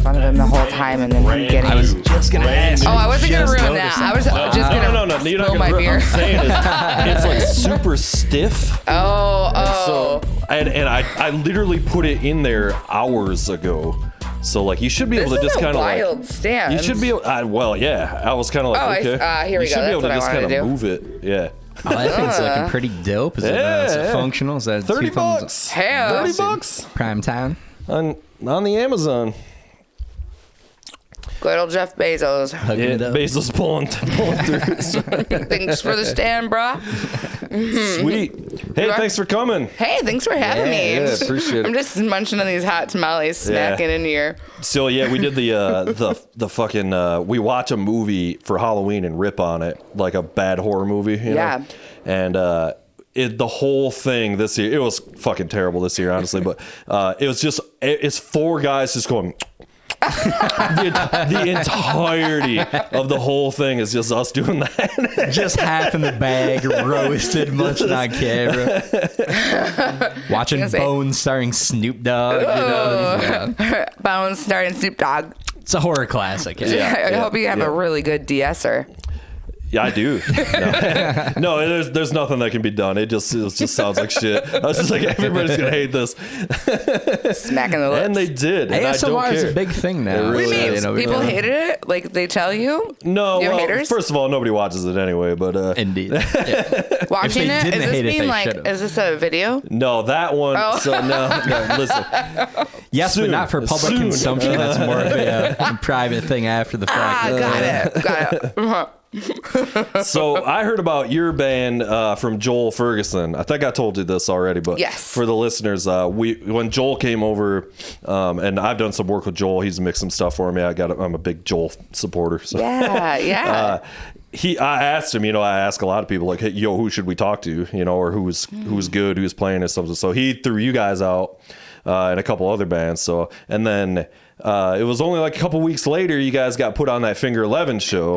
Fun of him the whole time, and then him getting. I was just gonna ask. I wasn't gonna ruin that. I was just gonna spill my beer. I'm saying it's like super stiff. Oh. And I literally put it in there hours ago. So like you should be able to just kind of like wild stand. You should be able. Well, yeah. I was kind of like okay. Here we go. You should be able to That's just what I kind of wanted to do. move it. Yeah. Oh, that thing's looking pretty dope. Is it functional? Is that $30? Hell. $30 prime time on the Amazon. Good old Jeff Bezos. Hugging it up. Bezos pulling through. Thanks for the stand, brah. Sweet. Hey, thanks for coming. Hey, thanks for having me. Yeah, appreciate it. I'm just munching on these hot tamales, smacking into your. So yeah, we did the fucking we watch a movie for Halloween and rip on it like a bad horror movie, you know? And the whole thing this year, it was fucking terrible this year, honestly, but it was just it's four guys just going. the entirety of the whole thing is just us doing that. Just half in the bag, roasted, munching on camera. Watching Bones starring Snoop Dogg. You know? Bones starring Snoop Dogg. It's a horror classic. I hope you have a really good de-esser. Yeah, I do. No, there's nothing that can be done. It just sounds like shit. I was just like, everybody's gonna hate this. Smacking the lips. And they did. And ASMR is a big thing now. What do you mean? People hated it? Like they tell you? No. You have Well, haters? first of all, nobody watches it anyway. But indeed. Yeah. Watching it? Is this being like? Is this a video? No, that one. Oh. So no. Listen. Yes, but not for public consumption. That's more of a private thing after the fact. Got it. So I heard about your band from Joel Ferguson. I think I told you this already, but yes. For the listeners, when Joel came over, and I've done some work with Joel. He's mixed some stuff for me. I'm a big Joel supporter. So. Yeah. I asked him, I ask a lot of people like, hey, who should we talk to, or who's good, who's playing and stuff. So he threw you guys out and a couple other bands. So, and then it was only like a couple weeks later, you guys got put on that Finger 11 show.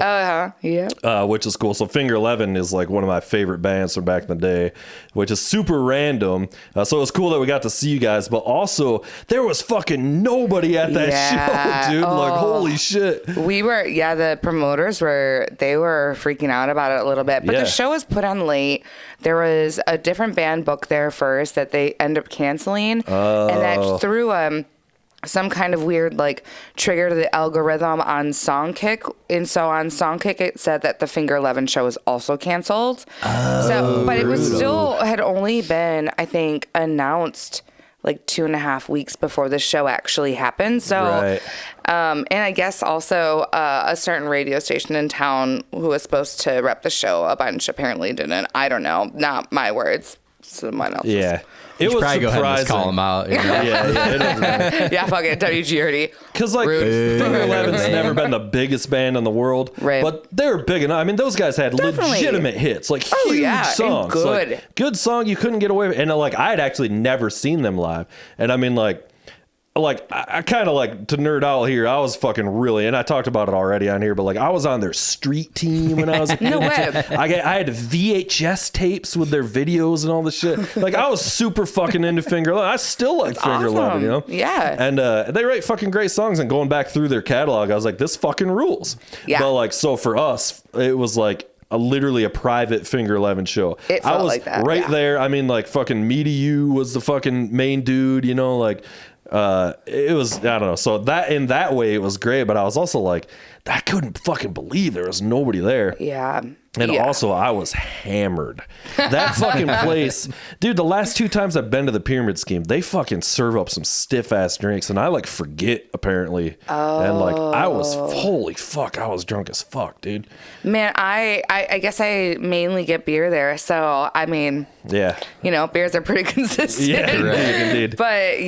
Yeah. Which is cool. So Finger 11 is like one of my favorite bands from back in the day, which is super random. So it was cool that we got to see you guys, but also there was fucking nobody at that show, dude. Like, holy shit. We were, the promoters were freaking out about it a little bit, but the show was put on late. There was a different band booked there first that they end up canceling, and that threw some kind of weird trigger to the algorithm on Songkick, and so on Songkick it said that the Finger 11 show was also canceled. But it was still had only been, I think, announced like 2.5 weeks before the show actually happened. So, and I guess also a certain radio station in town who was supposed to rep the show a bunch apparently didn't. I don't know, not my words, someone else's. Yeah. It was probably surprising. Go ahead and call them out. Yeah, fuck it, WGRD. Because Finger 11's never been the biggest band in the world, but they're big enough. I mean, those guys had legitimate hits, huge songs, good song. You couldn't get away with it. And I had actually never seen them live, and I mean, I kind of to nerd out here. I was fucking really, and I talked about it already on here, but I was on their street team when I was a kid. No way. I had VHS tapes with their videos and all this shit. I was super fucking into Finger 11. I still like Finger 11, Yeah. And they write fucking great songs, and going back through their catalog, I was like, this fucking rules. Yeah. But so for us, it was literally a private Finger 11 show. It felt I was like that, there. I mean, fucking Me to You was the fucking main dude, it was, I don't know. So that in that way, it was great. But I was also I couldn't fucking believe there was nobody there. Yeah. And also, I was hammered. That fucking place, dude, the last 2 times I've been to the Pyramid Scheme, they fucking serve up some stiff-ass drinks, and I, forget, apparently. Oh. And, I was, holy fuck, I was drunk as fuck, dude. Man, I guess I mainly get beer there, so, I mean... Yeah. Beers are pretty consistent. Yeah, indeed. But,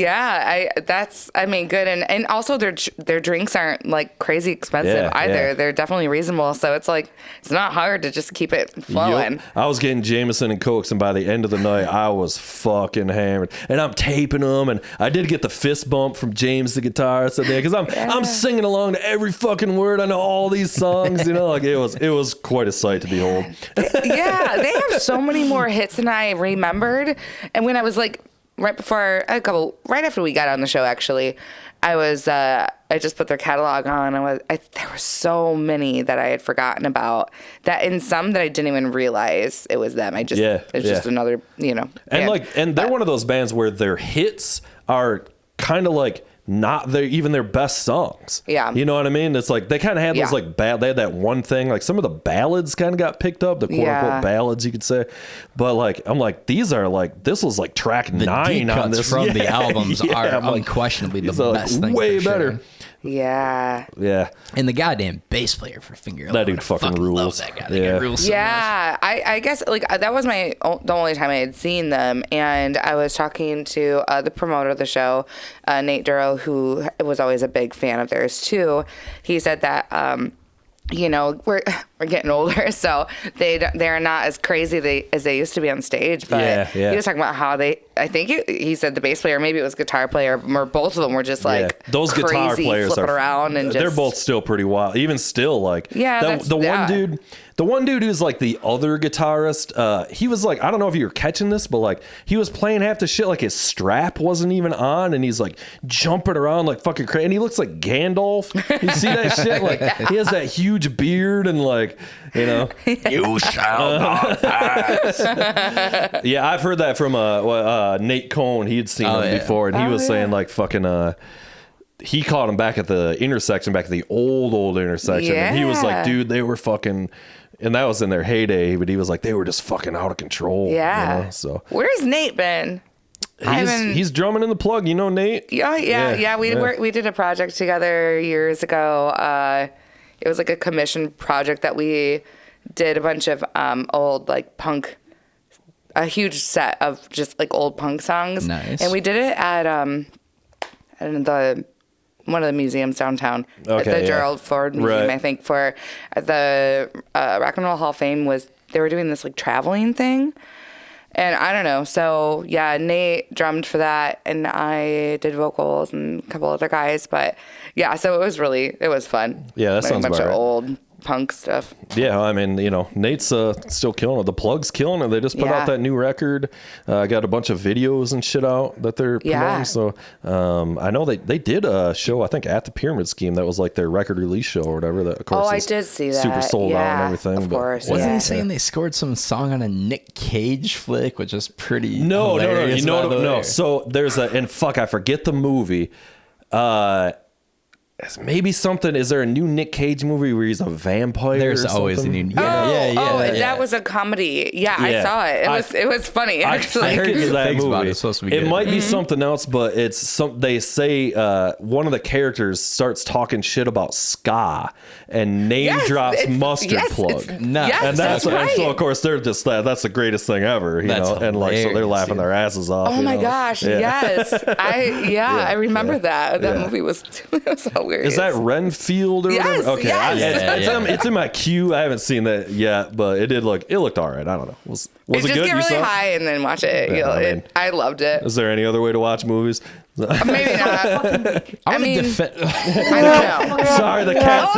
good. And also, their drinks aren't, crazy expensive either. Yeah. They're definitely reasonable, so it's, it's not hard to just keep it flowing. Yep. I was getting Jameson and Cokes, and by the end of the night, I was fucking hammered. And I'm taping them, and I did get the fist bump from James, the guitarist, because I'm singing along to every fucking word. I know all these songs, it was quite a sight to behold. Yeah, they have so many more hits than I remembered. And when I was right after we got on the show, actually, I just put their catalog on. There were so many that I had forgotten about, that in some that I didn't even realize it was them. It's just another, and band. And they're one of those bands where their hits are kind of like not even their best songs. Yeah. You know what I mean? It's like they kind of had those like they had that one thing, like some of the ballads kind of got picked up, the quote unquote ballads, you could say. But like, I'm like, this was like track 9 on this. From the albums are unquestionably the best thing. Way better. Sure. Yeah. Yeah. And the goddamn bass player for Finger That dude fucking rules. Love that guy. That guy rules so much. I guess like that was the only time I had seen them, and I was talking to the promoter of the show, Nate Duro, who was always a big fan of theirs too. He said that we're getting older, so they're not as crazy as they used to be on stage. But he was talking about how he said the bass player, maybe it was guitar player, or both of them were just like those crazy, guitar players flipping around, and they're both still pretty wild. Even still, like the one dude who's like the other guitarist, he was like, I don't know if you were catching this, but like he was playing half the shit like his strap wasn't even on, and he's like jumping around like fucking crazy, and he looks like Gandalf. You see that shit? Like he has that huge beard and like, you shall not pass. Yeah, I've heard that from Nate Cohn. He had seen him before, and he was saying like fucking he caught him back at the intersection, back at the old intersection, and he was like, dude, they were fucking. And that was in their heyday, but he was like, they were just fucking out of control. Yeah. So where's Nate been? He's drumming in the Plug. You know Nate? Yeah. We did a project together years ago. It was like a commission project that we did a bunch of old like punk, a huge set of just like old punk songs. Nice. And we did it at one of the museums downtown, at the Gerald Ford Museum, I think, for the Rock and Roll Hall of Fame. They were doing this like traveling thing, and I don't know. So yeah, Nate drummed for that, and I did vocals and a couple other guys. But yeah, so it was fun. Yeah, that sounds a bunch about of right. old punk stuff. Yeah, I mean, Nate's still killing it. The Plug's killing it. They just put out that new record. Got a bunch of videos and shit out that they're promoting. So I know they did a show, I think, at the Pyramid Scheme that was like their record release show or whatever. That, of course, I did see that. Super sold out and everything. Of course. Wasn't he saying they scored some song on a Nic Cage flick, which is pretty No. No. So there's I forget the movie. Maybe something. Is there a new Nic Cage movie where he's a vampire? There's always a new. That was a comedy. Yeah, I saw it. It was funny. Actually, I heard it's that movie. It's supposed to be it good. might be something else, but it's some. They say one of the characters starts talking shit about ska and name drops Mustard Plug. Nice. And that's right. And so of course they're just that's the greatest thing ever, and like so they're laughing their asses off. Oh my gosh, yes. I remember that. That movie was hilarious. Is that Renfield or whatever? Okay, it's in my queue. I haven't seen that yet, but it looked all right. I don't know. Was it just good? Get really high and then watch it. I loved it. Is there any other way to watch movies? Maybe not. I don't know. Sorry, the cat's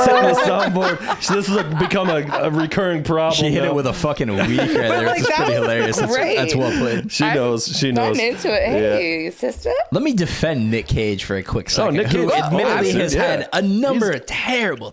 hitting the soundboard. This has become a recurring problem. She hit it with a fucking week right there. It's pretty hilarious. That's well played. She knows. I'm into it. Hey, sister. Let me defend Nic Cage for a quick second. Nick Cage, who admittedly has had a number of terrible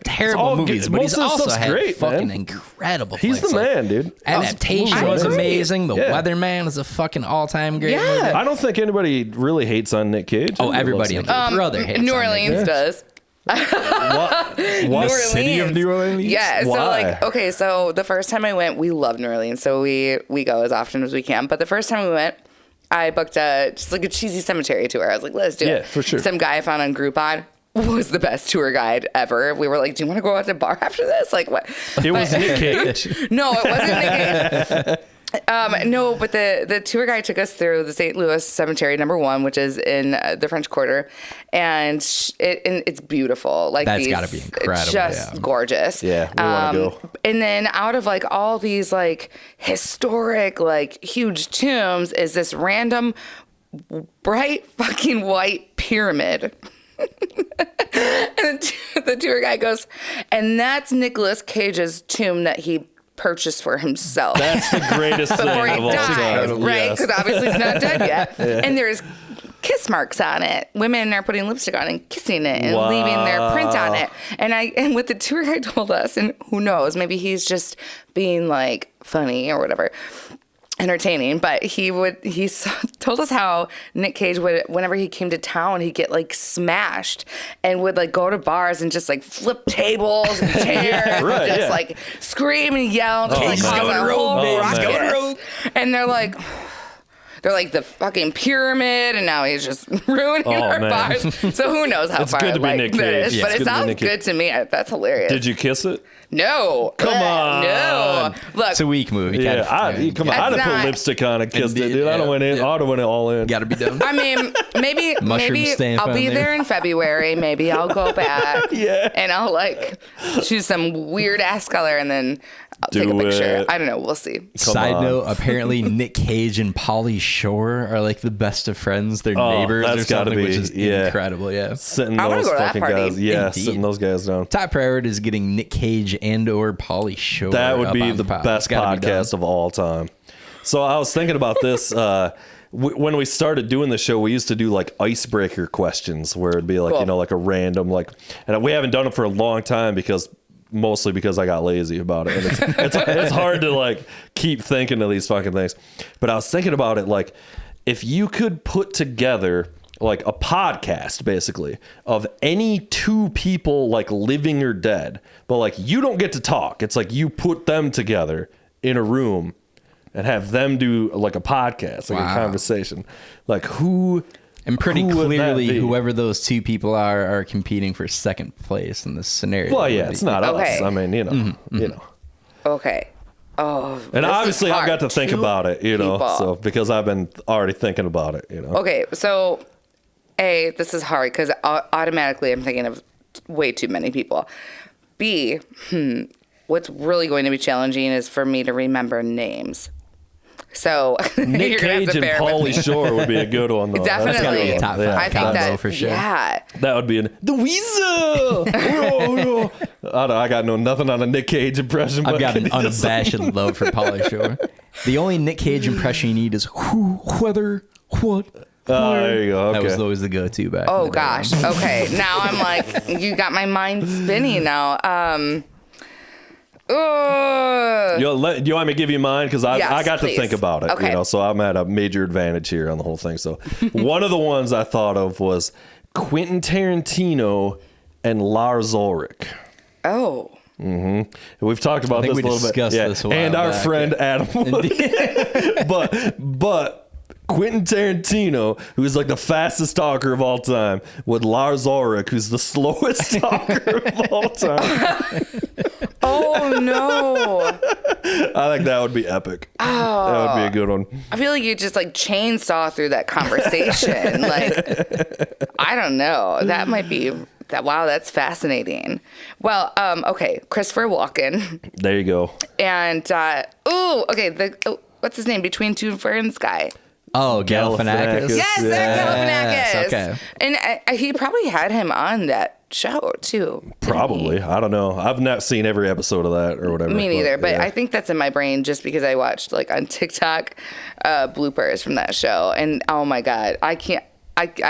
movies, but he's also had fucking incredible flips. He's the man, dude. Adaptation was amazing. The Weatherman is a fucking all-time great movie. I don't think anybody really hates on Nic Cage. Oh, everybody on the brother hates New Orleans does. What? The city of New Orleans? Yeah. Why? So the first time I went, we love New Orleans, so we go as often as we can. But the first time we went, I booked just like a cheesy cemetery tour. I was like, let's do it. Yeah, for sure. Some guy I found on Groupon was the best tour guide ever. We were like, do you want to go out to a bar after this? Like what? It was Nic Cage. No, it wasn't Nic Cage. No, but the tour guide took us through the St. Louis Cemetery, number 1, which is in the French Quarter, and it's beautiful. Like that's got to be incredible. Just gorgeous. Yeah, we want to go. And then out of like all these like historic like huge tombs is this random bright fucking white pyramid. And the tour guide goes, and that's Nicolas Cage's tomb that he purchased for himself. That's the greatest thing before he of all dies, time. right? Yes. Because obviously he's not dead yet. And there's kiss marks on it. Women are putting lipstick on and kissing it and leaving their print on it. And what the tour guide told us, and who knows, maybe he's just being like funny or whatever, entertaining, but he told us how Nic Cage would, whenever he came to town, he'd get like smashed and would like go to bars and just like flip tables and chairs and just like scream and yell and just like cause a whole ruckus. And they're like the fucking pyramid, and now he's just ruining our bars. So who knows how far good to be Nic that Cage. is, but it sounds good to me. That's hilarious. Did you kiss it? No. Come on. No. Look. It's a weak movie. Yeah, come on. I'd have put lipstick on and kissed it, dude. I don't went in. I'd have went all in. Gotta be done. I mean, maybe I'll be there in February. Maybe I'll go back. And I'll like choose some weird ass color and then I'll take a picture. I don't know. We'll see. Side note, apparently Nic Cage and Pauly Shore are like the best of friends. They're neighbors or something, which is incredible. Yeah. Sitting those fucking guys. Yeah, indeed. Sitting those guys down. Top priority is getting Nic Cage and or Pauly Shore. That would be the best podcast of all time. So I was thinking about this. When we started doing the show, we used to do like icebreaker questions where it'd be like, you know, like a random, like, and we haven't done it for a long time mostly because I got lazy about it. And it's hard to like keep thinking of these fucking things. But I was thinking about it, like, if you could put together like a podcast basically of any two people like living or dead, but like you don't get to talk. It's like you put them together in a room and have them do like a podcast, like a conversation. Like who... And pretty clearly, whoever those two people are competing for second place in this scenario. Well, yeah, it's not us. I mean, you know, you know. Okay. Oh, and obviously I've got to think about it, you know, so because I've been already thinking about it, you know. Okay, so A, this is hard because automatically I'm thinking of way too many people. B, what's really going to be challenging is for me to remember names. So Nic Cage and Pauly Shore would be a good one, though. Definitely. Be a top 5 I think that for sure. Yeah, that would be the Weasel. I got nothing on a Nic Cage impression. I've got an unabashed love for Pauly Shore. The only Nic Cage impression you need is who, whether, what. There you go. Okay. That was always the go-to back. Oh gosh. Okay. Now I'm like, you got my mind spinning now. Do you want me to give you mine? Because I got to think about it. Okay. You know, so I'm at a major advantage here on the whole thing. So one of the ones I thought of was Quentin Tarantino and Lars Ulrich. Oh. Mm-hmm. We've talked about this a little bit. This and our friend Adam Wood. but Quentin Tarantino, who's like the fastest talker of all time, with Lars Ulrich, who's the slowest talker of all time. Oh no! I think that would be epic. Oh, that would be a good one. I feel like you just like chainsaw through that conversation. Like, I don't know. That might be that. Wow, that's fascinating. Well, okay, Christopher Walken. There you go. And what's his name? Between Two Ferns guy. Oh, Galifianakis. Yes, Galifianakis. Okay. And he probably had him on that show too. Probably. I don't know. I've not seen every episode of that or whatever. Me neither, but I think that's in my brain just because I watched like on TikTok bloopers from that show. And oh my God, I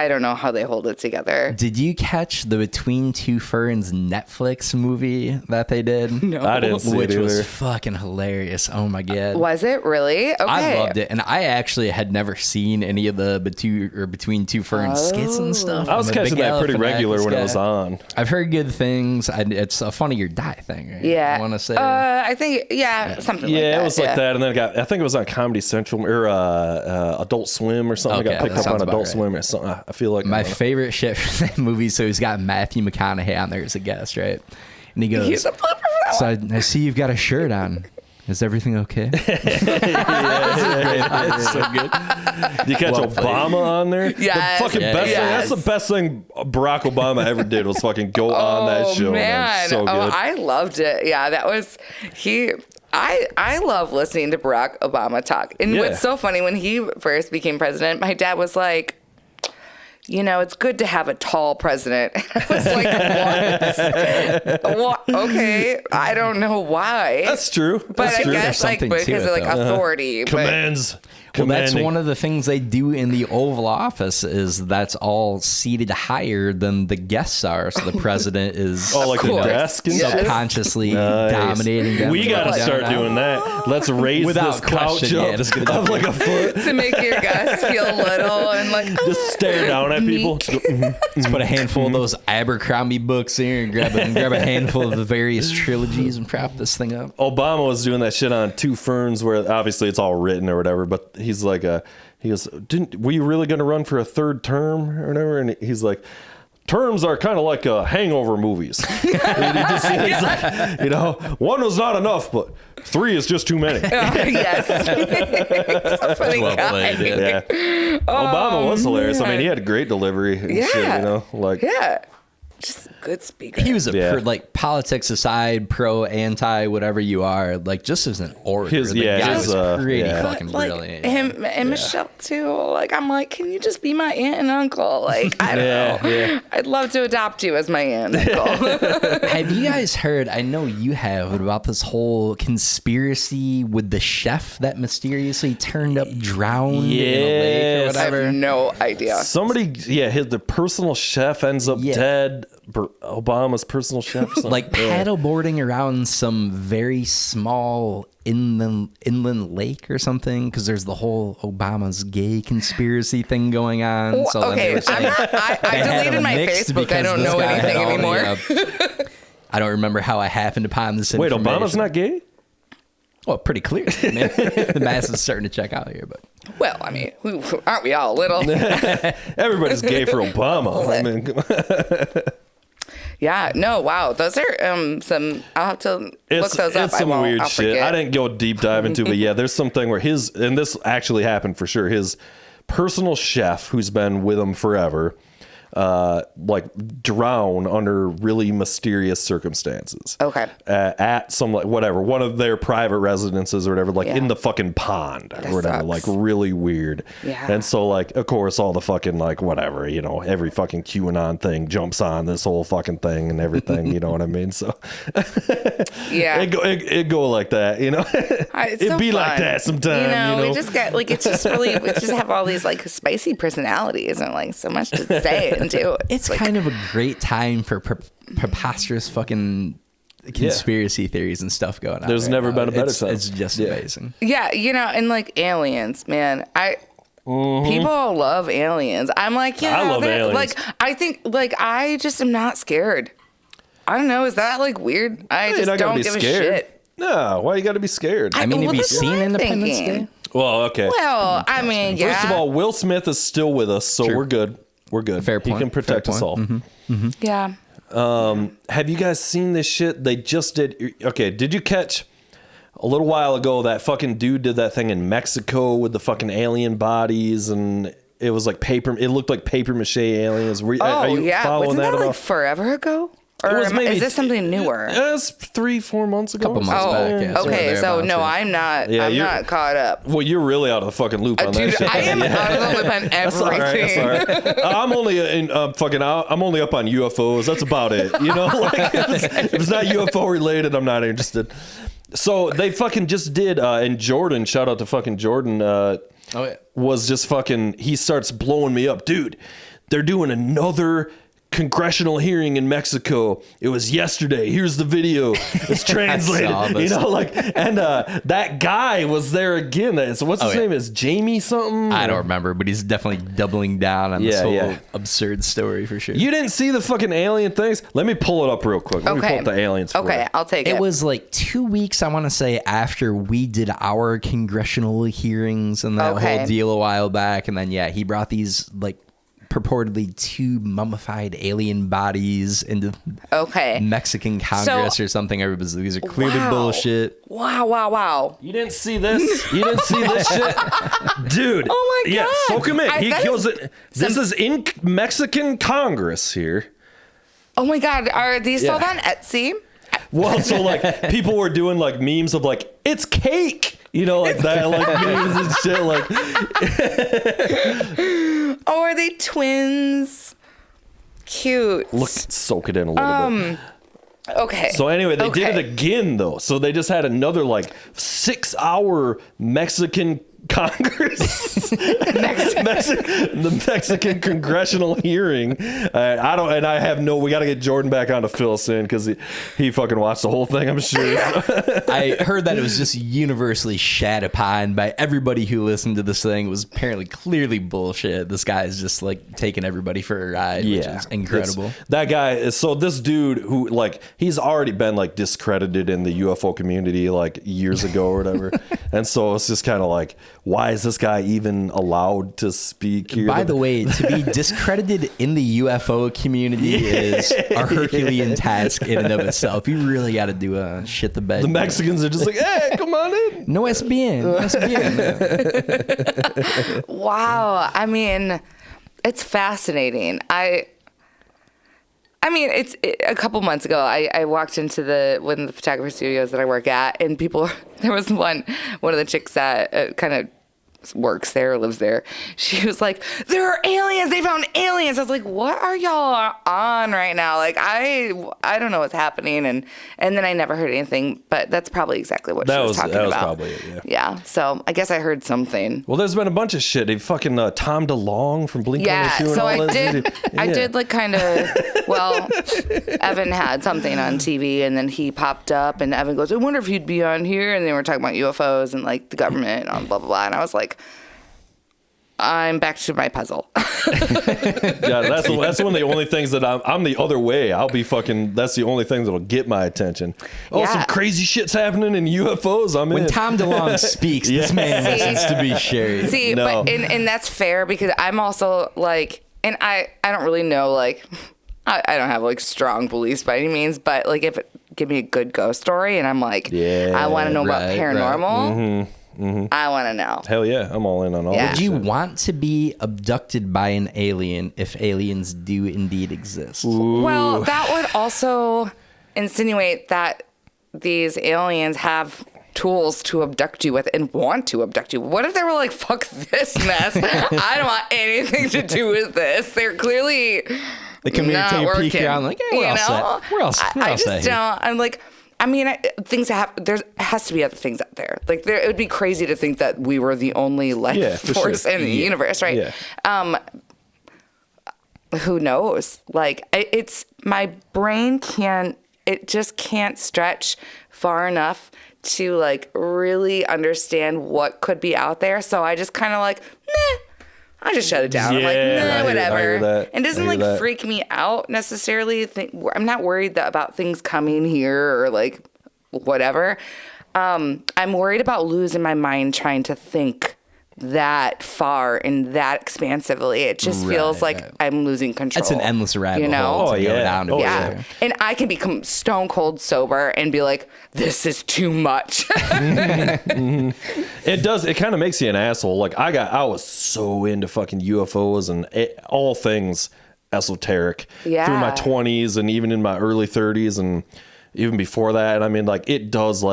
don't know how they hold it together. Did you catch the Between Two Ferns Netflix movie that they did? No. I didn't see it either. Which was fucking hilarious. Oh my God. Was it really? Okay. I loved it. And I actually had never seen any of the Between Two Ferns skits and stuff. I was catching that pretty regular when it was on. I've heard good things. It's a Funny or Die thing, right? Yeah. I want to say. I think, something like that. Yeah, it was like that. And then I think it was on Comedy Central or Adult Swim or something. Okay, I got picked up on Adult Swim or something. I feel like my favorite shit from that movie. So he's got Matthew McConaughey on there as a guest, right? And he goes, he's a blooper for that one. I see you've got a shirt on. Is everything okay? It's so good. Did you catch Obama on there? Yes. The fucking best thing. That's the best thing Barack Obama ever did was fucking go on that show. Man. So good. I loved it. Yeah, that was I love listening to Barack Obama talk. And what's so funny, when he first became president, my dad was like, it's good to have a tall president. I was like, what? Okay, I don't know why. That's true. But I guess because of authority. Commands. Well, that's one of the things they do in the Oval Office is that's all seated higher than the guests are. So the president is like the desk and subconsciously dominating. We got to start doing that. Let's raise this couch up like a foot to make your guests feel little and like just stare down at people. Let's put a handful of those Abercrombie books here and grab a handful of the various trilogies and prop this thing up. Obama was doing that shit on Two Ferns, where obviously it's all written or whatever, but he's like, he goes, were you really going to run for a third term or whatever? And he's like, terms are kind of like hangover movies. He's like, one was not enough, but 3 is just too many. Yes. He's a funny guy. Yeah. Obama was hilarious. Man. I mean, he had a great delivery and shit, just a good speaker. He was politics aside, pro, anti, whatever you are, like just as an orator. The guy was pretty fucking brilliant. Him and Michelle too. Like, I'm like, can you just be my aunt and uncle? Like, I don't know. Yeah. I'd love to adopt you as my aunt and uncle. Have you guys heard, I know you have, about this whole conspiracy with the chef that mysteriously turned up drowned in a lake or whatever? I have no idea. Somebody, the personal chef ends up dead. Obama's personal chef, like paddleboarding around some very small inland lake or something, because there's the whole Obama's gay conspiracy thing going on. So okay, I deleted my Facebook. I don't know anything anymore. I don't remember how I happened upon this information. Wait, Obama's not gay? Well, pretty clear. The mass is starting to check out here, but well, I mean, aren't we all a little? Everybody's gay for Obama. I mean, yeah, no, wow. Those are some, I'll have to look those up. It's some weird shit. I didn't go deep dive into, but there's something where and this actually happened for sure, his personal chef, who's been with him forever, drown under really mysterious circumstances. Okay. At some one of their private residences or whatever, in the fucking pond or whatever, sucks. Really weird. Yeah. And so of course all the fucking every fucking QAnon thing jumps on this whole fucking thing and everything, you know what I mean? So yeah, it go like that, it'd be fun. Like that sometimes. We just get it's just really we just have all these spicy personalities and so much to say. It's kind of a great time for preposterous fucking conspiracy theories and stuff going on. There's never been a better time. It's just amazing. Yeah, and aliens, man. People love aliens. I'm like, I love aliens. I think I just am not scared. I don't know. Is that weird? I just don't give a shit. No, why you got to be scared? I mean, have you seen Independence Day? Well, okay. Well, I mean, First of all, Will Smith is still with us, so we're good. We're good. Fair point. He can protect us all. Mm-hmm. Mm-hmm. Yeah. Have you guys seen this shit? They just did. Okay, did you catch a little while ago that fucking dude did that thing in Mexico with the fucking alien bodies, and it was paper. It looked like paper mache aliens. Are you following Wasn't that about forever ago? Or is this something newer? It was 3-4 months ago. Couple months back. Yeah, okay, so no, I'm not. I'm not caught up. Well, you're really out of the fucking loop on that shit. I am out of the loop on everything. That's all right. I'm only I'm only up on UFOs. That's about it. If it's not UFO related, I'm not interested. So they fucking just did, and Jordan, shout out to fucking Jordan. Was just fucking. He starts blowing me up, dude. They're doing another congressional hearing in Mexico. It was yesterday. Here's the video. It's translated. And that guy was there again. So what's his name? Is Jamie something? I don't remember, but he's definitely doubling down on this whole absurd story for sure. You didn't see the fucking alien things? Let me pull it up real quick. Let me pull up the aliens for you. I'll take it. It was 2 weeks, I want to say, after we did our congressional hearings and that whole deal a while back. And then, he brought these purportedly 2 mummified alien bodies into Mexican Congress or something. Everybody's these are clearly bullshit. Wow. You didn't see this? You didn't see this shit? Dude. Oh my God. Yeah, soak him in. He kills it. This is in Mexican Congress here. Oh my God. Are these sold on Etsy? Well, so people were doing memes of it's cake. Memes and shit Oh, are they twins? Cute. Soak it in a little bit. Okay. So anyway, they did it again though. So they just had another 6-hour Mexican Congress, the Mexican congressional hearing. We got to get Jordan back on to fill us in because he fucking watched the whole thing, I'm sure. I heard that it was just universally shat upon by everybody who listened to this thing. It was apparently clearly bullshit. This guy is just taking everybody for a ride, which is incredible. That guy so this dude who he's already been discredited in the UFO community years ago or whatever. And so it's just kind of why is this guy even allowed to speak here? By the way, to be discredited in the UFO community is a Herculean task in and of itself. You really got to do a shit the bed. The Mexicans are just hey, come on in. No SBN. No SBN. Wow. I mean, it's fascinating. I mean, it's a couple months ago, I walked into one of the photography studios that I work at, and there was one of the chicks that kind of works there, lives there. She was like, there are aliens. They found aliens. I was like, what are y'all on right now? I don't know what's happening. And then I never heard anything, but that's probably exactly what she was talking about. That was probably it, yeah. Yeah. So I guess I heard something. Well, there's been a bunch of shit. Fucking Tom DeLonge from Blink-182 and so all I did. I did kind of, Evan had something on TV and then he popped up and Evan goes, I wonder if he'd be on here. And they were talking about UFOs and the government and blah, blah, blah. And I was like, I'm back to my puzzle. Yeah, that's one of the only things that I'm the other way. I'll be that's the only thing that'll get my attention. Oh, some crazy shit's happening in UFOs. When Tom DeLonge speaks, this man needs to be shared. See, no. But and that's fair because I'm also and I don't really know I don't have strong beliefs by any means, but if give me a good ghost story and I'm I want to know about paranormal. Right. Mm-hmm. Mm-hmm. I want to know. Hell yeah, I'm all in on all that. Would you want to be abducted by an alien if aliens do indeed exist? Ooh. Well, that would also insinuate that these aliens have tools to abduct you with and want to abduct you. What if they were fuck this mess? I don't want anything to do with this. They're clearly they come here, take a peek around, hey, we're all set. We're all set. I just don't. I'm things happen. There has to be other things out there. It would be crazy to think that we were the only life force in the universe, right? Yeah. Who knows? It's my brain just can't stretch far enough to really understand what could be out there. So I just kind of nah. I just shut it down. I'm nah, whatever. It doesn't freak me out necessarily. I'm not worried about things coming here or whatever. I'm worried about losing my mind trying to think that far and that expansively. It just feels I'm losing control. It's an endless rabbit hole. Oh, yeah. Down to yeah. And I can become stone cold sober and be like, this is too much. It does. It kind of makes you an asshole. I was so into fucking UFOs and all things esoteric through my 20s and even in my early 30s and even before that. And it does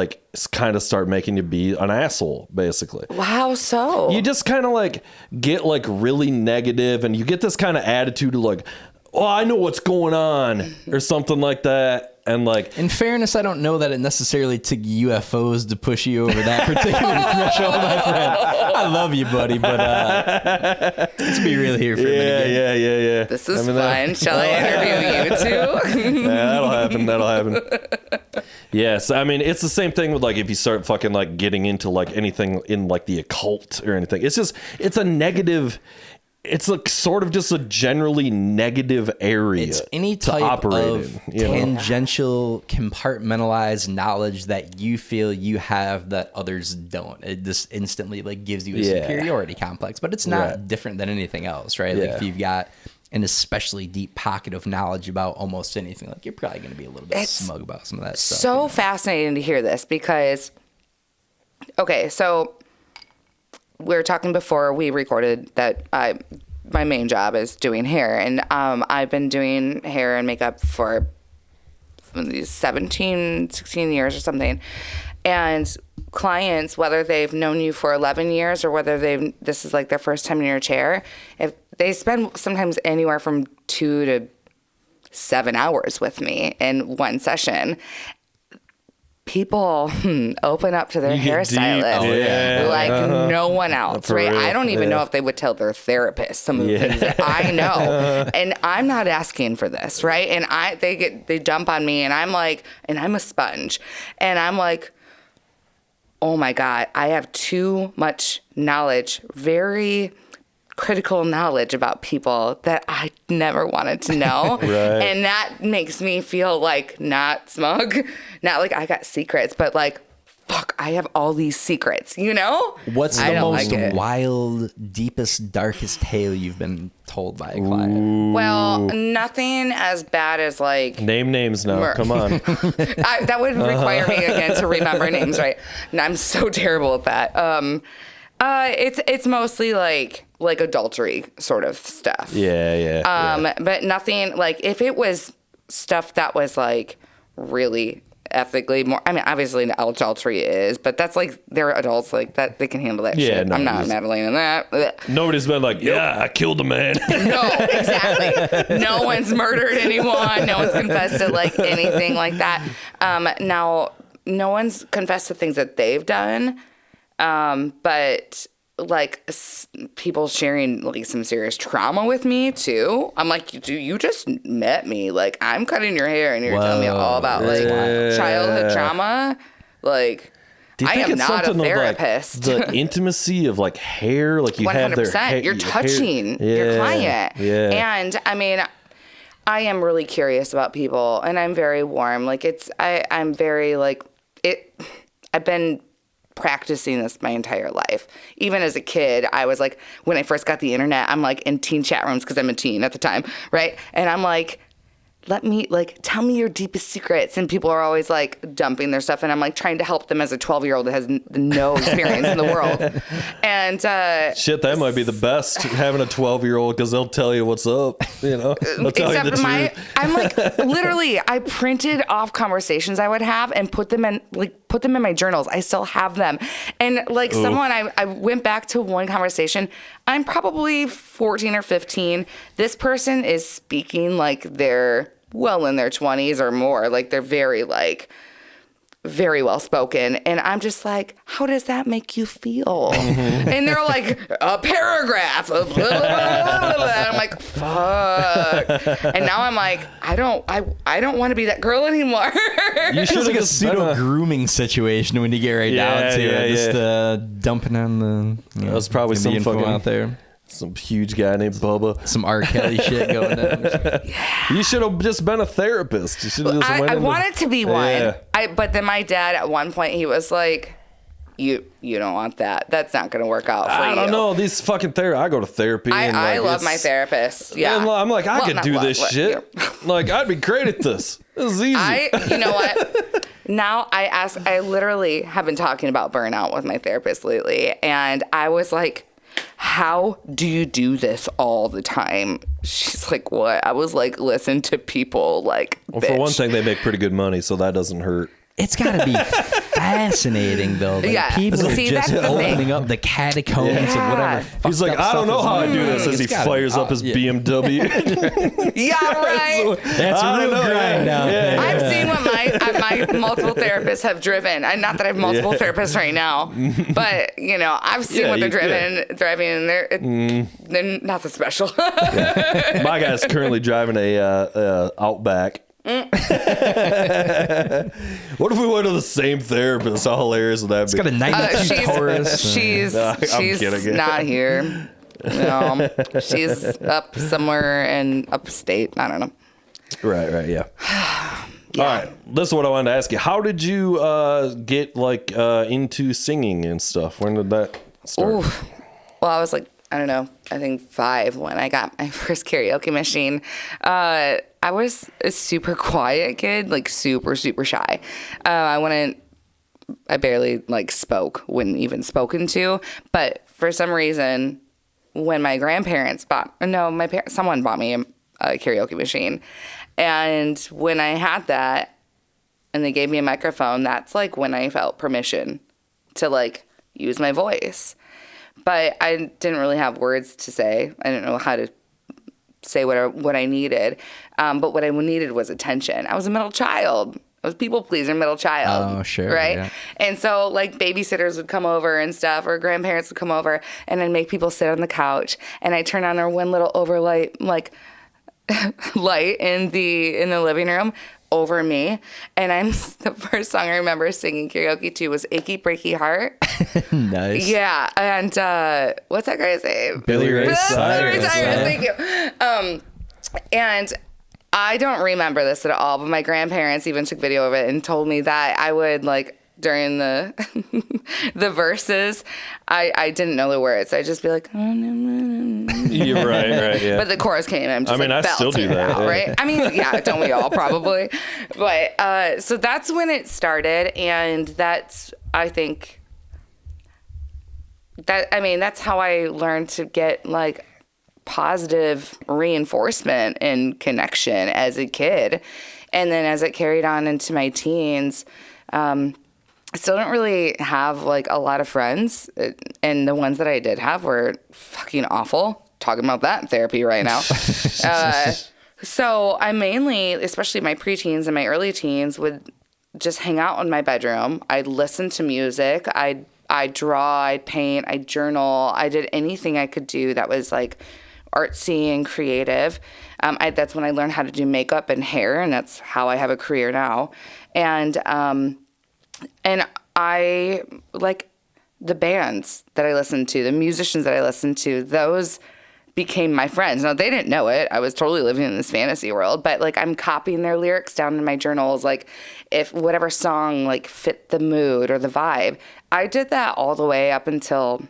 kind of start making you be an asshole, basically. Wow. So you just kind of get really negative and you get this kind of attitude of oh, I know what's going on or something like that. And in fairness, I don't know that it necessarily took UFOs to push you over that particular threshold, my friend. I love you, buddy, but let's be real here for a minute. Yeah. This is fun. Shall I interview you too? Yeah, that'll happen. Yes, it's the same thing with if you start fucking getting into anything in the occult or anything. It's a negative. It's sort of just a generally negative area. It's any type of tangential, compartmentalized knowledge that you feel you have that others don't. It just instantly gives you a superiority complex, but it's not different than anything else, right? If you've got an especially deep pocket of knowledge about almost anything, you're probably going to be a little bit smug about some of that stuff. So fascinating to hear this because, okay, so we were talking before we recorded that my main job is doing hair, and I've been doing hair and makeup for 16 years or something. And clients, whether they've known you for 11 years or whether this is like their first time in your chair, if they spend sometimes anywhere from 2 to 7 hours with me in one session, people open up to their hairstylist like no one else, for right? Real. I don't even know if they would tell their therapist some of the things that I know, and I'm not asking for this, right? And they jump on me, and I'm like, and I'm a sponge, and I'm like, oh my God, I have too much knowledge, very critical knowledge about people that I never wanted to know. Right. And that makes me feel like not smug, not like I got secrets, but like, fuck, I have all these secrets, you know? What's the most wild, deepest, darkest tale you've been told by a client? Ooh. Well, nothing as bad as like... Name names now, come on. That would require me again to remember names, right? And I'm so terrible at that. It's mostly like adultery sort of stuff. Yeah. But nothing like if it was stuff that was like really ethically more. I mean, obviously adultery is, but that's like they're adults like that. They can handle that shit. No, I'm not meddling in that. Nobody's been like, yeah, I killed a man. No, exactly. No one's murdered anyone. No one's confessed to like anything like that. Now, no one's confessed to things that they've done. But like people sharing like some serious trauma with me too. I'm like, you just met me. Like I'm cutting your hair and you're telling me all about like childhood trauma. Like I am not a therapist. Like, the intimacy of like hair, like you 100%. Have their hair. You're touching your client. Yeah. And I mean, I am really curious about people and I'm very warm. Like I'm very like it. I've been practicing this my entire life. Even as a kid, I was like, when I first got the internet, I'm like in teen chat rooms because I'm a teen at the time, right? And I'm like, tell me your deepest secrets. And people are always like dumping their stuff. And I'm like trying to help them as a 12-year-old that has no experience in the world. And shit, that might be the best, having a 12-year-old, because they'll tell you what's up, you know? They'll tell you the truth. I'm like, literally, I printed off conversations I would have and put them in my journals. I still have them. And like I went back to one conversation. I'm probably 14 or 15. This person is speaking like they're well in their 20s or more. Like they're very well spoken. And I'm just like, how does that make you feel? And they're like, a paragraph. Blah, blah, blah, blah. And I'm like, fuck. And now I'm like, I don't want to be that girl anymore. You should like a pseudo grooming situation when you get right down to it. Just dumping on the. That was probably some fucking out there. Some huge guy named Bubba. Some R. Kelly shit going down. You should have just been a therapist. You should have just I wanted to be one. Yeah. But then my dad at one point, he was like, you don't want that. That's not going to work out for you. I don't know. These fucking therapists. I go to therapy. I love my therapist. Yeah. I'm like, I could do this shit. Like, I'd be great at this. This is easy. You know what? Now I literally have been talking about burnout with my therapist lately. And I was like, how do you do this all the time? She's like, what? I was like, listen to people like, well, for one thing, they make pretty good money, so that doesn't hurt. It's got to be fascinating, though. Like, people are just opening up the catacombs of whatever. He's like, I don't know how I do this as he fires up his BMW. Yeah, right. That's a real grind out there. I've seen what my multiple therapists have driven. And not that I have multiple therapists right now, but, you know, I've seen what they're driving, and they're not that special. My guy's currently driving a Outback. What if we went to the same therapist? How hilarious would that be? It's got a 92 Taurus. She's not here. No, she's up somewhere in upstate. I don't know. Right, yeah. All right, this is what I wanted to ask you. How did you get into singing and stuff? When did that start? Ooh. Well, I was like, I don't know, I think 5 when I got my first karaoke machine. I was a super quiet kid, like super, super shy. I barely spoke, wasn't even spoken to. But for some reason, when my grandparents someone bought me a karaoke machine. And when I had that and they gave me a microphone, that's like when I felt permission to like use my voice. But I didn't really have words to say. I didn't know how to say what I needed. But what I needed was attention. I was a middle child. I was people pleaser, middle child. Oh, sure. Right? Yeah. And so, like, babysitters would come over and stuff, or grandparents would come over, and I'd make people sit on the couch, and I'd turn on our one little overlight, like, light in the living room over me. And the first song I remember singing karaoke to was Achy Breaky Heart. Nice. Yeah. And what's that guy's name? Billy Ray Cyrus. Thank you. And I don't remember this at all, but my grandparents even took video of it and told me that I would, like, during the the verses, I didn't know the words. I'd just be like, You're right, yeah. But the chorus came and I'm just I still do that, out, right? I mean, yeah, don't we all probably? But so that's when it started, and that's, I think, that's how I learned to get, like, positive reinforcement and connection as a kid. And then as it carried on into my teens, I still don't really have, like, a lot of friends. And the ones that I did have were fucking awful. Talking about that in therapy right now. So I mainly, especially my preteens and my early teens, would just hang out in my bedroom. I'd listen to music. I'd draw. I'd paint. I'd journal. I did anything I could do that was, like, artsy and creative. That's when I learned how to do makeup and hair, and that's how I have a career now. And I, like, the bands that I listened to, the musicians that I listened to, those became my friends. Now, they didn't know it. I was totally living in this fantasy world, but, like, I'm copying their lyrics down in my journals, like, if whatever song, like, fit the mood or the vibe. I did that all the way up until,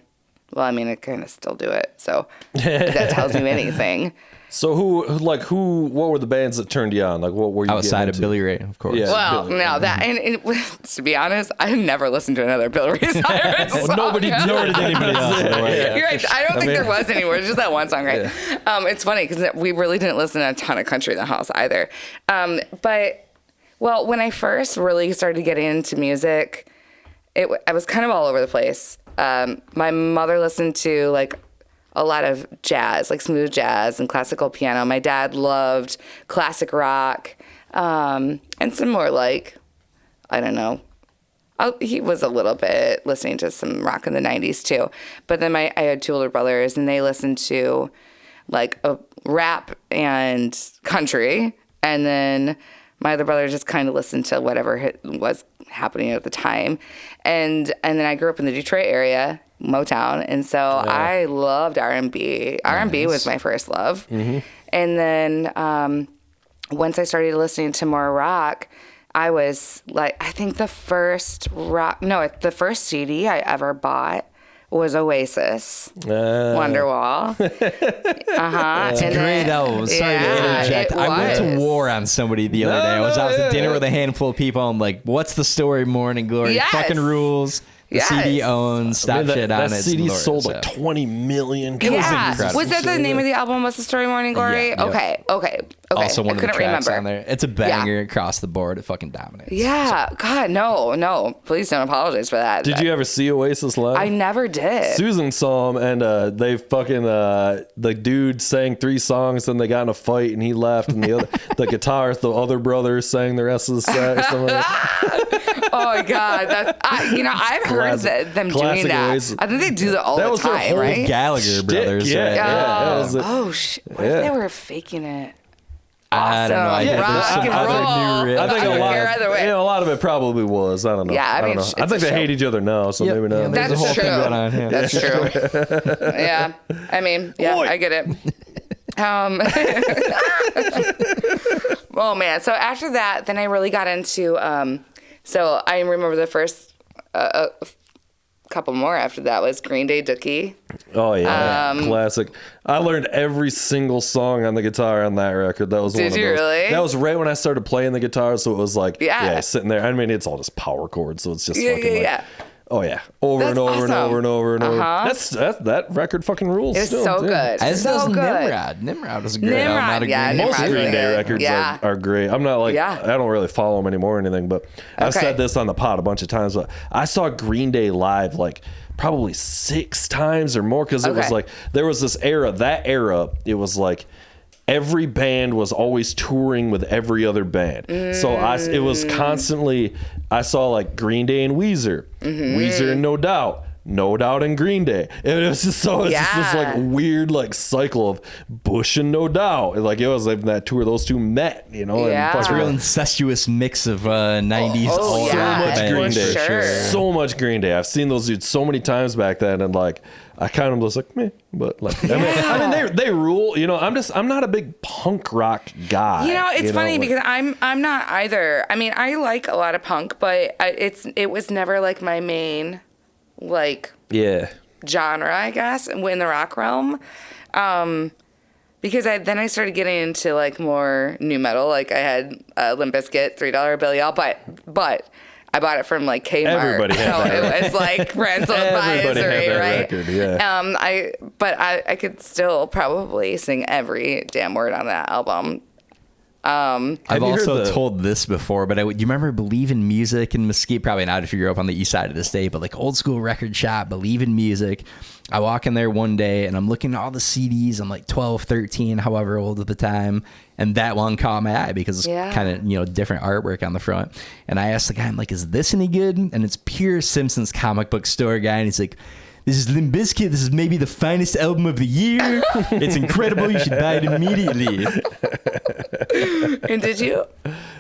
well, I mean, I kind of still do it, so if that tells you anything. So what were the bands that turned you on? Like, what were you outside of Billy Ray, of course? Yeah, well, no, that, and to be honest, I never listened to another Billy Ray Cyrus song. Nobody did anybody else. You're right. I don't think there was anywhere. It's just that one song, right? Yeah. It's funny because we really didn't listen to a ton of country in the house either. But, well, when I first really started getting into music, I was kind of all over the place. My mother listened to, like, a lot of jazz, like smooth jazz and classical piano. My dad loved classic rock, and some more, like, I don't know. He was a little bit listening to some rock in the 90s too. But then I had two older brothers, and they listened to, like, a rap and country. And then my other brother just kind of listened to whatever was happening at the time. And then I grew up in the Detroit area, Motown, and so I loved R&B. R&B was my first love. Mm-hmm. And then once I started listening to more rock, I was like, I think the first CD I ever bought was Oasis, Wonderwall. It's a great album. Sorry to interject. I went to war on somebody the other day. I was out to dinner with a handful of people. I'm like, what's the story, Morning Glory? Yes. Fucking rules. The CD owns. Stop shit on it. That CD sold like 20 million. Yeah. Was that the name of the album? What's the story, Morning Glory? Yeah. Okay. Also one of the tracks on there. It's a banger across the board. It fucking dominates. Yeah. God, no. Please don't apologize for that. Did you ever see Oasis live? I never did. Susan saw him, and they fucking the dude sang 3 songs, then they got in a fight, and he left, and the guitarist, the other brothers, sang the rest of the set or something like that. Oh my God, I've heard them doing that. Oasis. I think they do that all the time, right? Gallagher brothers. Yeah. Oh shit! What if they were faking it? Awesome. I don't know. Rock and roll. I think a lot of it probably was. I don't know. Yeah, I mean, I think they hate each other now, so maybe not. That's true. That's true. Yeah, I mean, I get it. Oh man! So after that, then I really got into. So I remember the first couple more after that was Green Day, Dookie. Oh yeah, classic. I learned every single song on the guitar on that record. That was one of those. Did you really? That was right when I started playing the guitar, so it was like sitting there. I mean, it's all just power chords, so it's just fucking Oh yeah, over and over and over and over and over. That's that record fucking rules. It's still, so good. As so does good. Nimrod. Nimrod is a great album. Most Green Day records are great. I'm not like I don't really follow them anymore or anything, but I've said this on the pod a bunch of times. But I saw Green Day live like probably 6 times or more because it was like there was this era. That era, it was like every band was always touring with every other band. So it was constantly, I saw like Green Day and Weezer, Weezer and No Doubt and Green Day. And it was just just this like weird like cycle of Bush and No Doubt. Like it was like that tour, those two met, you know. Yeah. It's a real incestuous mix of 90s. So much Green Day. Sure. So much Green Day. I've seen those dudes so many times back then, and like I kind of was like, meh, but like, I mean, they rule. You know, I'm not a big punk rock guy. You know, it's funny because I'm not either. I mean, I like a lot of punk, but it was never like my main, like, genre, I guess, in the rock realm. Because then I started getting into like more new metal. Like I had Limp Bizkit, $3 Bill Y'all, but I bought it from like K-Mart. Everybody had so that. It was like rental advisory, right? Record, yeah. I could still probably sing every damn word on that album. I've also told this before, but you remember Believe in Music in Mesquite? Probably not if you grew up on the east side of the state, but like old school record shop, Believe in Music. I walk in there one day and I'm looking at all the CDs. I'm like 12, 13, however old at the time. And that one caught my eye because it's kind of, different artwork on the front. And I asked the guy, I'm like, is this any good? And it's pure Simpsons comic book store guy. And he's like, this is Limp Bizkit. This is maybe the finest album of the year. It's incredible. You should buy it immediately. And did you?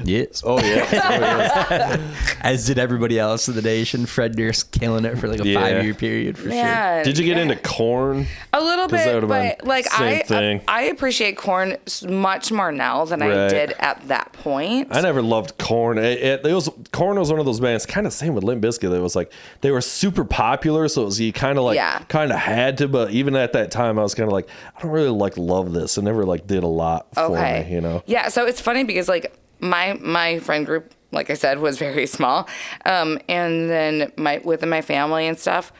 Yes. Oh, yeah. As did everybody else in the nation. Fred Durst killing it for like a 5-year period for sure. Did you get into Korn? A little bit, but like I appreciate Korn much more now than I did at that point. I never loved Korn. Korn was one of those bands, kind of same with Limp Bizkit. It was like they were super popular, so it was you kind of had to, but even at that time I was kind of like, I don't really love this. It never like did a lot for me, you know. Yeah, so it's funny because like my friend group, like I said, was very small, and then within my family and stuff,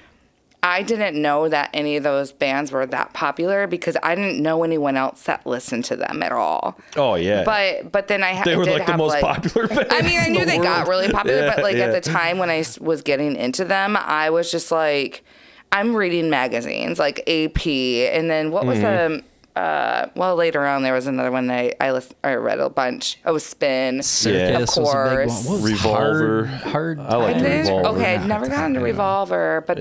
I didn't know that any of those bands were that popular because I didn't know anyone else that listened to them at all. Oh yeah. But then they were like the most popular bands. I mean, I knew they got really popular, but like at the time when I was getting into them, I was just like, I'm reading magazines like AP, and then what was the later on there was another one that I read a bunch. Oh, Spin, Circus, of course. Was Revolver. Hard. I like Revolver. Okay, I'd never gotten to Revolver, but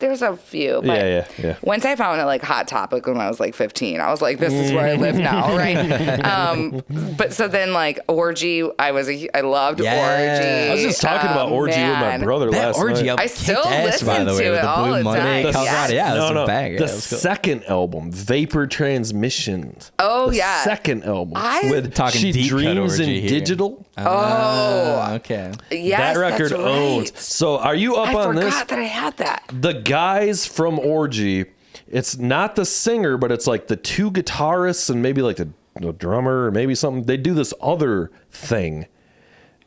there's a few. But once I found it like Hot Topic when I was like 15, I was like, this is where I live now, right? But so then like Orgy, I loved Orgy. I was just talking about Orgy with my brother last night. I still listen to it all the time. The second album, Vapor Transmissions. Oh, the second album with She Dreams in Digital. Oh, okay. Yes, that record that's owns. right. So are you up on this? I forgot that I had that. The guys from Orgy, it's not the singer, but it's like the 2 guitarists and maybe like the drummer or maybe something. They do this other thing,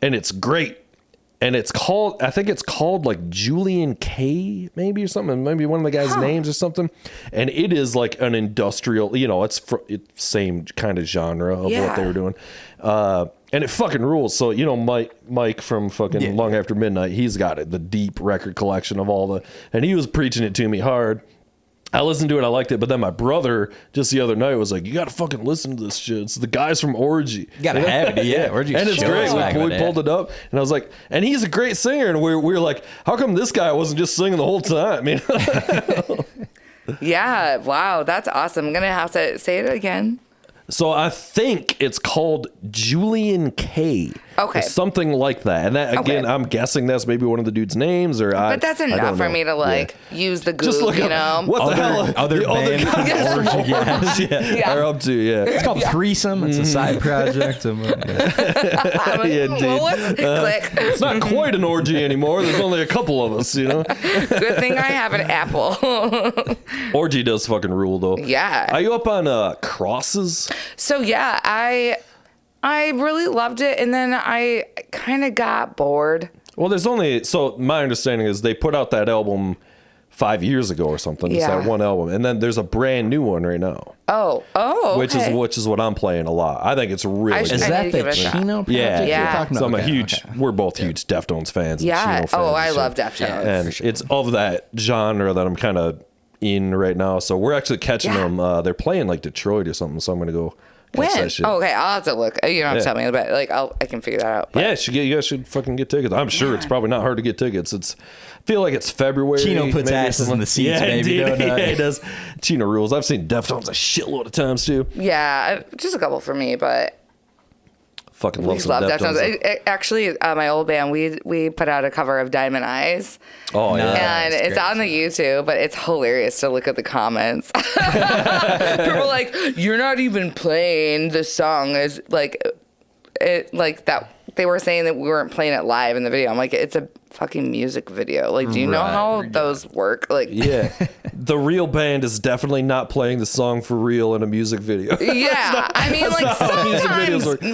and it's great. And it's called, I think it's called like Julian K, maybe or something. Maybe one of the guys' names or something. And it is like an industrial, it's same kind of genre of what they were doing. And it fucking rules. So, Mike from fucking Long After Midnight, he's got it, the deep record collection of and he was preaching it to me hard. I listened to it, I liked it, but then my brother just the other night was like, you gotta fucking listen to this shit. It's the guys from Orgy. You gotta have it, Orgy. And it's great. We pulled it up, and I was like, and he's a great singer, and we were like, how come this guy wasn't just singing the whole time? Yeah, wow, that's awesome. I'm gonna have to say it again. So I think it's called Julian K. Okay. Or something like that. And that, again, I'm guessing that's maybe one of the dude's names. But that's enough for me to use the Google, just look up, what the hell other bands are up to, It's called Threesome. It's a side project. Click. It's not quite an orgy anymore. There's only a couple of us, Good thing I have an Apple. Orgy does fucking rule, though. Yeah. Are you up on Crosses? So, I really loved it, and then I kind of got bored. Well, my understanding is they put out that album 5 years ago or something. It's that one album, and then there's a brand new one right now. Okay. Which is what I'm playing a lot. I think it's really good. Is that the Chino project you're talking about? So we're both huge Deftones fans. Yeah. Chino fans, I love Deftones. And it's of that genre that I'm kind of in right now. So we're actually catching them. They're playing like Detroit or something. So I'm going to go. When? Okay, I'll have to look. You don't have to tell me about it. Like, I can figure that out. But. Yeah, you guys should fucking get tickets. I'm sure it's probably not hard to get tickets. I feel like it's February. Chino puts asses in the seats, baby. Yeah, he does. Chino rules. I've seen Deftones a shitload of times, too. Yeah, just a couple for me, but... Fucking love Deftones. Actually, my old band, we put out a cover of Diamond Eyes. Oh, yeah. And it's on the YouTube, but it's hilarious to look at the comments. People are like, you're not even playing the song. Is like that. They were saying that we weren't playing it live in the video. I'm like, it's a fucking music video. Like, do you know how those work? Like, yeah, the real band is definitely not playing the song for real in a music video. Yeah, I mean, like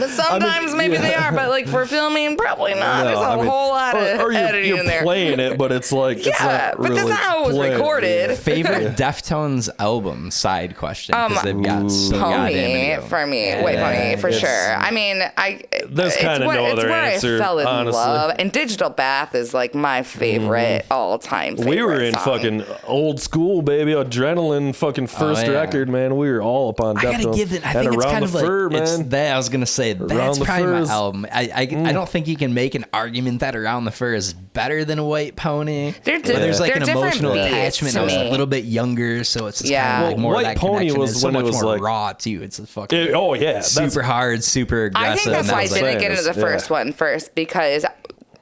sometimes maybe they are, but like for filming, probably not. There's a whole lot of editing in there. You're playing it, but it's like it's not but really that's how it was recorded. Favorite Deftones album? Side question, because they've got so Pony for me. Wait, Pony for sure. I mean, there's kind of no other answer. I fell in honestly. love, and Digital Bath is like my favorite all-time favorite We were in song. fucking old school, baby. Adrenaline fucking first record, man. We were all up on Deftones. I gotta give it. I think it's kind of like it's that. I was gonna say that's probably my album. I don't think you can make an argument that Around the Fur is better than White Pony. There's like an emotional attachment. I was a little bit younger, so it's kind of like more White that Pony connection. was when so it was more like raw too. It's a fucking super hard, super aggressive. I think that's why I didn't get into the first one first, because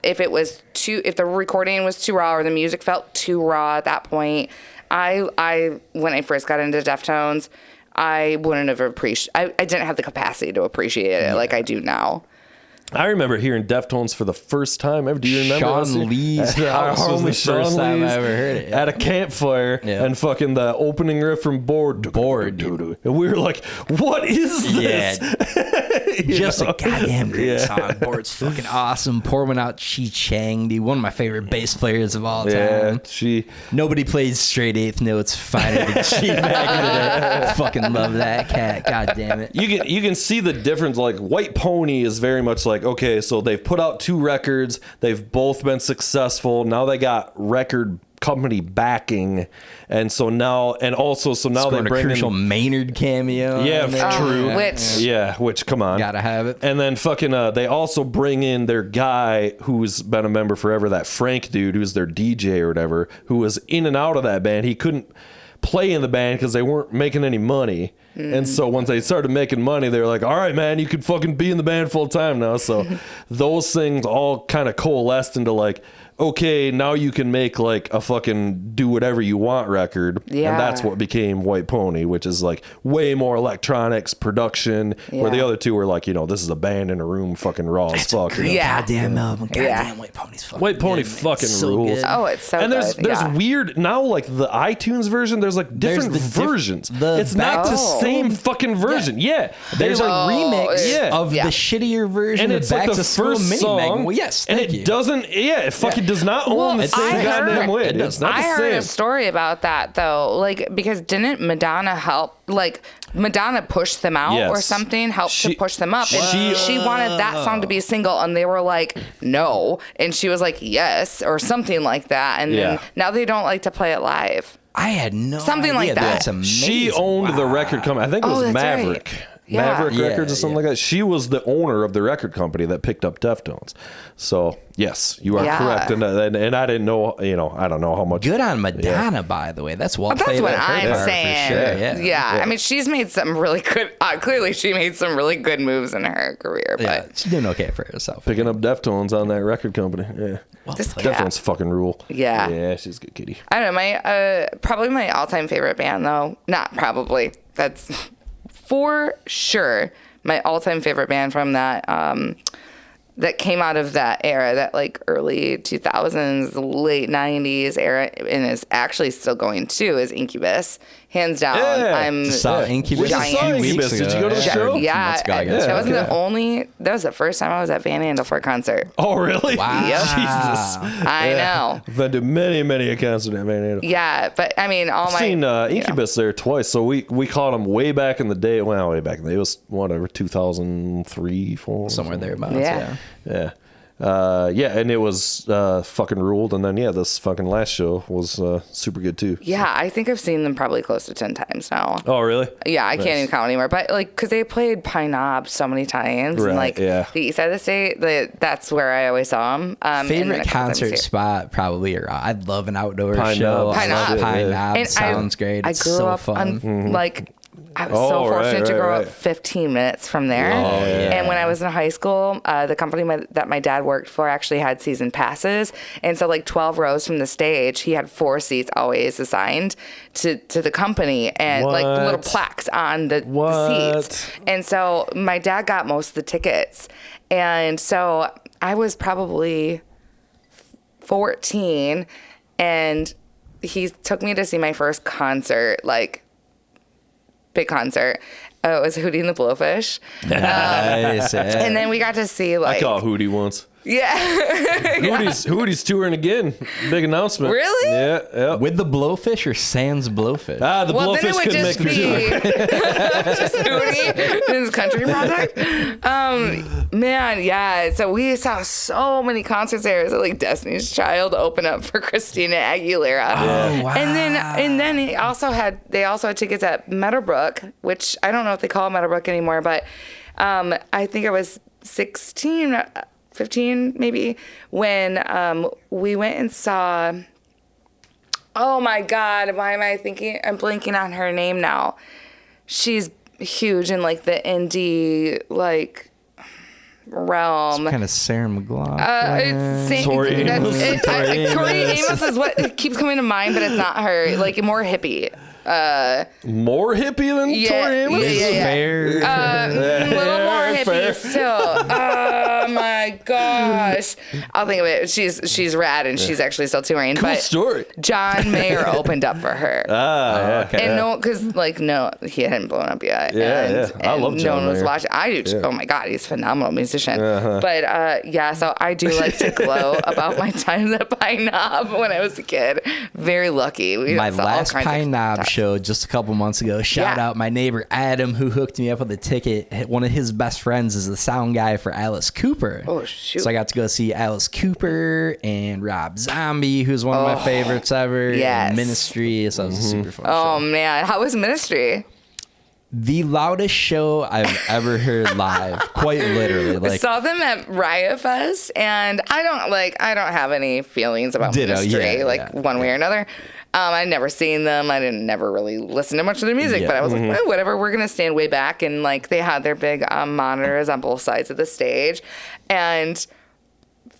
if the recording was too raw or the music felt too raw at that point, I when I first got into Deftones, I wouldn't have I didn't have the capacity to appreciate it like I do now. I remember hearing Deftones for the first time ever. Do you remember? Sean Lee's house was the first time I ever heard it. At a campfire, and fucking the opening riff from Bored. And we were like, what is this? Yeah. Just a goddamn great song. Bored's fucking awesome. Pour one out, Chi Chang, one of my favorite bass players of all time. Nobody played straight eighth notes finer than she back in the day. Fucking love that cat. God damn it. You can see the difference. Like, White Pony is very much like, okay, so they've put out 2 records. They've both been successful. Now they got record company backing, and so now they bring Crucial Maynard cameo. Yeah, true. Which come on, gotta have it. And then fucking they also bring in their guy who's been a member forever, that Frank dude who's their DJ or whatever, who was in and out of that band. He couldn't play in the band because they weren't making any money. And so once they started making money, they were like, all right, man, you could fucking be in the band full time now. So those things all kind of coalesced into like, okay, now you can make like a fucking do whatever you want record. Yeah. And that's what became White Pony, which is like way more electronics, production, where the other two were like, this is a band in a room fucking raw as fuck. Goddamn album. Goddamn White Pony's fucking White Pony fucking rules. Good. Oh, it's so good. And there's weird, now like the iTunes version, there's like different versions. It's not the same fucking version. Yeah. There's a remix of the shittier version and it's of like Back the to School first Mini song. Well, yes, and it doesn't, it fucking does not own the same goddamn way. It does not the same. I heard a story about that though, like, because didn't Madonna help, like, Madonna pushed them out or something, helped to push them up. And she wanted that song to be a single, and they were like, no. And she was like, yes, or something like that. And then now they don't like to play it live. I had no something idea. Like that. That's amazing. She owned the record company. I think it was Maverick. Right. Maverick Records or something like that. She was the owner of the record company that picked up Deftones. So yes, you are correct. And I didn't know. I don't know how much. Good on Madonna, by the way. That's well played. That's what I'm saying. For sure. Yeah. I mean, she's made some really good. Clearly, she made some really good moves in her career. But she's doing okay for herself. Picking up Deftones on that record company. Yeah. Well, Deftones fucking rule. Yeah. Yeah, she's a good kitty. I don't know. Probably my all-time favorite band, though. Not probably. That's for sure my all-time favorite band from that that came out of that era, that like early 2000s, late 90s era, and is actually still going too, is Incubus. hands down. Yeah. I'm saw Incubus. Incubus. Did you go to the show? Yeah. That was the first time I was at Van Andel for a concert. Oh, really? Wow. Yep. Jesus. I know. I've been to many a concert at Van Andel. Yeah, but I mean, I've seen Incubus there twice. So we caught them way back in the day. Well, way back in the day. It was whatever, 2003, 4. Somewhere thereabouts. Yeah. And it was fucking ruled. And then this fucking last show was super good too. Yeah, I think I've seen them probably close to 10 times now. Oh, really? Yeah, I can't even count anymore. But like, because they played Pine Knob so many times, and like the east side of the state, that's where I always saw them. Favorite concert spot probably, or I'd love an outdoor show. Pine Knob sounds great. It's I grew up fun. I was so fortunate to grow up 15 minutes from there. And when I was in high school, the company that my dad worked for actually had season passes. And so like 12 rows from the stage, he had 4 seats always assigned to the company and like little plaques on the seats. And so my dad got most of the tickets. And so I was probably 14 and he took me to see my first concert, like big concert. It was Hootie and the Blowfish. Nice. And then we got to see like... I caught Hootie once. Yeah. Hootie's touring again. Big announcement. Really? Yeah. With the Blowfish or sans Blowfish? The Blowfish couldn't make the tour. Just Hootie, his country project. Man, yeah. So we saw so many concerts there. So like Destiny's Child open up for Christina Aguilera. Oh, wow. And then they also had tickets at Meadowbrook, which I don't know if they call it Meadowbrook anymore, but I think I was 16. 15 maybe, when we went and saw, oh my God, why am I thinking, I'm blanking on her name now. She's huge in like the indie like realm. Some kind of Sarah McLachlan. Tori Amos. Tori Amos is what keeps coming to mind, but it's not her. Like more hippie. More hippie than Tori Amos? Yeah. Fair. A little more hippie still. Oh my gosh. I'll think of it. She's rad and she's actually still touring. Cool story. John Mayer opened up for her. Okay. And he hadn't blown up yet. I love John No one was Mayer. watching. I do too. Oh my God, he's a phenomenal musician. But so I do like to glow about my time at Pine Knob when I was a kid. Very lucky. My last Pine Knob show just a couple months ago. Shout out my neighbor Adam, who hooked me up with a ticket. One of his best friends is the sound guy for Alice Cooper. Oh shoot! So I got to go see Alice Cooper and Rob Zombie, who's one of my favorites ever. Yes. And Ministry. So it was a super fun show. Oh man, how was Ministry? The loudest show I've ever heard live, quite literally. I saw them at Riot Fest, and I don't have any feelings about Ministry, one way or another. I'd never seen them. I never really listened to much of their music, but I was like, whatever. We're gonna stand way back, and like they had their big monitors on both sides of the stage, and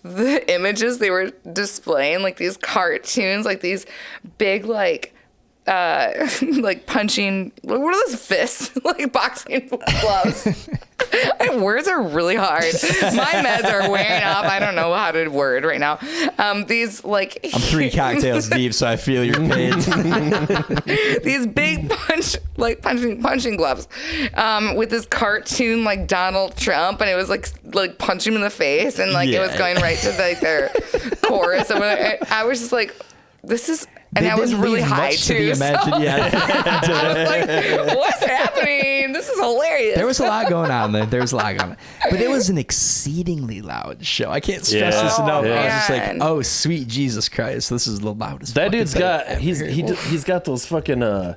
the images they were displaying, like these cartoons, like these big like punching, what are those fists? Like boxing gloves. Words are really hard. My meds are wearing off. I don't know how to word right now. These like I'm 3 cocktails deep, so I feel your pain. These big punching gloves, with this cartoon like Donald Trump, and it was like punch him in the face, and it was going right to like their chorus. And I was just like, this is. And I was really high too. I was like, what's happening? This is hilarious. There was a lot going on there. But it was an exceedingly loud show. I can't stress this enough. I was just like, oh, sweet Jesus Christ. This is the loudest. That dude's got, he's got those fucking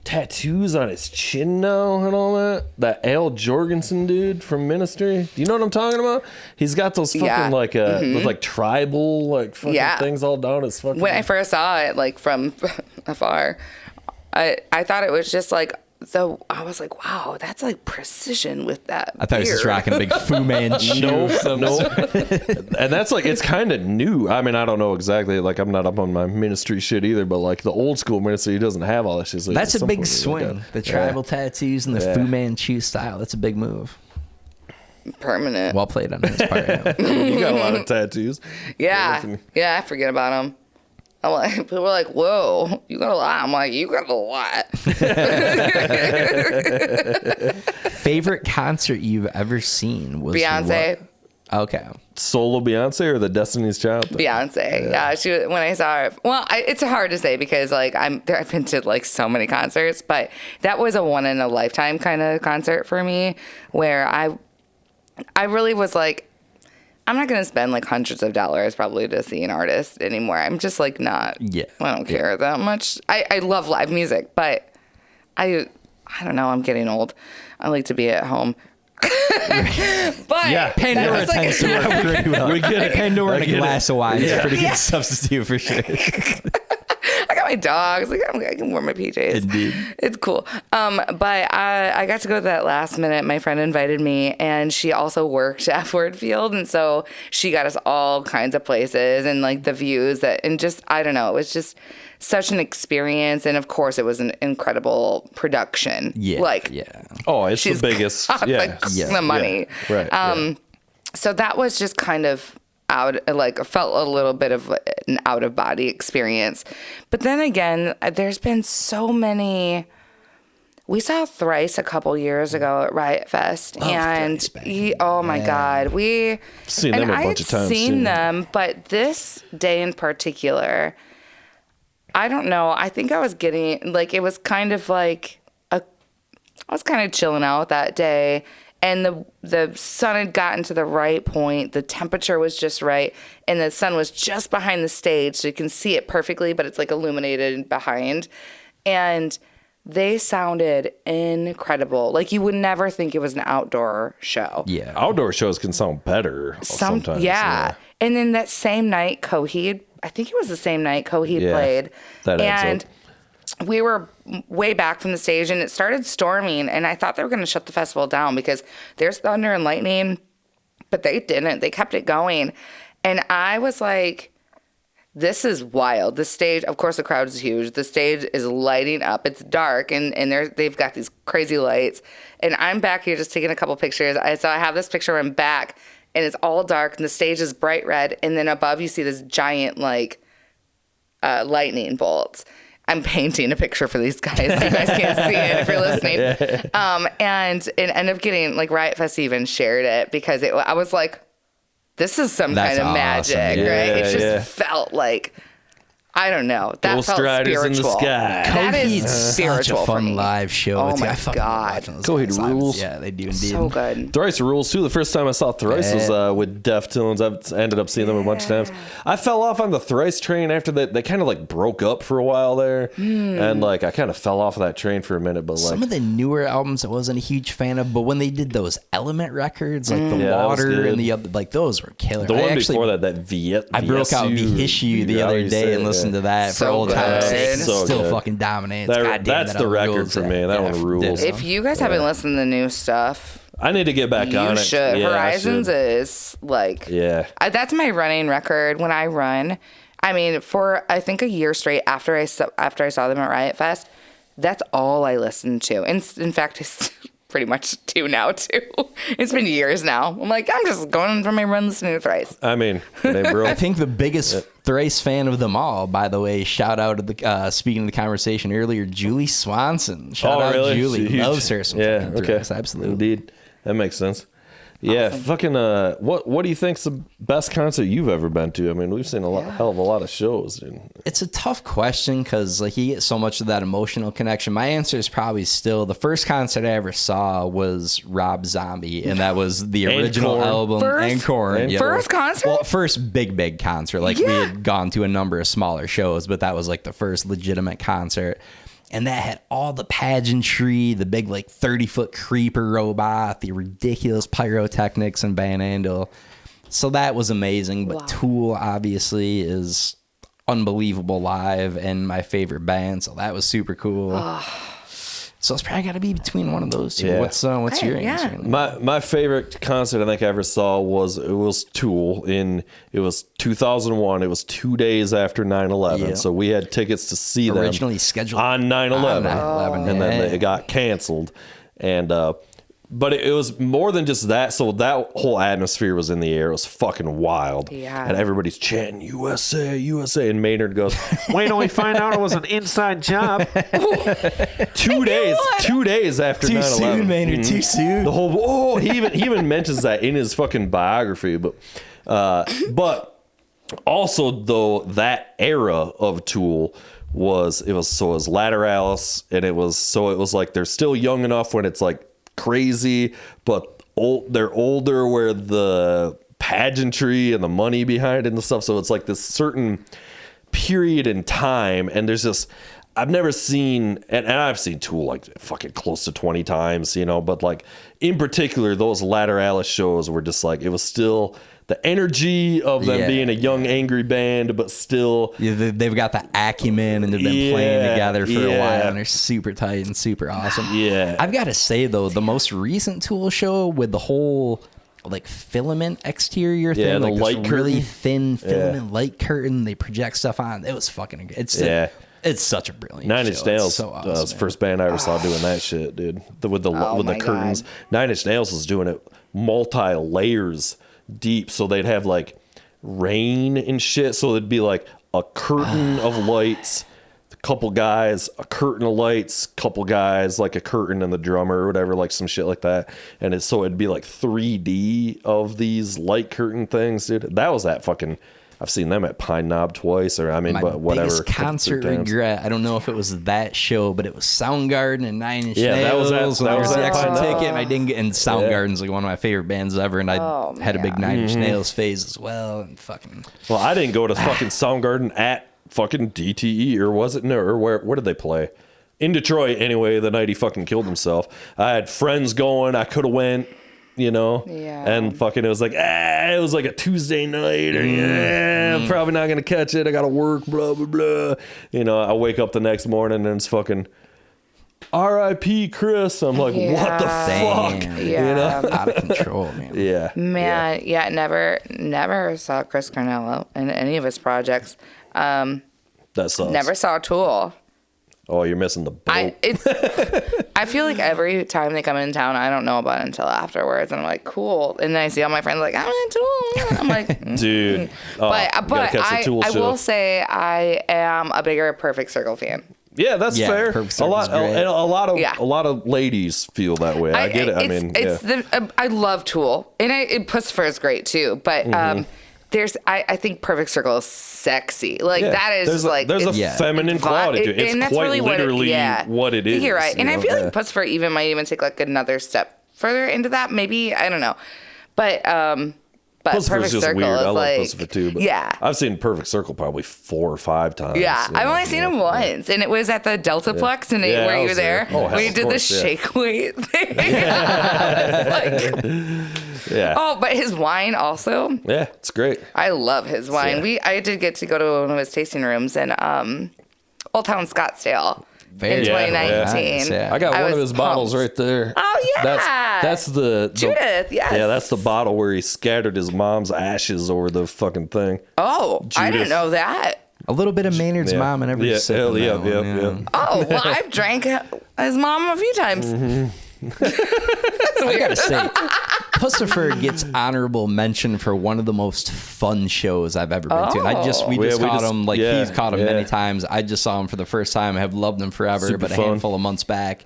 tattoos on his chin now and all that. That Al Jorgensen dude from Ministry. Do you know what I'm talking about? He's got those fucking those, like tribal like fucking things all down his fucking. When I first saw it like from afar, I thought it was just like I was like, wow, that's like precision with that. I thought he was just rocking a big Fu Manchu. Nope. And that's like, it's kind of new. I mean, I don't know exactly. Like, I'm not up on my Ministry shit either, but like the old school Ministry doesn't have all that shit. So that's a big swing. The tribal tattoos and the Fu Manchu style. That's a big move. Permanent. Well played on his part. You got a lot of tattoos. Yeah. I forget about them. I'm like, people were like, whoa, you got a lot. I'm like, you got a lot. Favorite concert you've ever seen was Beyonce. What? Okay. Solo Beyonce or the Destiny's Child thing? Beyonce. Yeah. She, when I saw her, well, it's hard to say because like I've been to like so many concerts, but that was a one in a lifetime kind of concert for me where I really was like, I'm not going to spend like hundreds of dollars probably to see an artist anymore. I'm just like not, I don't care that much. I love live music, but I don't know. I'm getting old. I like to be at home. But yeah, Pandora tends to work pretty well. We get it. Pandora and a glass of wine is a pretty good substitute for sure. I got my dogs. Like I can wear my PJs. Indeed, it's cool. But I got to go to that last minute. My friend invited me, and she also worked at Ford Field, and so she got us all kinds of places and like the views and just I don't know. It was just such an experience, and of course, it was an incredible production. Yeah, Oh, it's the biggest. The money. Yeah. Right. So that was just kind of out, like, felt a little bit of an out of body experience. But then again, there's been so many. We saw Thrice a couple years ago at Riot Fest, and oh my God, I've seen them a bunch of times. Seen them, but this day in particular, I don't know. I think I was getting like it was kind of like I was kind of chilling out that day. And the sun had gotten to the right point. The temperature was just right. And the sun was just behind the stage. So you can see it perfectly, but it's like illuminated behind. And they sounded incredible. Like you would never think it was an outdoor show. Yeah. Outdoor shows can sound better sometimes. Yeah. And then that same night, Coheed, I think it was the same night Coheed played. That adds up. We were way back from the stage, and it started storming, and I thought they were going to shut the festival down because there's thunder and lightning, but they didn't. They kept it going, and I was like, this is wild. The stage, of course, the crowd is huge. The stage is lighting up. It's dark, and they've got these crazy lights, and I'm back here just taking a couple pictures. So I have this picture where I'm back, and it's all dark, and the stage is bright red, and then above you see this giant, like, lightning bolts. I'm painting a picture for these guys. So you guys can't see it if you're listening. And it ended up getting, like, Riot Fest even shared it because I was like, this is some kind of magic, right? It just felt like, I don't know. That Ghost felt Riders spiritual. In the sky. That is spiritual such a fun for me. live show. Oh my God. Coheed rules. Yeah, they do indeed. So good. Thrice rules too. The first time I saw Thrice was with Deftones. I've ended up seeing them a bunch of times. I fell off on the Thrice train after they kind of like broke up for a while there, and like I kind of fell off of that train for a minute. But like some of the newer albums, I wasn't a huge fan of. But when they did those Element records, like the Water and the other, like those were killer. The one before that Viet. I broke out Vihishu the other day and listened to that for old time's sake. So still good. fucking dominates. That's the record for me. That one rules. If you guys haven't listened to the new stuff, I need to get back on it. You should. Horizons is like, that's my running record when I run. I mean, for I think a year straight after I saw them at Riot Fest, that's all I listened to. And in fact, it's pretty much two now too. It's been years now. I'm like, I'm just going for my run listening to Thrice. I mean, I think the biggest Thrice fan of them all, by the way, shout out to the speaking of the conversation earlier, Julie Swanson. Shout out really? Julie. Loves her some fucking Thrice. Absolutely. Indeed. That makes sense. Yeah, awesome. Fucking what do you think's the best concert you've ever been to? I mean, we've seen hell of a lot of shows. It's a tough question because like you get so much of that emotional connection. My answer is probably still the first concert I ever saw was Rob Zombie, and that was the original album Encore. First concert? Well, first big concert. Like we had gone to a number of smaller shows, but that was like the first legitimate concert. And that had all the pageantry, the big like 30-foot creeper robot, the ridiculous pyrotechnics and Van Andel. So that was amazing. But Tool obviously is unbelievable live and my favorite band. So that was super cool. So it's probably got to be between one of those two. Yeah. What's your answer? My favorite concert I think I ever saw was Tool it was 2001. It was 2 days after 9/11. Yep. So we had tickets to see them originally scheduled on 9/11, and then it got canceled. And But it was more than just that. So that whole atmosphere was in the air. It was fucking wild. Yeah. And everybody's chanting USA, USA. And Maynard goes, wait till we find out it was an inside job. 2 days after 9/11. Too soon, Maynard. Too soon. The whole he even mentions that in his fucking biography. But also though that era of Tool was Lateralis, and it was like they're still young enough when it's like crazy, but they're older where the pageantry and the money behind it and stuff. So it's like this certain period in time, and there's this. I've never seen, and I've seen Tool like fucking close to 20 times, but like in particular, those Lateralis shows were just like, it was still the energy of them being a young, angry band, but still. Yeah, they've got the acumen, and they've been playing together for a while, and they're super tight and super awesome. Yeah. I've got to say, though, the most recent Tool show with the whole like filament exterior thing, the like light this really curtain. thin filament light curtain, they project stuff on. It was fucking, it's such a brilliant Nine show. Inch Nails so awesome, was the first band I ever saw doing that shit, dude. With the curtains. God. 9 Inch Nails was doing it multi-layers deep, so they'd have like rain and shit. So it'd be like a curtain of lights, a couple guys, a curtain of lights, couple guys, like a curtain and the drummer or whatever, like some shit like that. And it'd be like 3D of these light curtain things, dude. That was that fucking. I've seen them at Pine Knob twice, but whatever. Biggest concert regret. I don't know if it was that show, but it was Soundgarden and 9 Inch Nails. That was the extra Pine Knob. ticket, and I didn't get. And Soundgarden's like one of my favorite bands ever, and I had a big 9 Inch Nails phase as well. And fucking. Well, I didn't go to fucking Soundgarden at fucking DTE, or was it? No, or where did they play? In Detroit, anyway. The night he fucking killed himself. I had friends going. I could have went. And fucking it was like a Tuesday night, or I'm probably not gonna catch it, I gotta work, blah blah blah. I wake up the next morning and it's fucking R.I.P. Chris. I'm like, what the fuck? Yeah. Out of control, man. Never saw Chris Cornell in any of his projects. That sucks. Never saw Tool. Oh, you're missing the boat. I feel like every time they come in town, I don't know about it until afterwards. And I'm like, cool. And then I see all my friends like, I'm in Tool. I'm like, dude. But I will say I am a bigger Perfect Circle fan. Yeah, that's fair. A lot of ladies feel that way. I get it. I love Tool, and Pussifer is great too. But I think Perfect Circle is sexy. Like that is there's a feminine quality to it. It's quite really literally what it is. You're right, and I feel like Pussifer might even take like another step further into that. Maybe, I don't know, but Perfect Circle weird. is I love like Pussifer too. But I've seen Perfect Circle probably 4 or 5 times. Yeah, I've only seen him once, and it was at the Deltaplex, and where you were there when you did the shake weight thing. Oh, but his wine also. Yeah, it's great. I love his wine. I did get to go to one of his tasting rooms in Old Town Scottsdale. In 2019. I got one of his bottles right there. Oh yeah, that's the Judith. Yes. Yeah, that's the bottle where he scattered his mom's ashes over the fucking thing. Oh, Judith. I didn't know that. A little bit of Maynard's mom and every sip. Yeah. Oh well, I've drank his mom a few times. I gotta say, Pussifer gets honorable mention for one of the most fun shows I've ever been to. And we just caught him, like he's caught him many times. I just saw him for the first time. I have loved him forever, Super but fun. A handful of months back,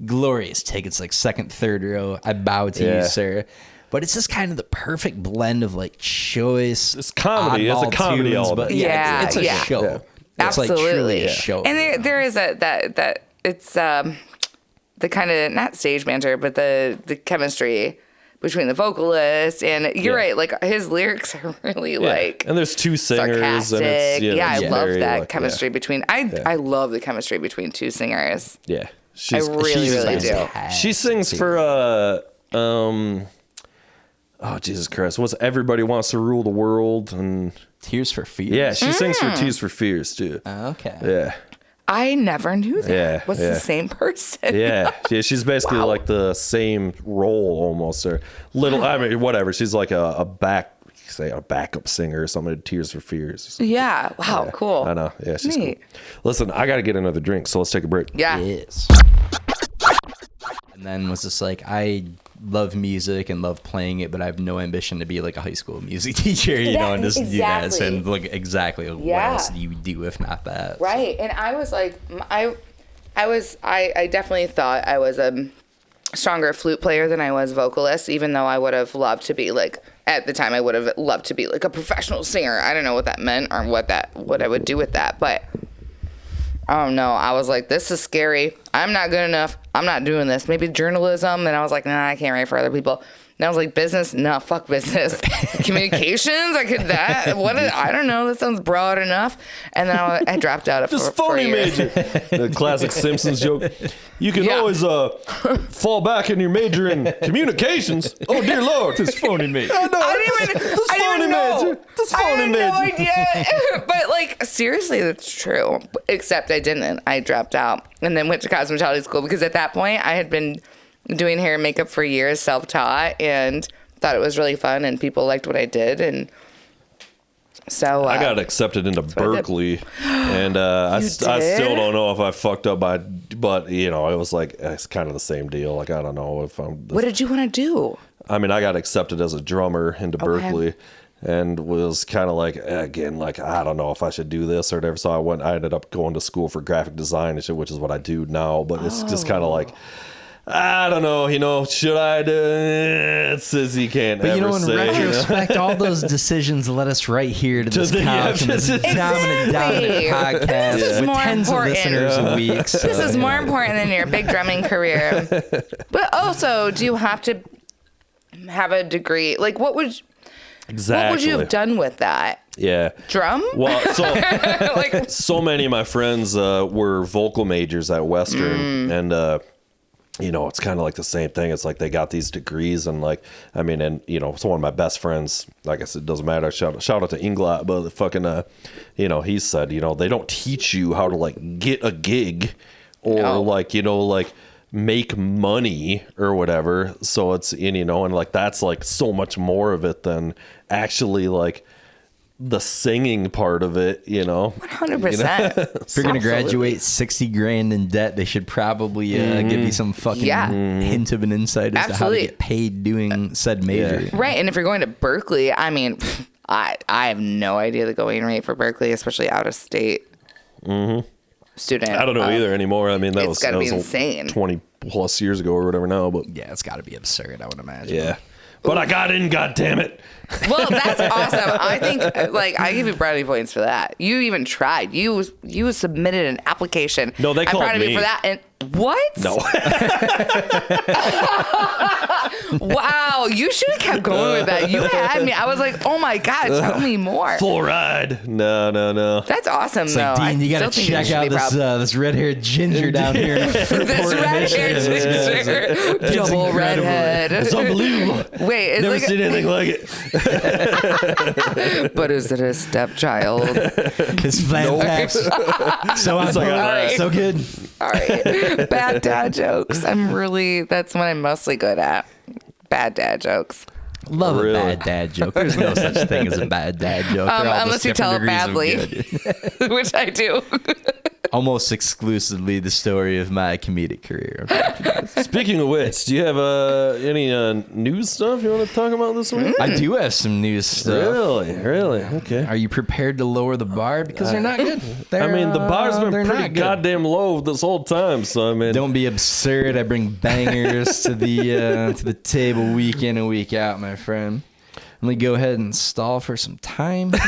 glorious tickets, like second, third row. I bow to you, sir. But it's just kind of the perfect blend of like choice. It's comedy. It's a comedy tunes, element. But it's a show. Yeah. It's Absolutely. like truly a show. And there is that it's the kind of not stage banter, but the chemistry between the vocalist and you're right, like his lyrics are really like, and there's 2 singers sarcastic. and it's I love that chemistry between. I love the chemistry between 2 singers. Yeah, I really do. She sings for oh Jesus Christ, what's Everybody Wants to Rule the World and Tears for Fears. Yeah, she sings for Tears for Fears too. Okay. Yeah. I never knew that. Yeah, was the same person. Yeah, she's basically like the same role almost, or little. I mean, whatever. She's like a backup singer or something. Tears for Fears. Yeah. Wow. Cool. I know. Yeah, she's neat. Cool. Listen, I got to get another drink, so let's take a break. Yeah. Yes. And then was just like, I love music and love playing it, but I have no ambition to be like a high school music teacher, and just do that. And like exactly what else do you do if not that? Right. So. And I was like, I definitely thought I was a stronger flute player than I was vocalist, even though I would have loved to be like, at the time I would have loved to be like a professional singer. I don't know what that meant or what I would do with that, but oh no, I was like, this is scary. I'm not good enough. I'm not doing this. Maybe journalism. And I was like, nah, I can't write for other people. And I was like, business? No, fuck business. Communications? I could that. I don't know. That sounds broad enough. And then I dropped out of this phony major. The classic Simpsons joke. You can always fall back in your major in communications. Oh dear Lord, this phony major. I didn't know. This phony major. I had no idea. But like seriously, that's true. Except I didn't. I dropped out and then went to cosmetology school because at that point I had been doing hair and makeup for years, self-taught, and thought it was really fun and people liked what I did. And so I got accepted into Berkeley, and I still don't know if I fucked up but you know, it was like, it's kind of the same deal. Like, I don't know if what did you want to do? I mean, I got accepted as a drummer into Berkeley and was kind of like, again, like, I don't know if I should do this or whatever. So I ended up going to school for graphic design and shit, which is what I do now. But it's just kind of like, I don't know, should I do it? It says you can't ever say. But in retrospect, all those decisions led us right here to this couch and this dominant podcast with tens of listeners and weeks. This is more important than your big drumming career. But also, do you have to have a degree? Like, what would you have done with that? Yeah. Drum? Well, so, so many of my friends were vocal majors at Western, and it's kind of like the same thing. It's like they got these degrees and like, I mean, and it's one of my best friends. Like I said, it doesn't matter. Shout out to Inglot, but the fucking, he said, they don't teach you how to like get a gig or like, like make money or whatever. So it's, and like, that's like so much more of it than actually like the singing part of it, 100%. If you're gonna graduate $60,000 in debt, they should probably give you some fucking hint of an insight as to how to get paid doing said major. Right, and if you're going to Berkeley, I mean, I have no idea the going rate for Berkeley, especially out of state student. I don't know either anymore. I mean, that was insane 20 plus years ago or whatever now, but yeah, it's got to be absurd, I would imagine. Yeah. But I got in, goddammit. Well, that's awesome. I think, I give you brownie points for that. You even tried. You submitted an application. No, they called me. I'm proud of you for that. And what? No. Wow, you should have kept going with that. You had me. I was like, oh my God, tell me more. Full ride. No. That's awesome, though. Like, Dean, you got to check out this red-haired ginger down here. This red-haired ginger. Double redhead. It's unbelievable. Wait, it's never seen anything like it. But is it a stepchild? It's fantastic. So I'm so good. All right. Bad dad jokes. That's what I'm mostly good at. Bad dad jokes. Love a bad dad joke. There's no such thing as a bad dad joke. Unless you tell it badly, which I do. Almost exclusively the story of my comedic career. Speaking of which, do you have any news stuff you want to talk about this week? I do have some news stuff. Really? Okay. Are you prepared to lower the bar? Because they're not good. I mean, the bar's been pretty goddamn low this whole time. So I mean, don't be absurd. I bring bangers to the table week in and week out, my friend. Let me go ahead and stall for some time. Is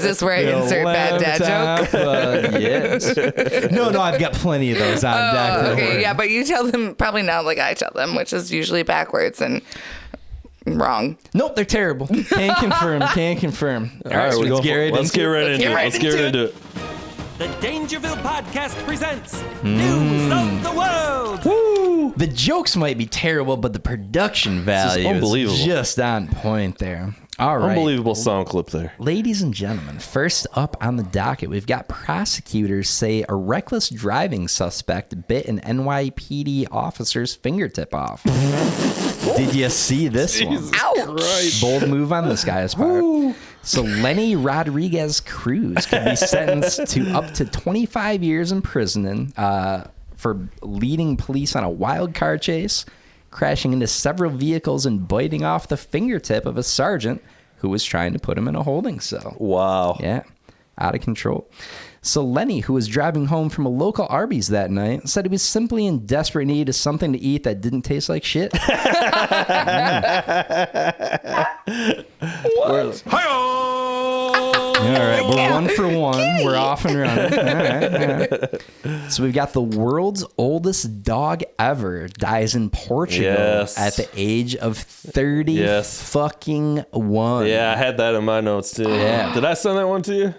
this where I insert bad dad joke? Yes. No, I've got plenty of those on deck. Okay, yeah, but you tell them probably not like I tell them, which is usually backwards and wrong. Nope, they're terrible. Can confirm. All right, let's get right into it. The Dangerville Podcast presents News of the World. Woo! The jokes might be terrible, but the production value is just on point there. All right. Unbelievable sound clip there. Ladies and gentlemen, first up on the docket, we've got prosecutors say a reckless driving suspect bit an NYPD officer's fingertip off. Did you see this one? Ouch! Bold move on this guy's part. Woo. So Lenny Rodriguez Cruz could be sentenced to up to 25 years in prison for leading police on a wild car chase, crashing into several vehicles and biting off the fingertip of a sergeant who was trying to put him in a holding cell. Wow. Yeah, out of control. So Lenny, who was driving home from a local Arby's that night, said he was simply in desperate need of something to eat that didn't taste like shit. What? All right, we're 1 for 1. We're off and running. All right. So we've got the world's oldest dog ever dies in Portugal at the age of 30 fucking 1. Yeah, I had that in my notes too. Yeah. Did I send that one to you?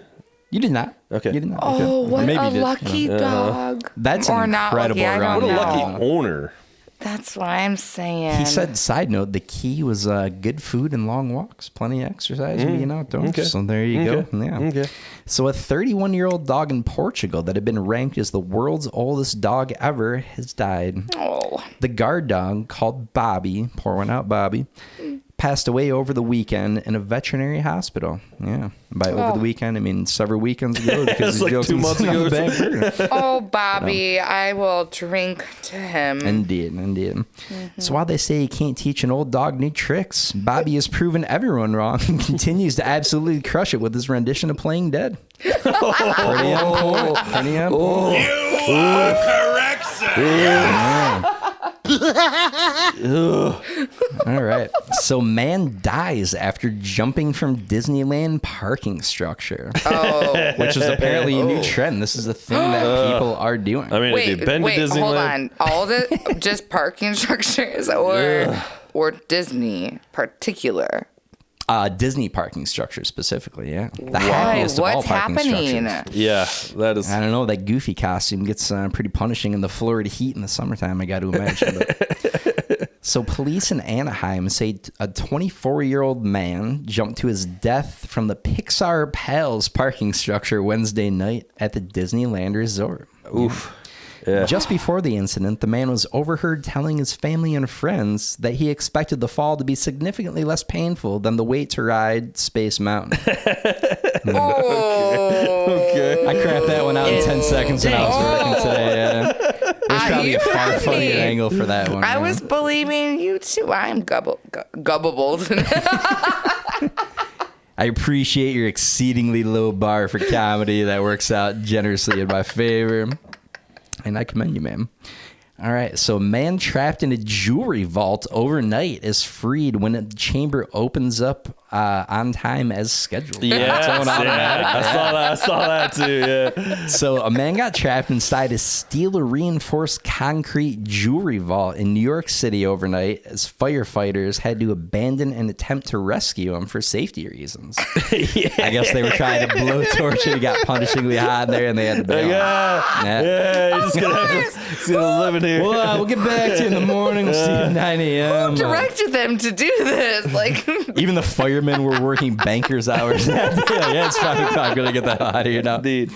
You did not. Okay. You did not. Oh, okay. what Maybe a you did. lucky dog. That's or an incredible not lucky, run. What a know. lucky owner. That's what I'm saying. He said, side note, the key was good food and long walks, plenty of exercise, and being outdoors. Okay. So there you go. Yeah. Okay. So a 31-year-old dog in Portugal that had been ranked as the world's oldest dog ever has died. Oh. The guard dog, called Bobby, pour one out, Bobby, passed away over the weekend in a veterinary hospital. Yeah. By over the weekend, I mean several weekends ago. Because like 2 months ago. Oh, Bobby, I will drink to him. Indeed. So while they say you can't teach an old dog new tricks, Bobby has proven everyone wrong and continues to absolutely crush it with his rendition of Playing Dead. Pretty on point. You are correct, sir. Yeah. All right. So man dies after jumping from Disneyland parking structure. Oh. Which is apparently a new trend. This is a thing that people are doing. I mean, if you've been to Disneyland. Hold on. All the just parking structures or Disney particular? Disney parking structure specifically, yeah. The Why? happiest of all What's parking happening? structures. Yeah, that is. I don't know. That goofy costume gets pretty punishing in the Florida heat in the summertime, I got to imagine. So police in Anaheim say a 24-year-old man jumped to his death from the Pixar Pals parking structure Wednesday night at the Disneyland Resort. Oof. Yeah. Just before the incident, the man was overheard telling his family and friends that he expected the fall to be significantly less painful than the wait to ride Space Mountain. Okay. I crapped that one out in 10 seconds when I was working today. There's probably a far funnier angle for that one. I was believing you too. I'm gubbable tonight. I appreciate your exceedingly low bar for comedy. That works out generously in my favor. And I commend you, ma'am. All right. So a man trapped in a jewelry vault overnight is freed when the chamber opens up on time as scheduled. Yeah, I saw that too. Yeah. So a man got trapped inside a steel reinforced concrete jewelry vault in New York City overnight as firefighters had to abandon an attempt to rescue him for safety reasons. Yeah. I guess they were trying to blowtorch it. It got punishingly hot in there and they had to bail. Yeah, you're just gonna live in here. Well, we'll get back to you in the morning. We'll see you at 9 a.m. Who directed them to do this? Like, even the firemen were working bankers hours. Yeah, it's 5 o'clock. Gonna get that out of here now. Indeed.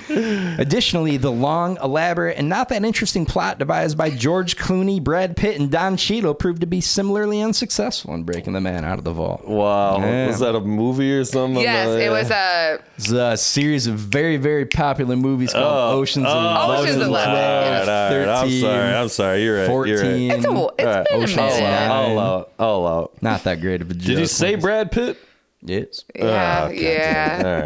Additionally, the long, elaborate, and not that interesting plot devised by George Clooney, Brad Pitt, and Don Cheadle proved to be similarly unsuccessful in breaking the man out of the vault. Wow. Yeah. Was that a movie or something? yes, it was It's a series of very, very popular movies called Ocean's 11. Ocean's 11. All right. 13, I'm sorry. You're right. 14. You're right. It's been a Ocean's minute. 9. I'll allow it. Not that great of a joke. Did you say Brad Pitt? Yes. Yeah, Okay. yeah. All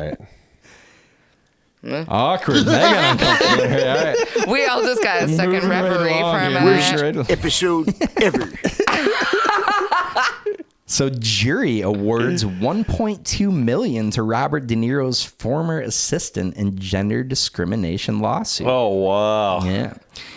right. Awkward. Mega uncomfortable. All right. We all just got a second Moving right referee along for a here. minute. Right. Episode ever. So jury awards $1.2 million to Robert De Niro's former assistant in gender discrimination lawsuit. Oh, wow. Yeah.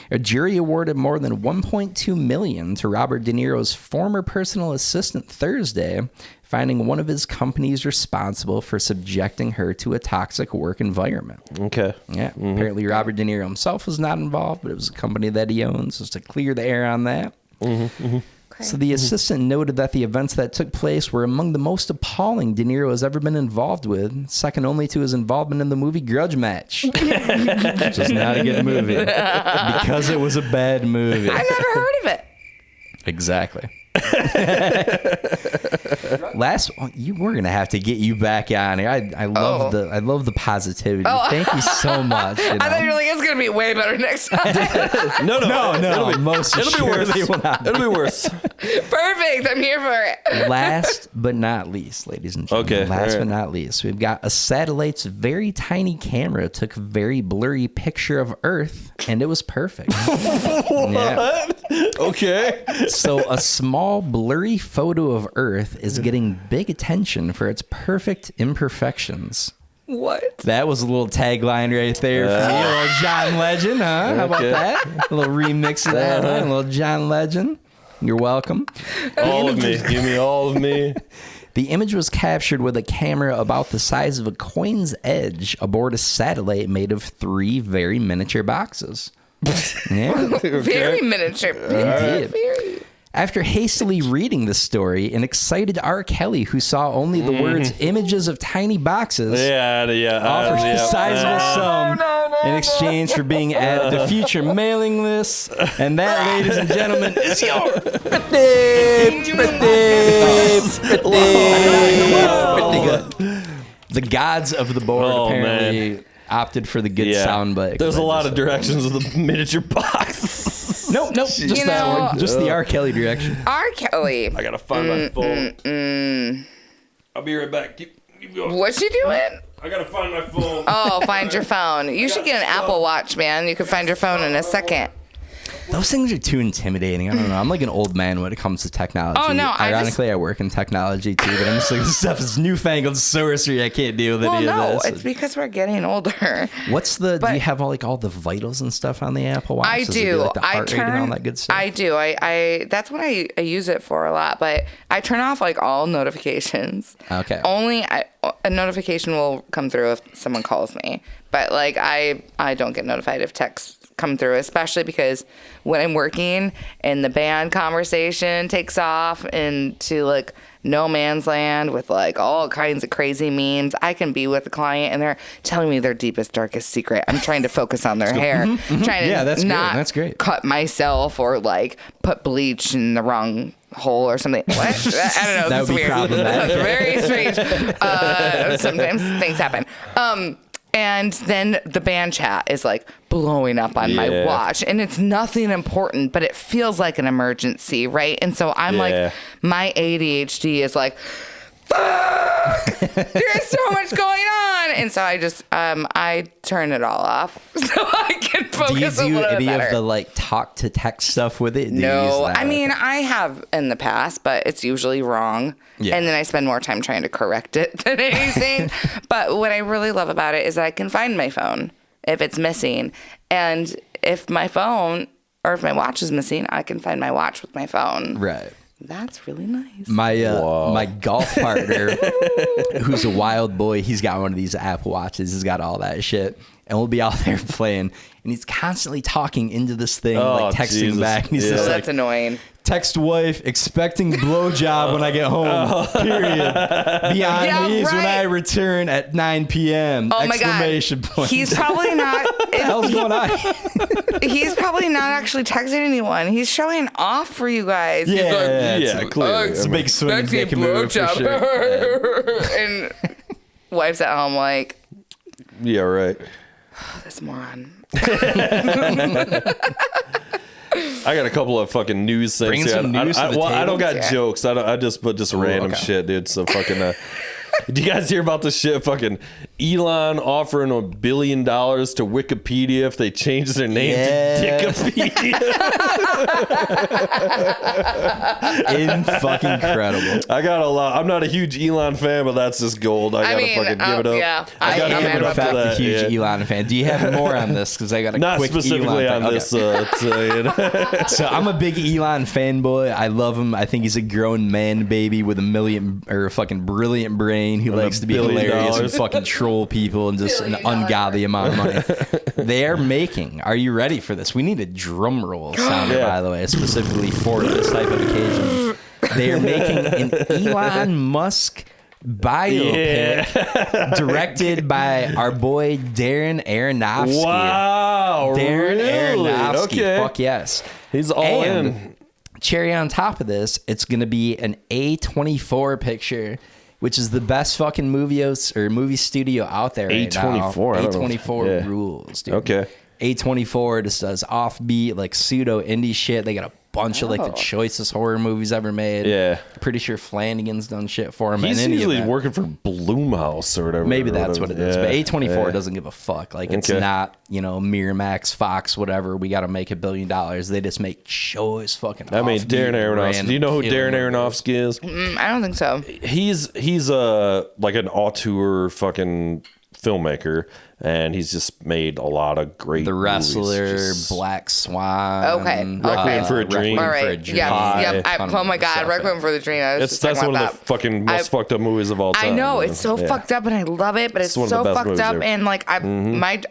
A jury awarded more than $1.2 million to Robert De Niro's former personal assistant Thursday, finding one of his companies responsible for subjecting her to a toxic work environment. Okay. Yeah. Apparently Robert De Niro himself was not involved, but it was a company that he owns, just to clear the air on that. So the assistant noted that the events that took place were among the most appalling De Niro has ever been involved with, second only to his involvement in the movie Grudge Match, which is not a good movie, because it was a bad movie. I never heard of it. Exactly. We're gonna have to get you back on here. I love the positivity. Thank you so much. I thought you were like, it's gonna be way better next time. No. It'll be worse. It'll be worse. Perfect. I'm here for it. Last but not least, ladies and gentlemen. Okay. Last but not least, we've got a satellite's very tiny camera took a very blurry picture of Earth, and it was perfect. What? Okay. So a small blurry photo of Earth is getting big attention for its perfect imperfections. What? That was a little tagline right there for me. A little John Legend, huh? How about that? A little remix of that, huh? A little John Legend. You're welcome. All of me. Give me all of me. The image was captured with a camera about the size of a coin's edge aboard a satellite made of 3 very miniature boxes. Yeah. Very miniature. Indeed. Very. After hastily reading the story, an excited R. Kelly, who saw only the words images of tiny boxes, offers a sizable sum in exchange for being added to future mailing lists. And that, ladies and gentlemen, is your pretty good. The gods of the board apparently opted for the good soundbite. There's a lot of directions of the miniature box. Nope. Just that one. Just the R. Kelly direction. R. Kelly. I gotta find my phone. I'll be right back. Keep going. What's she doing? I gotta find my phone. Oh, find your phone. You should get an Apple Watch, man. You can find your phone in a second. Those things are too intimidating. I don't know. I'm like an old man when it comes to technology. Oh, no. Ironically, I work in technology too, but I'm just like, this stuff is newfangled sorcery. I can't deal with any of this. It's because we're getting older. Do you have all the vitals and stuff on the Apple Watch? I do. Like the heart rate and all that good stuff? I do. I that's what I use it for a lot, but I turn off like all notifications. Okay. Only a notification will come through if someone calls me, but like I don't get notified if texts come through, especially because when I'm working and the band conversation takes off into like no man's land with like all kinds of crazy memes, I can be with a client and they're telling me their deepest, darkest secret. I'm trying to focus on their hair, trying to not cut myself or like put bleach in the wrong hole or something. What? I don't know. That would be weird. problematic. That's very strange. Sometimes things happen. And then the band chat is like blowing up on my watch, and it's nothing important, but it feels like an emergency, right? And so I'm like, my ADHD is like, fuck! There's so much going on, and so I just I turn it all off so I can focus a little bit better. Do you do any of the like talk to text stuff with it? No, I mean I have in the past, but it's usually wrong. Yeah. And then I spend more time trying to correct it than anything. But what I really love about it is that I can find my phone if it's missing. And if my phone or if my watch is missing, I can find my watch with my phone. Right. That's really nice. My golf partner, who's a wild boy, he's got one of these Apple Watches. He's got all that shit. And we'll be out there playing. And he's constantly talking into this thing, like texting back. And he's just like, that's annoying. Text wife, expecting blowjob when I get home. Period. Be on these when I return at 9 p.m. Oh Exclamation my God. point. He's probably not. What the hell's going on? He's probably not actually texting anyone. He's showing off for you guys. Clearly. It's a big swing and make a move for sure. And wife's at home like, yeah, right. Oh, this moron. I got a couple of fucking news things here. I don't got jokes. I just put just random shit, dude. So fucking. Do you guys hear about this shit? Fucking Elon offering $1 billion to Wikipedia if they change their name to Dickopedia. Fucking incredible. I got a lot. I'm not a huge Elon fan, but that's just gold. I gotta fucking give it up. Yeah, I gotta give it up to that. A huge Elon fan. Do you have more on this? Because I got a not quick specifically Elon on this. So I'm a big Elon fanboy. I love him. I think he's a grown man baby with a fucking brilliant brain. He likes to be hilarious and fucking troll people and just an ungodly amount of money. They are making. Are you ready for this? We need a drum roll sounder, by the way, specifically for this type of occasion. They are making an Elon Musk biopic directed by our boy Darren Aronofsky. Wow, Darren really? Aronofsky. Okay. Fuck yes. He's all in. cherry on top of this, it's going to be an A24 picture, which is the best fucking movie studio out there right now. A24 rules, dude. Okay. A24 just does offbeat, like pseudo indie shit. They got a bunch of like the choicest horror movies ever made. Yeah. Pretty sure Flanagan's done shit for him. He's usually working for Blumhouse or whatever. Maybe that's what it is. But A24 doesn't give a fuck. Like, it's not, Miramax, Fox, whatever. We got to make $1 billion. They just make choice fucking Darren Aronofsky. Do you know who Darren Aronofsky is? I don't think so. He's like an auteur fucking filmmaker, and he's just made a lot of great The Wrestler, movies. Black Swan. Okay. Requiem for a Dream. All right. Yep. Oh my God. Requiem for the Dream. That's one of the fucking most fucked up movies of all time. I know. It's so fucked up and I love it, but it's so fucked up. And like, I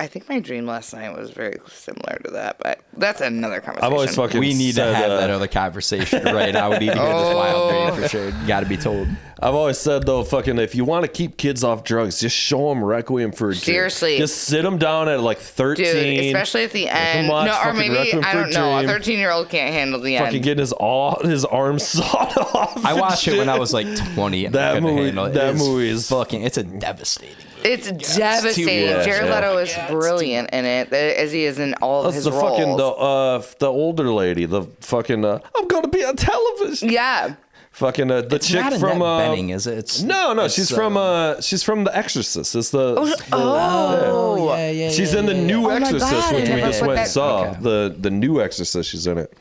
think my dream last night was very similar to that, but that's another conversation. I've always fucking We need to have that other conversation right now. We need to hear this wild dream for sure. Got to be told. I've always said, though, fucking, if you want to keep kids off drugs, just show them Requiem for a Dream. Seriously. Just sit them down at like 13. Dude, especially at the end. No, or maybe, I don't know, a 13-year-old can't handle the end. Fucking getting his arms sawed off. I watched it when I was like 20. And that movie is fucking, it's a devastating movie. It's devastating. Jared Leto is brilliant in it, as he is in all of his roles. Fucking, the older lady, the fucking, I'm going to be on television. Yeah. Fucking the it's chick not from Benning, is it? She's from The Exorcist. It's the yeah. She's in the new Exorcist, which we just went and saw. Okay. The new Exorcist, she's in it,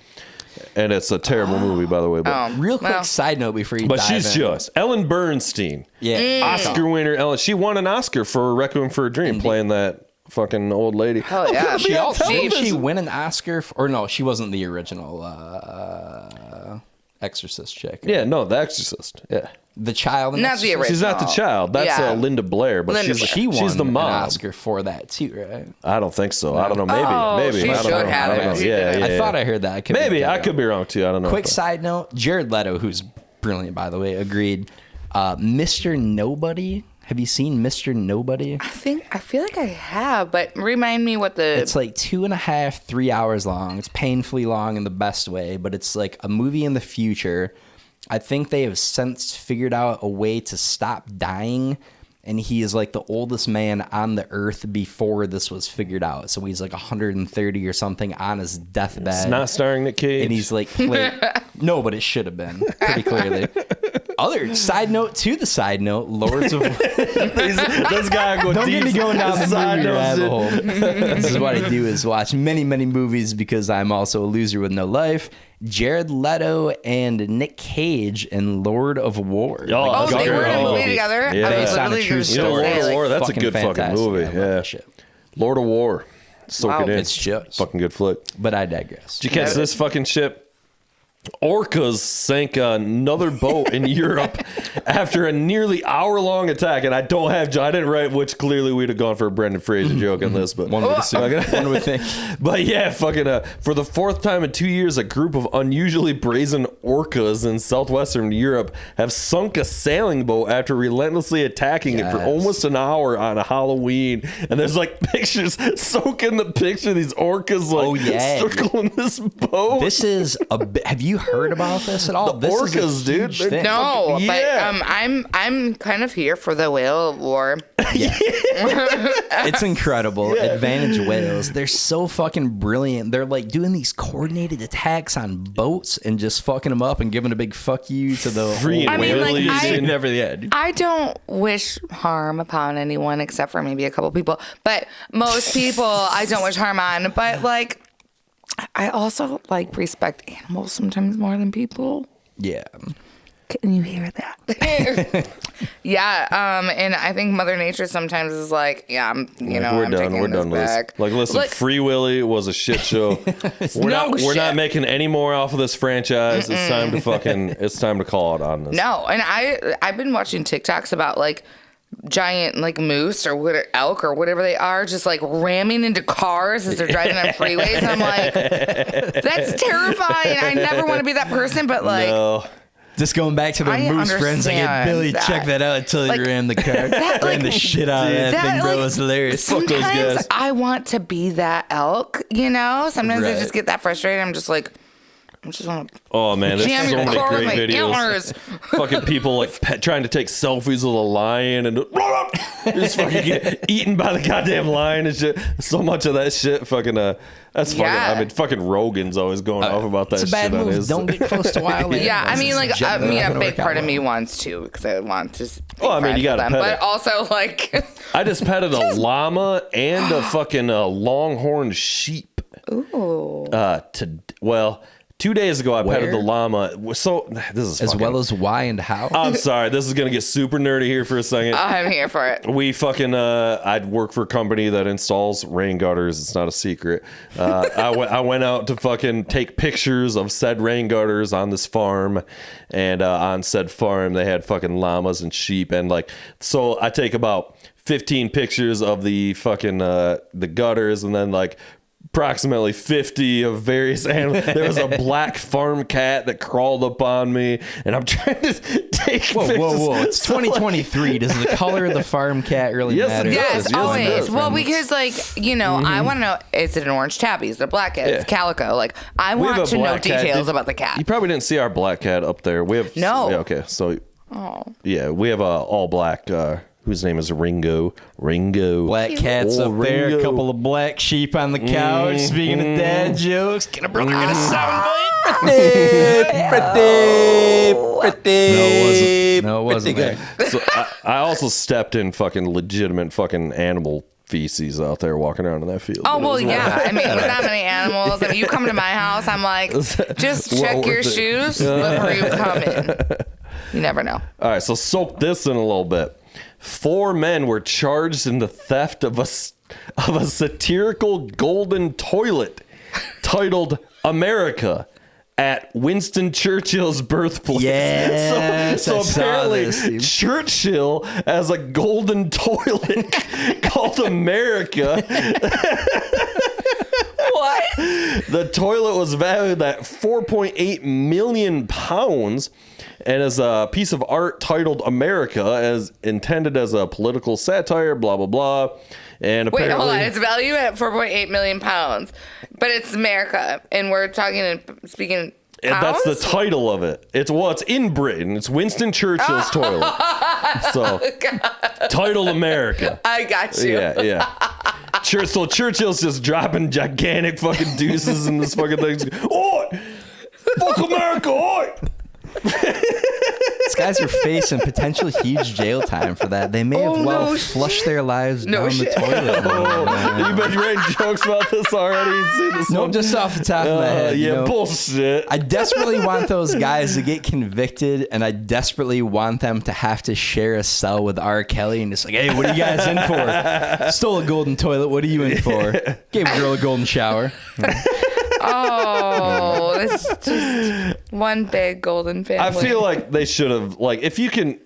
and it's a terrible movie, by the way. But real quick side note before you. But she's just Ellen Bernstein, Oscar winner Ellen. She won an Oscar for Requiem for a Dream, playing that fucking old lady. Oh yeah, she win an Oscar or no? She wasn't the original. Exorcist chick. Yeah, no, The Exorcist. Yeah. The child. Not the original. She's not the child. That's Linda Blair, but she won she's the mom. An Oscar for that too, right? I don't think so. I don't know. Maybe. She should have it. Yeah. I thought I heard that. I could be wrong too. I don't know. Quick side note: Jared Leto, who's brilliant by the way, agreed. Mr. Nobody. Have you seen Mr. Nobody? I feel like I have, but remind me what the... It's like 2.5, 3 hours long. It's painfully long in the best way, but it's like a movie in the future. I think they have since figured out a way to stop dying, and he is like the oldest man on the earth before this was figured out. So he's like 130 or something on his deathbed. It's not starring Nic Cage. And he's like, no, but it should have been pretty clearly. Other side note to the side note, Lords of this guy go don't deep. get me going down the movie rabbit hole. This is what I do is watch many movies because I'm also a loser with no life. Jared Leto and Nic Cage in Lord of War. They were in a movie together. Yeah. Based on a true story. Lord of War, that's a good fucking movie. Yeah. Lord of War. Soak it in. It's just fucking good flick. But I digress. Did you catch this fucking shit? Orcas sank another boat in Europe after a nearly hour-long attack, and I didn't write which. Clearly we'd have gone for a Brendan Fraser joke on this, but one would think. But yeah, fucking for the fourth time in 2 years, a group of unusually brazen orcas in southwestern Europe have sunk a sailing boat after relentlessly attacking it for almost an hour on a Halloween. And there's like pictures, soak in the picture, these orcas circling this boat. This is have you heard about this at all? The orcas, dude. No, but I'm kind of here for the whale war. Yeah. It's incredible. Yeah. Advantage whales. They're so fucking brilliant. They're like doing these coordinated attacks on boats and just fucking them up and giving a big fuck you to the I don't wish harm upon anyone except for maybe a couple people, but most people I don't wish harm on. But like, I also like respect animals sometimes more than people. Yeah. Can you hear that? Yeah. And I think Mother Nature sometimes is like, I'm taking this back. Like, listen, Free Willy was a shit show. We're not making any more off of this franchise. It's time to call it on this. No. And I've been watching TikToks about like giant like moose or elk or whatever they are just like ramming into cars as they're driving on freeways. And I'm like, that's terrifying. I never want to be that person, but like... No. Just going back to the moose friends, like, Billy, check that out until you ram the car. Ram the shit out of that thing, bro. It was hilarious. Sometimes I want to be that elk, you know? Sometimes I just get that frustrated. I'm just like, just want to. Oh man, there's jam so your many car with great my videos. antlers. Fucking people like trying to take selfies with a lion and just fucking get eaten by the goddamn lion and shit. So much of that shit, fucking that's fucking. I mean, fucking Rogan's always going off about that it's a bad shit move. on his. Don't get close to wild animals. Yeah, I mean, like, a big part of well. me wants to because I want to. Oh, I mean, you gotta them, pet but it. also like. I just petted a llama and a fucking longhorn sheep. Ooh. 2 days ago, I petted the Where? llama. So this is As fucking, well as why and how. I'm sorry, this is gonna get super nerdy here for a second. I'm here for it. We fucking I'd work for a company that installs rain gutters. It's not a secret. I went out to fucking take pictures of said rain gutters on this farm, and on said farm they had fucking llamas and sheep, and like, so I take about 15 pictures of the fucking the gutters, and then like approximately 50 of various animals. There was a black farm cat that crawled up on me, and I'm trying to take pictures. Whoa. It's 2023. Does the color of the farm cat really matter? Yes, always. Well, friends. because, like, you know, I want to know, is it an orange tabby? Is it a black cat? Is it calico? Like, I We have want a to know black cat. details about the cat. You probably didn't see our black cat up there. We have No. Yeah, okay, so yeah, we have a all black. Whose name is Ringo. Black cats up there, a couple of black sheep on the couch. Speaking of dad jokes, can a brother get a soundbite? No, it wasn't. There. So I also stepped in fucking legitimate fucking animal feces out there walking around in that field. Oh, well, yeah. I mean, with that many animals, if you come to my house, I'm like, just check your shoes before you come in. You never know. All right, so soak this in a little bit. 4 men were charged in the theft of a satirical golden toilet titled America at Winston Churchill's birthplace. Yes, so I saw apparently this. Churchill has a golden toilet called America. What? The toilet was valued at 4.8 million pounds and is a piece of art titled America, as intended as a political satire, blah, blah, blah. And Wait, apparently, hold on. It's valued at 4.8 million pounds, but it's America, and we're speaking and pounds? that's the title of it. It's in Britain. It's Winston Churchill's toilet. So, titled America. I got you. Yeah. So Churchill's just dropping gigantic fucking deuces in this fucking thing. Oi! Fuck America! Oi! These guys are facing potential huge jail time for that. They may have flushed their lives down the toilet. You've been writing jokes about this already? Nope, just off the top of my head. Yeah, bullshit. I desperately want those guys to get convicted, and I desperately want them to have to share a cell with R. Kelly and just like, hey, what are you guys in for? Stole a golden toilet. What are you in for? Gave a girl a golden shower. Oh, it's just one big golden family. I feel like they should have, like, if you can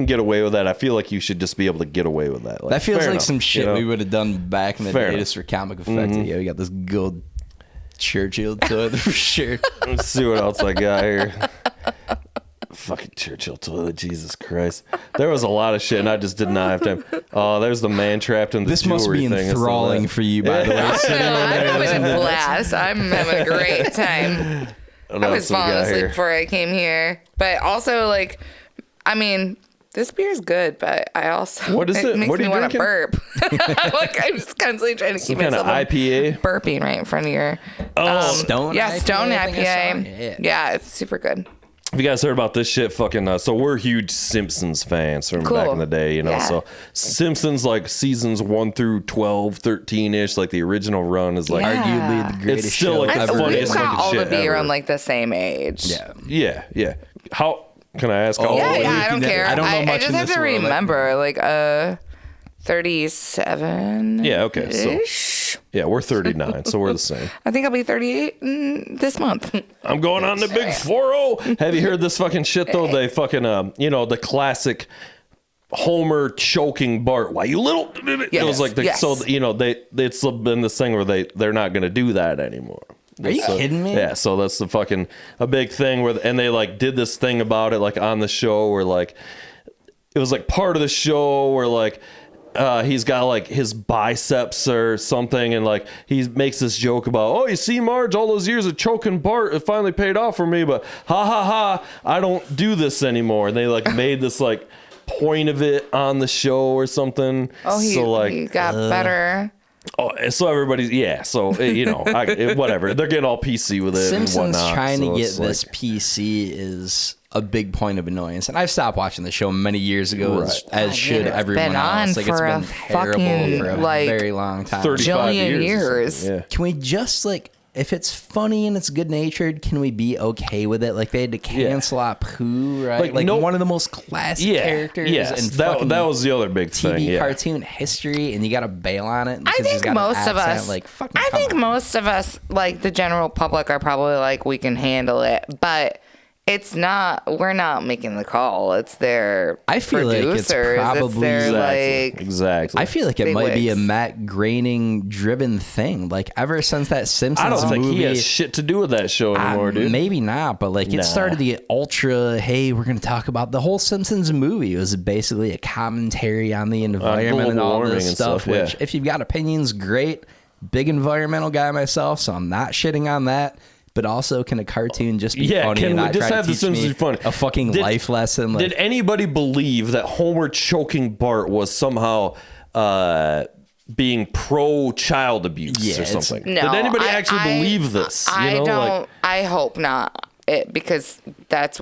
get away with that, I feel like you should just be able to get away with that. Like, that feels like enough, some shit we would have done back in the day enough. just for comic effect. Yeah, we got this gold Churchill toilet for sure. Let's see what else I got here. Fucking Churchill toilet, Jesus Christ. There was a lot of shit, and I just did not have time. Oh, there's the man trapped in the This jewelry must be thing. enthralling for you, by the way. I'm having a blast. I'm having a great time. I was falling asleep before I came here. But also, like, I mean, this beer's good, but I also... What is it? Makes What are me you want to drinking? burp. Like, I'm just constantly trying to keep kind myself of IPA? burping right in front of your... Stone Yeah, IPA, Stone I think I saw. IPA. Yeah, it's super good. Have you guys heard about this shit? Fucking, so we're huge Simpsons fans from back in the day, you know. Yeah. So Simpsons, like seasons 1 through 12, 13-ish, like the original run is like Arguably the greatest It's still show like the ever. We've funniest got fucking all shit to be ever. around like the same age. Yeah. How can I ask? How old Yeah, are you? I don't care. I don't know much I just in have this to world. remember, like, 37. Yeah, okay. So yeah, we're 39, so we're the same. I think I'll be 38 this month. I'm going on the big 4-0. Have you heard this fucking shit though? They fucking you know, the classic Homer choking Bart. Why you little? It was like so you know it's been this thing where they're not gonna do that anymore. Are you kidding me? Yeah, so that's the fucking a big thing where and they like did this thing about it like on the show where like it was like part of the show where like he's got like his biceps or something, and like he makes this joke about, oh, you see, Marge, all those years of choking Bart, it finally paid off for me, but ha ha ha, I don't do this anymore. And they like made this like point of it on the show or something. Oh, he got better. Oh, so everybody's whatever. They're getting all PC with it. Simpsons and whatnot, trying to get this PC is a big point of annoyance, and I've stopped watching the show many years ago, as should everyone else. Like, it's been terrible for a very long time, 35 years. Yeah. Can we just if it's funny and it's good natured, can we be okay with it? Like, they had to cancel out Pooh, right? Like one of the most classic characters. Yes, that was the other big thing. TV cartoon history, and you got to bail on it. I think most of us, most of us, like the general public, are probably like, we can handle it, but. It's not. We're not making the call. It's their producers. Like it's probably exactly. I feel like it might be a Matt Groening driven thing. Like, ever since that Simpsons movie, I don't think he has shit to do with that show anymore, dude. Maybe not, but it started to get ultra. Hey, we're going to talk about the whole Simpsons movie. It was basically a commentary on the environment and all this stuff. Which, if you've got opinions, great. Big environmental guy myself, so I'm not shitting on that. But also, can a cartoon just be funny? Can and we not just try have to the Simpsons funny? A fucking life lesson. Did anybody believe that Homer choking Bart was somehow being pro child abuse or something? No, did anybody actually believe this? I don't. I hope not. Because that's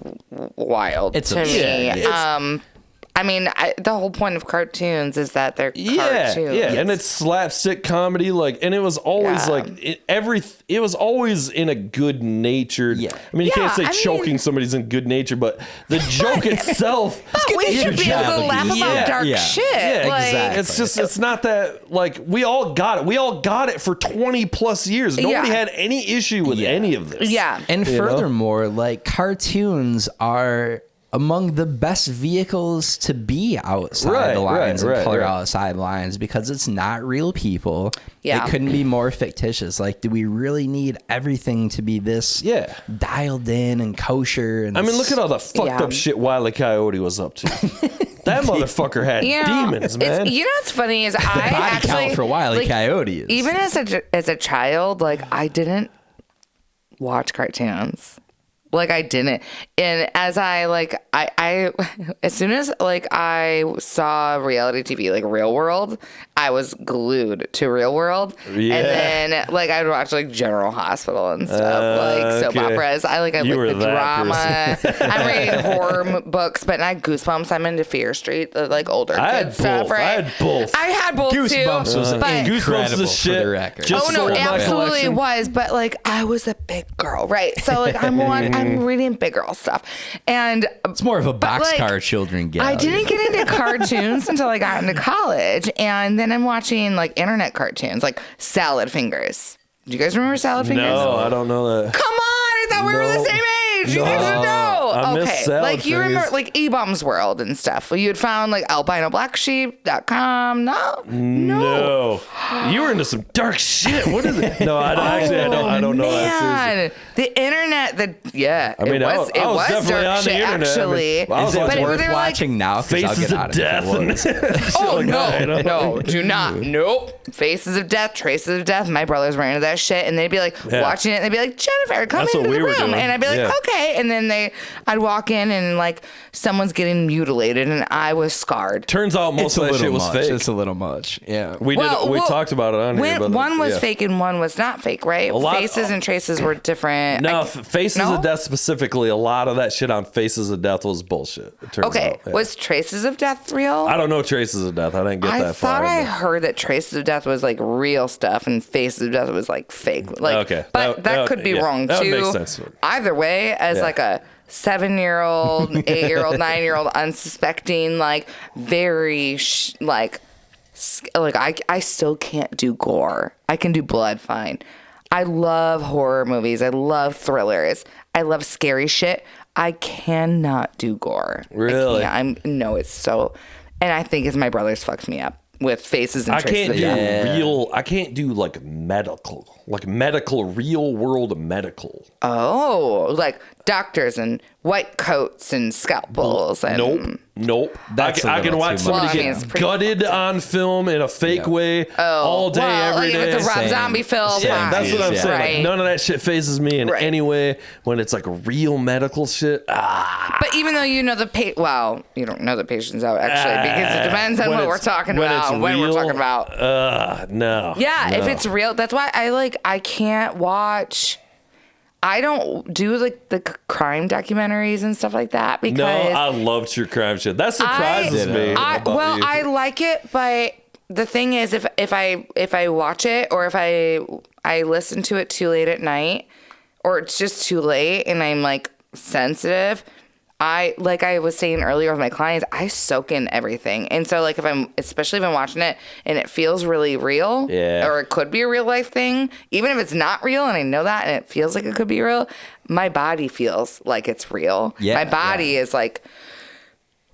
wild to me. I mean, the whole point of cartoons is that they're cartoons. Yeah, and it's slapstick comedy, and it was always it was always in a good natured. Yeah. I mean, you can't say choking somebody's in good nature, but the joke itself. We should be able to laugh about dark shit. Yeah, exactly. It's not that we all got it. We all got it for 20 plus years. Nobody had any issue with any of this. Yeah, and furthermore, cartoons are among the best vehicles to be outside the lines and color outside lines, because it's not real people. Yeah. It couldn't be more fictitious. Do we really need everything to be this dialed in and kosher? And look at all the fucked up shit Wile E. Coyote was up to. That motherfucker had demons, man. What's funny is I actually count for Wile E. Coyote. Even as a child, I didn't watch cartoons. I didn't. And as I as soon as I saw reality TV, Real World, I was glued to Real World. Yeah. And then I'd watch General Hospital and stuff, soap operas. I like the drama. I'm reading horror books, but not Goosebumps. I'm into Fear Street, the older kid stuff, right? I had both too. Goosebumps was Goosebumps is shit. For the record. It absolutely was. But I was a big girl, right? So I'm reading big girl stuff, and it's more of a boxcar children get. I didn't get into cartoons until I got into college, and then I'm watching internet cartoons like Salad Fingers. Do you guys remember Salad Fingers? No, I don't know that. Come on, I thought we were the same age. You guys should know. I miss Salad you Fingers. remember E-Bombs World and stuff. You had found albinoblacksheep.com. No. You were into some dark shit. What is it? No, I don't know. Man, the internet. It was definitely dark on shit, the internet. actually. Is it worth watching now? Faces of Death. No, do not. Nope. Faces of Death, Traces of Death. My brothers were into that shit, and they'd be watching it, and they'd be like, Jennifer, come into the room. And I'd be like, okay. And then I'd walk in, and someone's getting mutilated, and I was scarred. Turns out most of that shit was fake. It's a little much. Yeah. We talked about it on here. One was fake and one was not fake, right? Faces and Traces were different. No, Faces of Death specifically, a lot of that shit on Faces of Death was bullshit. It turns out. Was Traces of Death real? I don't know Traces of Death. I didn't get that far. I thought I heard that Traces of Death was real stuff and Faces of Death was fake. Okay. But that could be wrong too. That makes sense. Either way, as a 7-year-old, 8-year-old, 9-year-old, unsuspecting, very I still can't do gore. I can do blood fine. I love horror movies. I love thrillers. I love scary shit. I cannot do gore. Really? It's so, and I think it's my brothers fucked me up with Faces and Traces. I can't do medical, real world medical. Oh, doctors and white coats and scalpels. And Nope. I can watch somebody get gutted on film in a fake way all day, every day. It's a Rob Zombie film. Yeah, that's what I'm saying. Right. Like, none of that shit phases me in any way when it's like real medical shit. But even though you know you don't know the patient's out actually, because it depends on what we're talking about. When we're talking about. No. Yeah, if it's real, that's why I can't watch. I don't do like the crime documentaries and stuff like that because I love true crime shit. That surprises me. I like it, but the thing is, if I watch it or if I listen to it too late at night, or it's just too late and I'm like sensitive, like I was saying earlier with my clients, I soak in everything. And so like especially if I'm watching it and it feels really real, or it could be a real life thing, even if it's not real and I know that and it feels like it could be real, my body feels like it's real. Yeah, my body is like,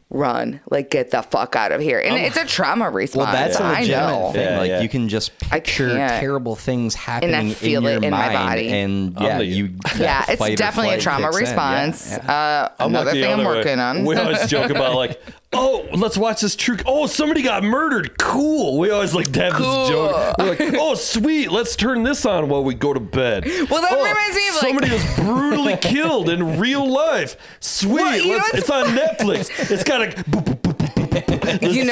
run, like get the fuck out of here. And it's a trauma response. Well, that's a legitimate thing. Like you can just picture terrible things happening and feel in your mind, my body. And it's definitely a trauma response. Another thing I'm working on. We always joke about like, let's watch this true. Somebody got murdered. Cool. We always like have this joke. We're like, sweet. Let's turn this on while we go to bed. Well, that reminds me of like somebody was brutally killed in real life. Sweet. It's on Netflix. It's got a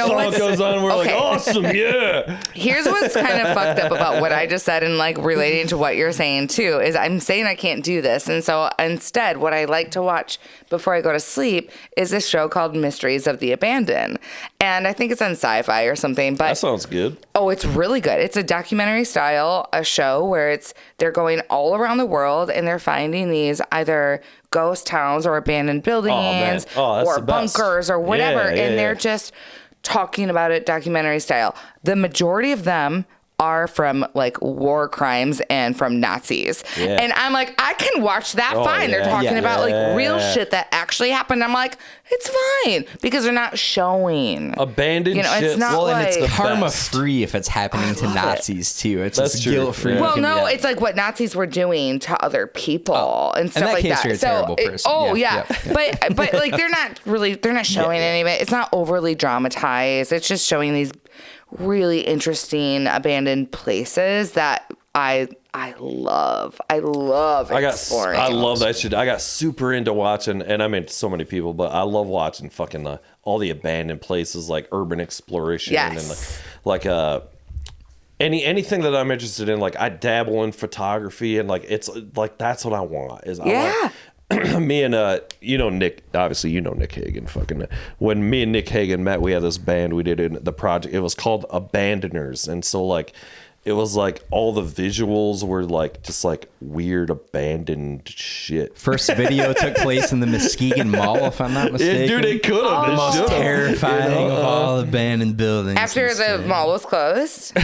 song goes on. We're like, awesome. Yeah. Here's what's kind of fucked up about what I just said and like relating to what you're saying too is I'm saying I can't do this. And so instead, what I like to watch before I go to sleep is this show called Mysteries of the Abandoned. And I think it's on Sci-Fi or something. But that sounds good. Oh, it's really good. It's a documentary style, a show where they're going all around the world and they're finding these either ghost towns or abandoned buildings or bunkers or whatever. And they're just talking about it documentary style. The majority of them are from like war crimes and from Nazis. Yeah. And I'm like, I can watch that fine. Yeah. They're talking about like real shit that actually happened. I'm like, it's fine because they're not showing abandoned shit. It's not and it's karma free if it's happening to Nazis too. It's just guilt free. Well, no, it's like what Nazis were doing to other people and stuff like that. You're a terrible person. But like they're not showing any of it. It's not overly dramatized. It's just showing these really interesting abandoned places that I love. I love exploring. I love that shit. I got super into watching, and I mean so many people, but I love watching fucking all the abandoned places like urban exploration and anything that I'm interested in. Like I dabble in photography and like it's like that's what I want. I like, me and Nick, obviously Nick Hagen. Fucking when me and Nick Hagen met, we had this band we did in the project. It was called Abandoners, and so like it was like all the visuals were like just like weird abandoned shit. First video took place in the Muskegon Mall, if I'm not mistaken. Yeah, dude, it could have. The most terrifying of all abandoned buildings. After the mall was closed.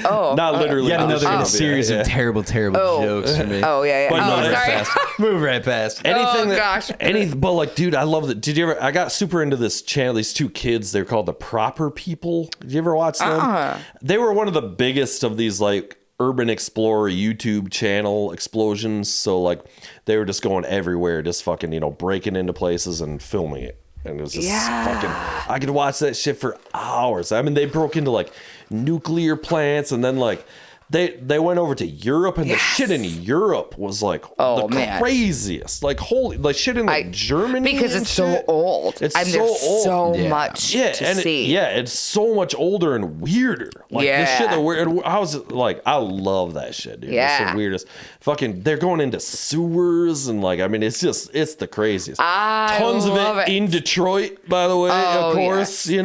Not literally. Yet another series of terrible jokes for me. Oh yeah. But sorry. Move right past. But like, dude, I love that. Did you ever? I got super into this channel. These two kids. They're called the Proper People. Did you ever watch them? They were one of the biggest of these like urban explorer YouTube channel explosions. So like they were just going everywhere, just fucking breaking into places and filming it. And it was just fucking, I could watch that shit for hours. I mean, they broke into like nuclear plants and then like they went over to Europe and the shit in Europe was like craziest. Like holy, like shit in like Germany. Because it's so old. It's so old. So much to see. It's so much older and weirder. Like the shit that I was like, I love that shit, dude. Yeah. It's the weirdest. Fucking, they're going into sewers and like, I mean, it's the craziest. Tons of it in Detroit, by the way, of course. Yeah.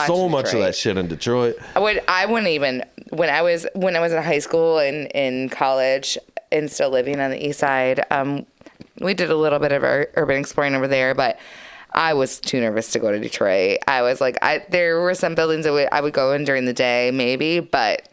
So much of that shit in Detroit. I wouldn't even when I was in high school and in college and still living on the east side, we did a little bit of urban exploring over there, but I was too nervous to go to Detroit. I was like, there were some buildings that I would go in during the day, maybe, but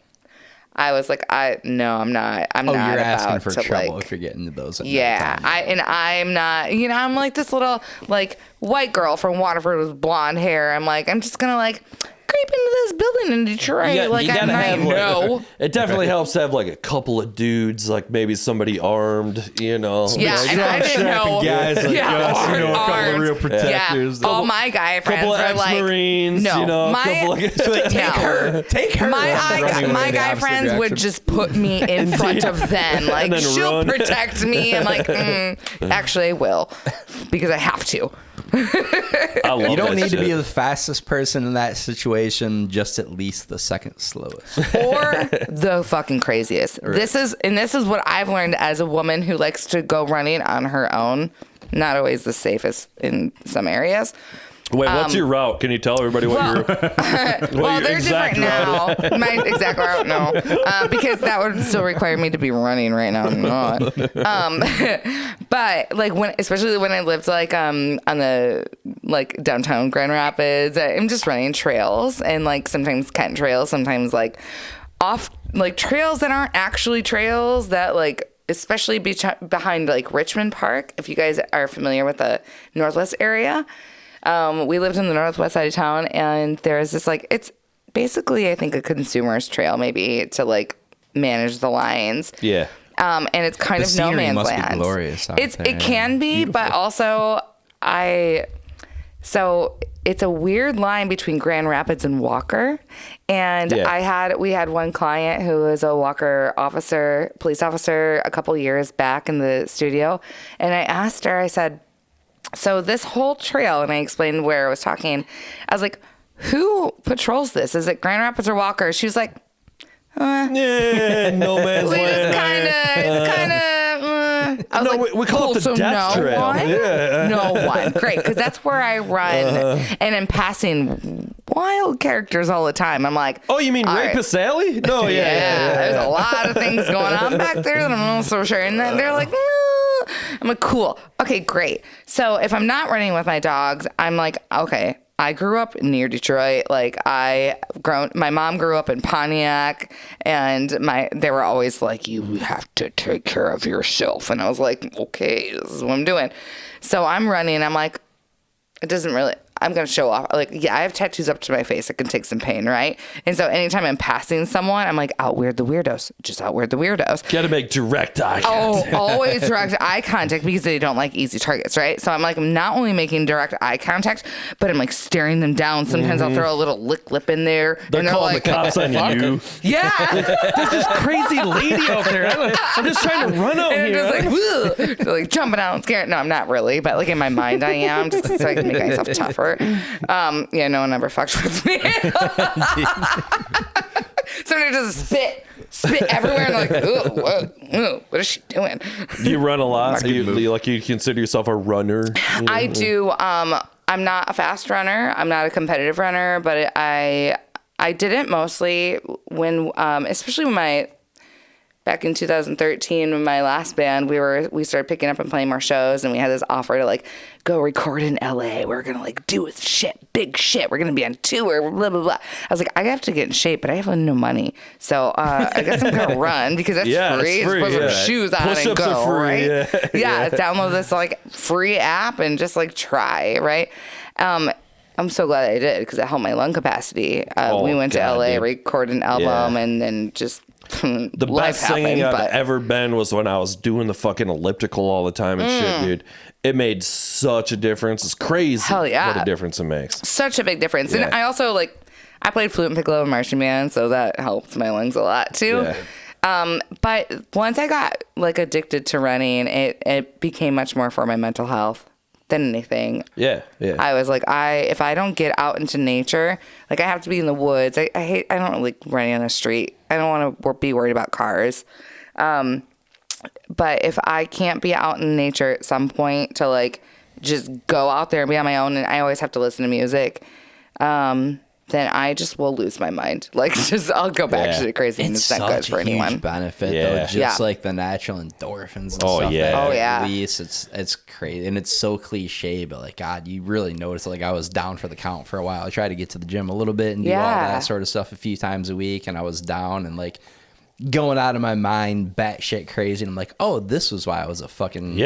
I was like, no, I'm not. I'm not. You're asking about for to trouble if you're getting to those. I'm not. I'm like this little like white girl from Waterford with blonde hair. I'm like, I'm just gonna like creep into this building in Detroit at night. No. It definitely helps to have like a couple of dudes, like maybe somebody armed, you know. Yeah, and I didn't know. Guys like us, armed. A couple of real protectors. Yeah. All my guy friends couple of are like, ex-Marines, no. you know. Take her. My guy friends would just put me in front of them. Like, she'll protect me. I'm like, actually, I will. Because I have to. You don't need to be the fastest person in that situation, just at least the second slowest. Or the fucking craziest. Right. This is what I've learned as a woman who likes to go running on her own. Not always the safest in some areas. Wait, what's your route? Can you tell everybody what your well, they're different now. My exact route, no, because that would still require me to be running right now. I'm not. But like especially when I lived like on the like downtown Grand Rapids, I'm just running trails and like sometimes Kent trails, sometimes like off like trails that aren't actually trails that like. Especially behind like Richmond Park, if you guys are familiar with the Northwest area. We lived in the northwest side of town, and there's this like it's basically I think a consumer's trail maybe to like manage the lines. Yeah. And it's kind of no man's must land. Be glorious It can be, beautiful. But also so it's a weird line between Grand Rapids and Walker. And we had one client who was a Walker police officer a couple years back in the studio. And I asked her, I said, so this whole trail, and I explained where I was talking. I was like, who patrols this? Is it Grand Rapids or Walker? She was like, no man's land. It's kind of. I was like, we call it the death trail. Yeah. No one. Great, because that's where I run, and I'm passing wild characters all the time. I'm like, oh, you mean Rapist Sally? No, yeah. There's a lot of things going on back there that I'm not so sure. And then they're like, no. I'm like, cool. Okay, great. So if I'm not running with my dogs, I'm like, okay. I grew up near Detroit. Like my mom grew up in Pontiac, and they were always like, you have to take care of yourself. And I was like, okay, this is what I'm doing. So I'm running. I'm like, I'm going to show off. Like, yeah, I have tattoos up to my face. I can take some pain, right? And so anytime I'm passing someone, I'm like, out-weird the weirdos. Just out-weird the weirdos. Got to make direct eye contact. Oh, always direct eye contact because they don't like easy targets, right? So I'm like, I'm not only making direct eye contact, but I'm like staring them down. Sometimes I'll throw a little lick lip in there. They're calling like, the cops on you. Yeah. There's this crazy lady out there. I'm just trying to run out and here. I'm just like jumping out and scared. No, I'm not really, but like in my mind I am, just so I can make myself tougher. Yeah, no one ever fucks with me. Somebody just spit everywhere, and like, what is she doing? Do you run a lot? Do you consider yourself a runner? I do. I'm not a fast runner. I'm not a competitive runner, but I did it mostly when, especially when back in 2013, when my last band, we started picking up and playing more shows, and we had this offer to like go record in LA. We're gonna like do big shit. We're gonna be on tour, blah blah blah. I was like, I have to get in shape, but I have no money, so I guess I'm gonna run because that's free. Just put some shoes on Push-ups and go, are free, right? Yeah. Download this like free app and just like try, right? I'm so glad I did because it helped my lung capacity. We went to LA, recorded an album, and then just. The best singing I've ever been was when I was doing the fucking elliptical all the time and shit, dude. It made such a difference. It's crazy what a difference it makes. Such a big difference. Yeah. And I also I played flute and piccolo in marching band, so that helped my lungs a lot too. Yeah. But once I got addicted to running, it became much more for my mental health than anything. Yeah. I was like, if I don't get out into nature, I have to be in the woods. I don't like running on the street. I don't want to be worried about cars. But if I can't be out in nature at some point to just go out there and be on my own, and I always have to listen to music, then I just will lose my mind. I'll go back to the crazy, and it's not good for anyone. It's such a huge benefit, though. Just the natural endorphins and stuff. Release, it's crazy, and it's so cliche, but God, you really notice. I was down for the count for a while. I tried to get to the gym a little bit and do all that sort of stuff a few times a week, and I was down and going out of my mind, batshit crazy. And I'm like, oh, this was why I was a fucking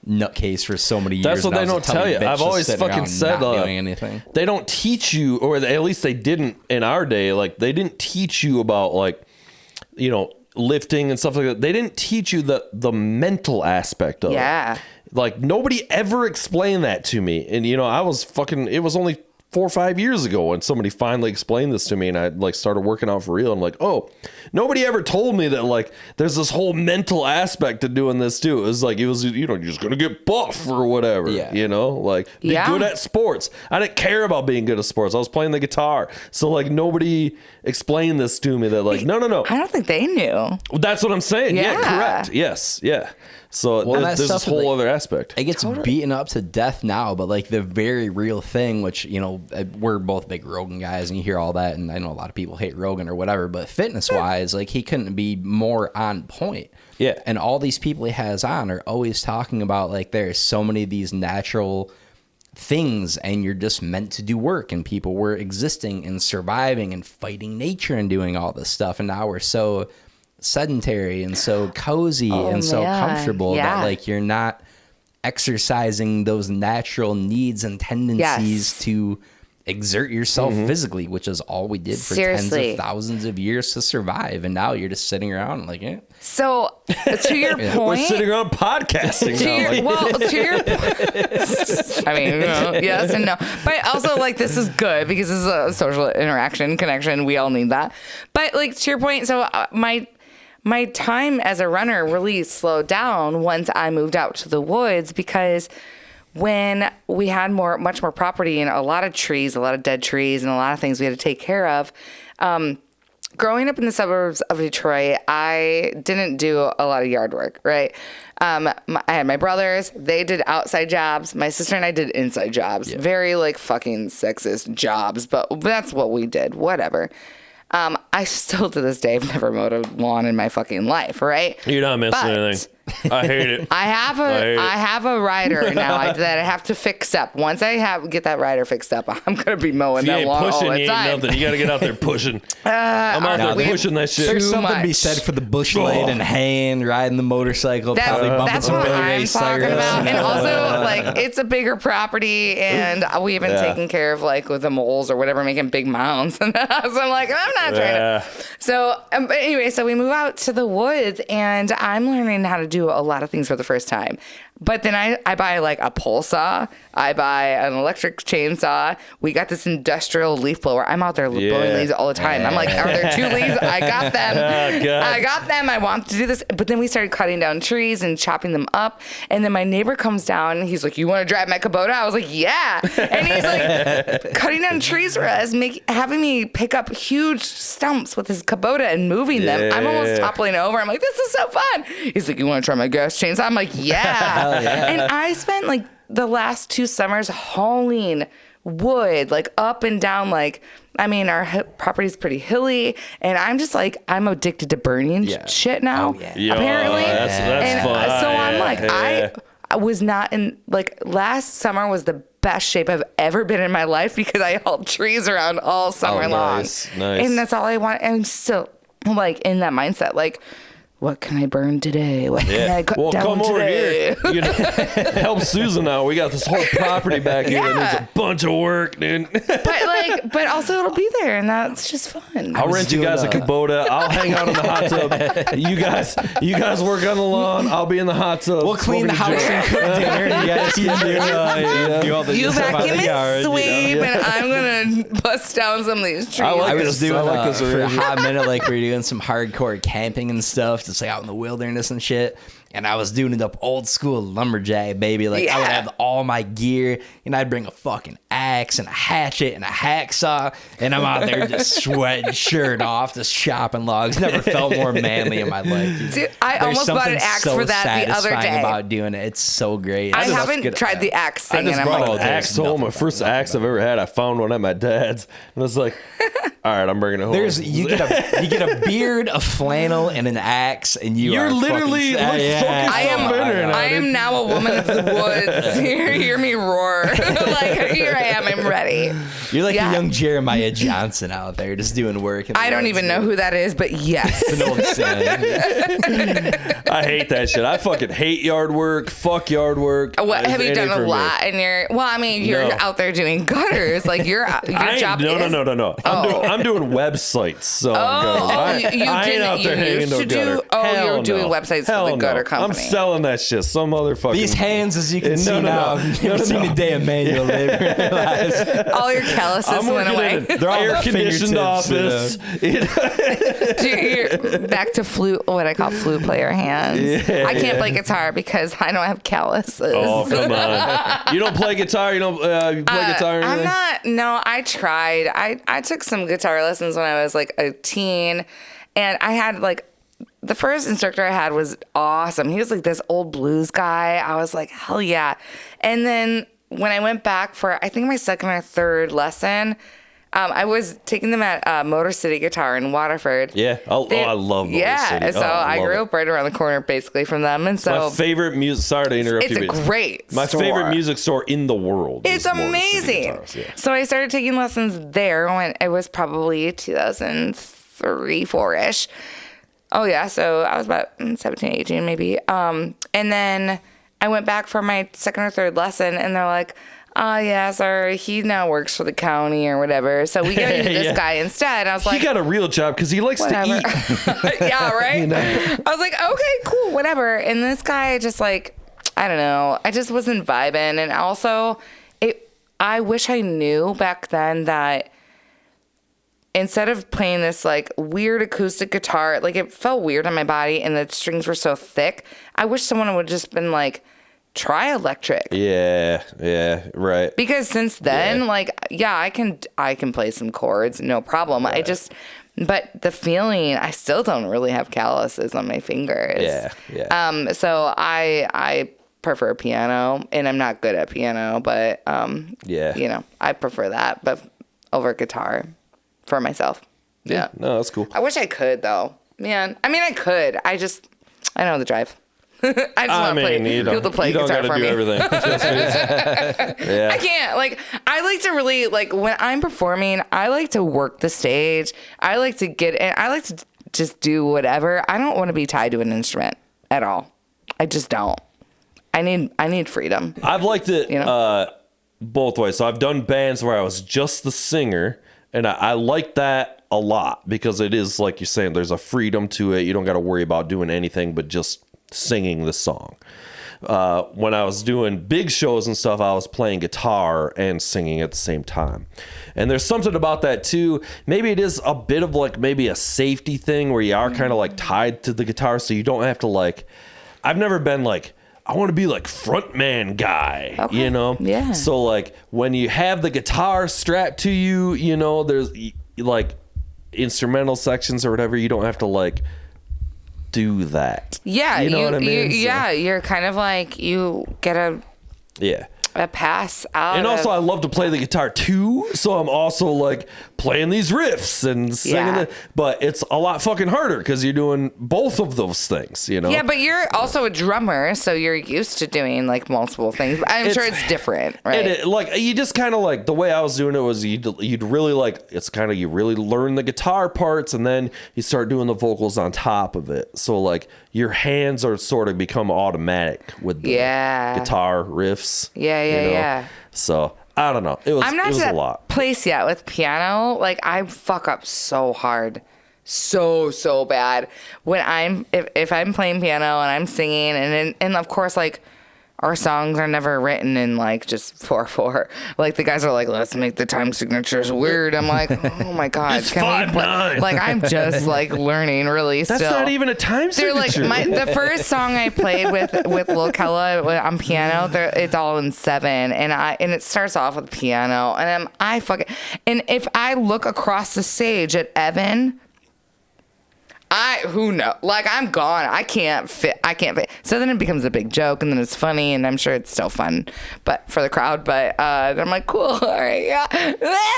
nutcase for so many years. That's what they don't tell you. I've always fucking said doing anything. They don't teach you, or at least they didn't in our day. Like they didn't teach you about like, you know, lifting and stuff like that. They didn't teach you the mental aspect of it. Like nobody ever explained that to me. And you know, it was only 4 or 5 years ago when somebody finally explained this to me, and I like started working out for real. I'm like, oh, nobody ever told me that like there's this whole mental aspect to doing this too. It was you know, you're just gonna get buff or whatever. You know, like be good at sports. I didn't care about being good at sports. I was playing the guitar. So like nobody explained this to me that like no. I don't think they knew. Well, that's what I'm saying. Yeah, correct. Yes, yeah. So there's this whole other aspect. It gets beaten up to death now, but like the very real thing, which, you know, we're both big Rogan guys and you hear all that, and I know a lot of people hate Rogan or whatever, but fitness wise, like he couldn't be more on point. Yeah. And all these people he has on are always talking about like there's so many of these natural things and you're just meant to do work, and people were existing and surviving and fighting nature and doing all this stuff, and now we're so sedentary and so cozy and so comfortable that like you're not exercising those natural needs and tendencies to exert yourself physically, which is all we did for tens of thousands of years to survive. And now you're just sitting around like, So to your point, we're sitting around podcasting to your point, I mean, you know, yes and no, but also like this is good because this is a social interaction, connection. We all need that. But like to your point, so my time as a runner really slowed down once I moved out to the woods, because when we had much more property and a lot of trees, a lot of dead trees and a lot of things we had to take care of. Growing up in the suburbs of Detroit, I didn't do a lot of yard work, right? I had my brothers, they did outside jobs. My sister and I did inside jobs. Very like fucking sexist jobs, but that's what we did, whatever. I still to this day have never mowed a lawn in my fucking life, right? You're not missing anything. I hate it. I have a rider now that I have to fix up. Once I get that rider fixed up, I'm gonna be mowing that lawn all the time. You gotta get out there pushing. I'm out there pushing that shit. There's something to be said for the bush light and haying, riding the motorcycle. That's what I'm talking about. And also, like, it's a bigger property, and we've been taking care of like with the moles or whatever, making big mounds. So I'm like, I'm not trying to. So, but anyway, so we move out to the woods, and I'm learning how to do a lot of things for the first time. But then I buy like a pole saw. I buy an electric chainsaw. We got this industrial leaf blower. I'm out there blowing leaves all the time. I'm like, are there 2 leaves? I got them. I got them. I want to do this. But then we started cutting down trees and chopping them up. And then my neighbor comes down and he's like, you want to drive my Kubota? I was like, yeah. And he's like cutting down trees for us, having me pick up huge stumps with his Kubota and moving them. I'm almost toppling over. I'm like, this is so fun. He's like, you want to try my gas chainsaw? I'm like, yeah. And I spent like the last 2 summers hauling wood, like up and down, like, I mean, our property's pretty hilly, and I'm just like, I'm addicted to burning shit now, apparently. That's fun. So I'm like, I was not in, like, last summer was the best shape I've ever been in my life because I hauled trees around all summer long. Nice. And that's all I want. And I'm still like in that mindset, like, what can I burn today? What can I cut down come today? Over here. You know, help Susan out. We got this whole property back here that needs a bunch of work, dude. But also it'll be there, and that's just fun. I'll rent you guys a Kubota. I'll hang out in the hot tub. You guys work on the lawn. I'll be in the hot tub. We'll clean the house and cook dinner. You guys can do all the you vacuum and sweep, and I'm gonna bust down some of these trees. I was doing for a hot minute, like we were doing some hardcore camping and stuff. Just like out in the wilderness and shit. And I was doing it up old school lumberjack, baby. Like I would have all my gear, and I'd bring a fucking axe and a hatchet and a hacksaw, and I'm out there just sweating, shirt off, just chopping logs. Never felt more manly in my life. Dude, I almost bought an axe for that the other day. About doing it, it's so great. I haven't tried the axe thing. I just brought an axe home. My first axe I've ever had. I found one at my dad's, and I was like, all right, I'm bringing it home. You get a beard, a flannel, and an axe, and you're literally look I am now a woman of the woods. Hear me roar. Like, here I am. I'm ready. You're like a young Jeremiah Johnson out there just doing work. I don't even know who that is, but yes. It's an old saying. I hate that shit. I fucking hate yard work. Fuck yard work. What have you done a lot in your? Well, I mean, you're out there doing gutters. Like your job. No. I'm doing websites. So I ain't out there hanging no gutter. You're doing websites for the gutter company. I'm selling that shit. Some motherfucker. These hands, as you can see now, I've never seen a day of manual labor. All your calluses went away. They're all air-conditioned office. Back to flute, what I call flute player hands. Yeah. I can't play guitar because I don't have calluses. Oh, come on. You don't play guitar? You don't you play guitar? I'm not. No, I tried. I took some guitar lessons when I was like a teen, and I had like, the first instructor I had was awesome. He was like this old blues guy. I was like, hell yeah. And then when I went back for, I think my second or third lesson, I was taking them at Motor City Guitar in Waterford. Yeah. I love Motor City. Yeah. So I grew up right around the corner basically from them. And so my favorite music, sorry to interrupt you. It's a great My favorite music store in the world. It's amazing. Yeah. So I started taking lessons there when it was probably 2003, 4-ish. Oh, yeah. So I was about 17, 18 maybe. And then I went back for my second or third lesson, and they're like, oh, yeah, sir, he now works for the county or whatever. So we got to use this guy instead. I was like, he got a real job because he likes to eat. Yeah, right? You know? I was like, okay, cool, whatever. And this guy just like, I don't know. I just wasn't vibing. And also, I wish I knew back then that instead of playing this like weird acoustic guitar, like it felt weird on my body and the strings were so thick. I wish someone would have just been like, try electric. Yeah, right. Because since then, like, yeah, I can play some chords, no problem. Right. But the feeling, I still don't really have calluses on my fingers. Yeah. So I prefer piano, and I'm not good at piano, but you know, I prefer that, but over guitar for myself. Yeah. No, that's cool. I wish I could though, man. I mean, I could. I don't know the drive. I just want people to play guitar for me. Everything. Yeah. I can't. Like, I like to really, like, when I'm performing, I like to work the stage. I like to get in. I like to just do whatever. I don't want to be tied to an instrument at all. I just don't. I need freedom. I've liked it both ways. So I've done bands where I was just the singer, and I like that a lot because it is, like you're saying, there's a freedom to it. You don't got to worry about doing anything but just singing the song. When I was doing big shows and stuff, I was playing guitar and singing at the same time. And there's something about that too. Maybe it is a bit of like maybe a safety thing where you are kind of like tied to the guitar, so you don't have to like, I've never been like, I want to be like frontman guy, you know? Yeah. So like when you have the guitar strapped to you, you know, there's like instrumental sections or whatever, you don't have to like do that. Yeah. You know what I mean? Yeah. You're kind of like, you get a pass out. And also I love to play the guitar too, so I'm also like playing these riffs and singing it, but it's a lot fucking harder because you're doing both of those things, you know? Yeah, but you're also a drummer, so you're used to doing like multiple things. I'm sure it's different, right? Like you just kind of like, the way I was doing it was you'd really like, it's kind of, you really learn the guitar parts and then you start doing the vocals on top of it. So like your hands are sort of become automatic with the guitar riffs. Yeah. So I don't know. I'm not to that a lot. place yet with piano. Like I fuck up so hard, so bad when if I'm playing piano and I'm singing and of course like our songs are never written in like just 4/4. Like the guys are like, let's make the time signatures weird. I'm like, oh my god, it's 5/9. Like I'm just like learning really. That's still. not even a time signature. They're like the first song I played with Lokella on piano. It's all in 7, and it starts off with piano, and and if I look across the stage at Evan, Who knows? Like, I'm gone. I can't fit. So then it becomes a big joke, and then it's funny, and I'm sure it's still fun, but for the crowd. But then I'm like, cool. All right, yeah.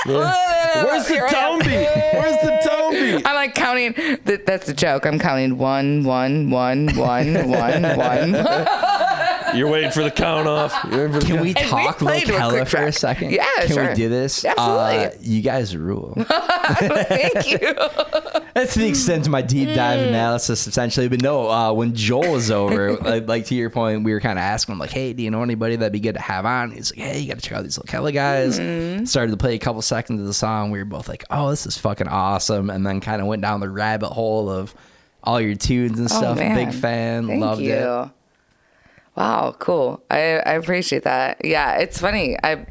Where's the tone beat? Where's the tone beat? I'm like counting. That's a joke. I'm counting 1, 1, 1, 1, 1, 1. You're waiting for the count off. Can we talk Lokella for a second? Yeah, Can sure. we do this? Absolutely. You guys rule. Thank you. That's the extent of my deep dive analysis, essentially. But no, when Joel was over, like to your point, we were kind of asking him, like, hey, do you know anybody that'd be good to have on? He's like, hey, you got to check out these Lokella guys. Started to play a couple seconds of the song. We were both like, oh, this is fucking awesome. And then kind of went down the rabbit hole of all your tunes and stuff. Man. Big fan. Loved it. Wow, cool. I appreciate that. Yeah, it's funny. I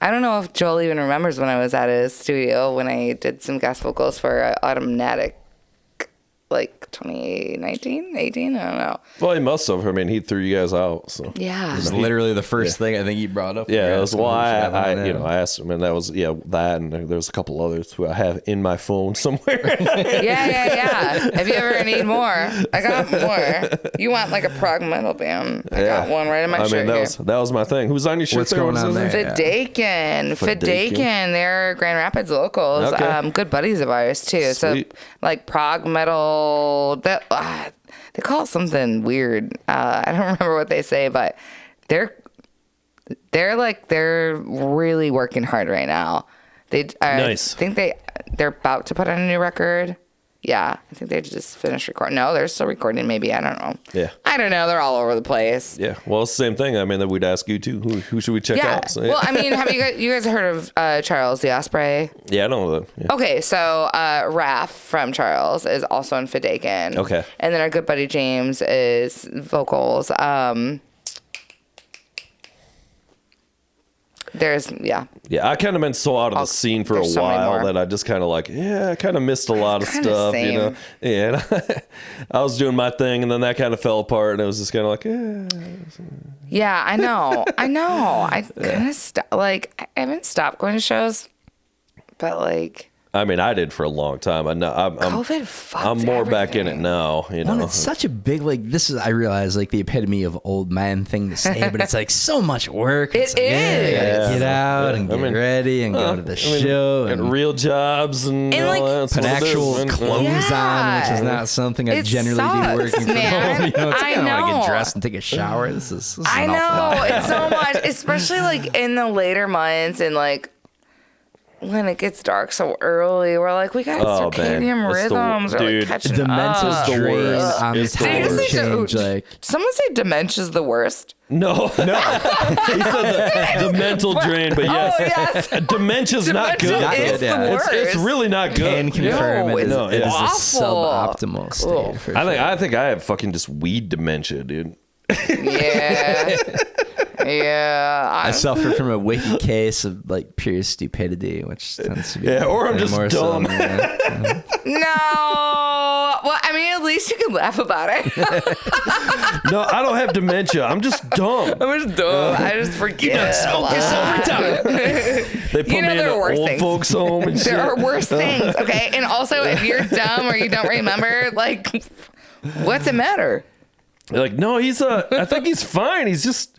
don't know if Joel even remembers when I was at his studio when I did some guest vocals for Automatic, like 2019, 18, I don't know. Well, he must have. I mean, he threw you guys out. So yeah, it was literally the first thing I think he brought up. Yeah, that's why I asked him, and that was that, and there was a couple others who I have in my phone somewhere. yeah. If you ever need more, I got more. You want like a prog metal band? I got one right in my shirt. That was my thing. Who's on your shirt? What's going on there? Fidaken. They're Grand Rapids locals. Okay. Good buddies of ours too. Sweet. So like prog metal. That they call it something weird. I don't remember what they say, but they're really working hard right now. Nice. I think they're about to put on a new record. Yeah, I think they just finished recording. No, they're still recording. Maybe, I don't know. Yeah, I don't know. They're all over the place. Yeah, well, it's the same thing. I mean, that we'd ask you too. Who should we check out? So, Well, I mean, have you guys heard of Charles the Osprey? Yeah, I don't know that. Yeah. Okay, so Raph from Charles is also in Fidaken. Okay, and then our good buddy James is vocals. Yeah, I kind of been so out of the scene for a while that I just kind of I kind of missed a lot of stuff, same. you know. Yeah, and I was doing my thing, and then that kind of fell apart, and it was just kind of Yeah, I know. I kind of I haven't stopped going to shows, but I mean, I did for a long time. COVID fucked I'm more everything. back in it now. You know, well, it's such a big this is I realize the epitome of old man thing to say, but it's so much work. It is. Get out and get ready and go to the show and real jobs and all that. Put actual clothes on, which is not something I generally do working from home. You know, it's I know. I get dressed and take a shower. This is I know. It's so much, especially in the later months and when it gets dark so early, we're we got circadian rhythms. Dude, dementia's the worst. On the time change, someone say dementia's the worst. No. He said the mental drain, but yes, dementia's not good. It's the worst. It's really not good. Can confirm it is a suboptimal state. For I think I have fucking just weed dementia, dude. Yeah. Yeah, I suffer from a wiki case of pure stupidity, which tends to be or I'm just No, dumb. well, I mean, at least you can laugh about it. No, I don't have dementia. I'm just dumb. I just forget. They put me in an old folks home and shit. There are worse things, okay? And also, if you're dumb or you don't remember, what's the matter? They're no, I think he's fine. He's just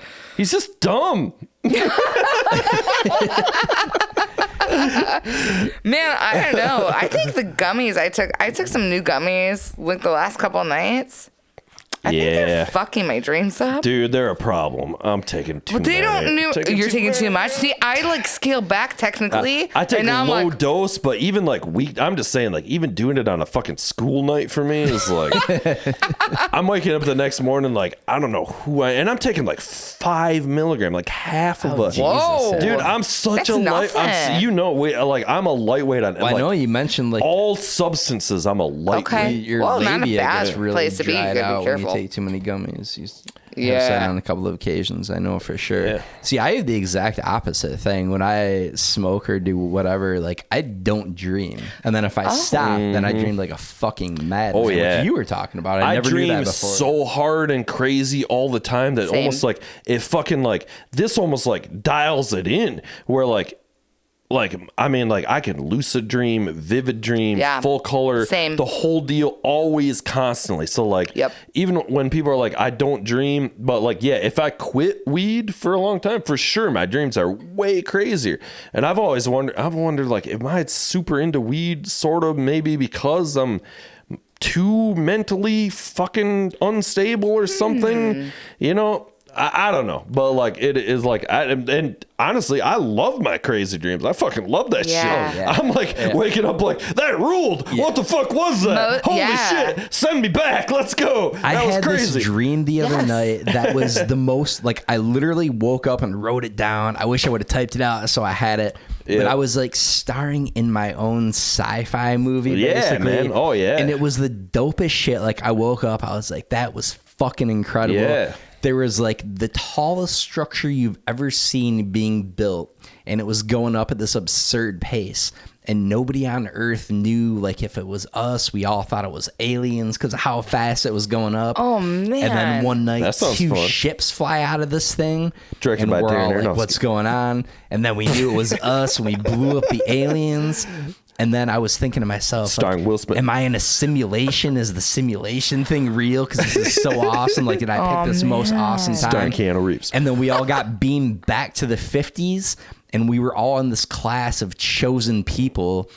dumb. Man, I don't know. I think the gummies I took some new gummies the last couple of nights. I think they're fucking my dreams up. Dude, they're a problem. I'm taking too much. You're taking too much? See, I scale back technically. I take low dose, but even week, I'm just saying, even doing it on a fucking school night for me is I'm waking up the next morning, I don't know who and I'm taking 5 milligram, half of a. Whoa. Dude, I'm such a light. I'm a lightweight on. Well, I know you mentioned all substances. I'm a lightweight. Okay. Your not a bad gets really place to be. You dried gotta out be careful. when you take too many gummies. I've said on a couple of occasions, I know for sure. Yeah. See, I have the exact opposite thing. When I smoke or do whatever, I don't dream. And then if I stop, then I dream like a fucking madman. Oh, yeah. Which you were talking about. I never dream knew that before. so hard and crazy all the time that almost it fucking this almost dials it in where like, I mean, like I can lucid dream, vivid dream, full color, same, the whole deal, always, constantly. So like, even when people are like, I don't dream, but like, yeah, if I quit weed for a long time, for sure, my dreams are way crazier. And I've always wondered, like, am I super into weed, sort of, maybe because I'm too mentally fucking unstable or something, you know? I don't know, but like it is like, and honestly, I love my crazy dreams. I fucking love that shit. Yeah. I'm like waking up like, that ruled. Yeah. What the fuck was that? Holy shit! Send me back. Let's go. That was crazy. This dream the other night that was the most, like, I literally woke up and wrote it down. I wish I would have typed it out so I had it. Yeah. But I was like starring in my own sci-fi movie, basically. Man. Oh yeah. And it was the dopest shit. Like, I woke up, I was like, that was fucking incredible. Yeah. There was like the tallest structure you've ever seen being built, and it was going up at this absurd pace, and nobody on Earth knew, like, if it was us. We all thought it was aliens because of how fast it was going up. Oh man. And then one night, two ships fly out of this thing, directed and by we're all Darren like, what's going on? And then we knew it was us, and we blew up the aliens. And then I was thinking to myself, starring like, Will Smith, am I in a simulation? Is the simulation thing real? Because this is so awesome. Like, did I pick this most awesome time? Starring Keanu Reeves. And then we all got beamed back to the 50s, and we were all in this class of chosen people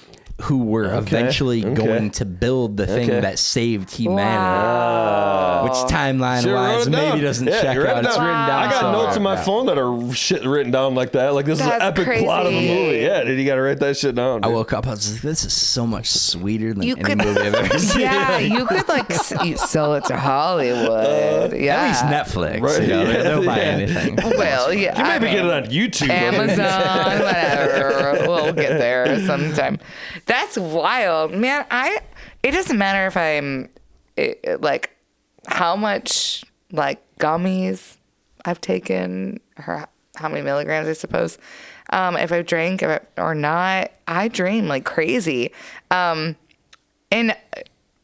who were eventually going to build the thing that saved humanity. Wow. Which timeline-wise maybe doesn't check out. It's written down. I got notes on my phone that are shit written down like that. Like, this is an epic plot of a movie. Yeah, dude, you got to write that shit down. Dude. I woke up, I was like, this is so much sweeter than any movie I've ever seen. Yeah, you could, like, sell it to Hollywood. At least Netflix. Right? You know, they'll buy anything. Well, yeah. You maybe get it on YouTube. Amazon, whatever. We'll get there sometime. That's wild, man. It doesn't matter if I'm like how much like gummies I've taken or how many milligrams, I suppose. If I drank or not, I dream like crazy. And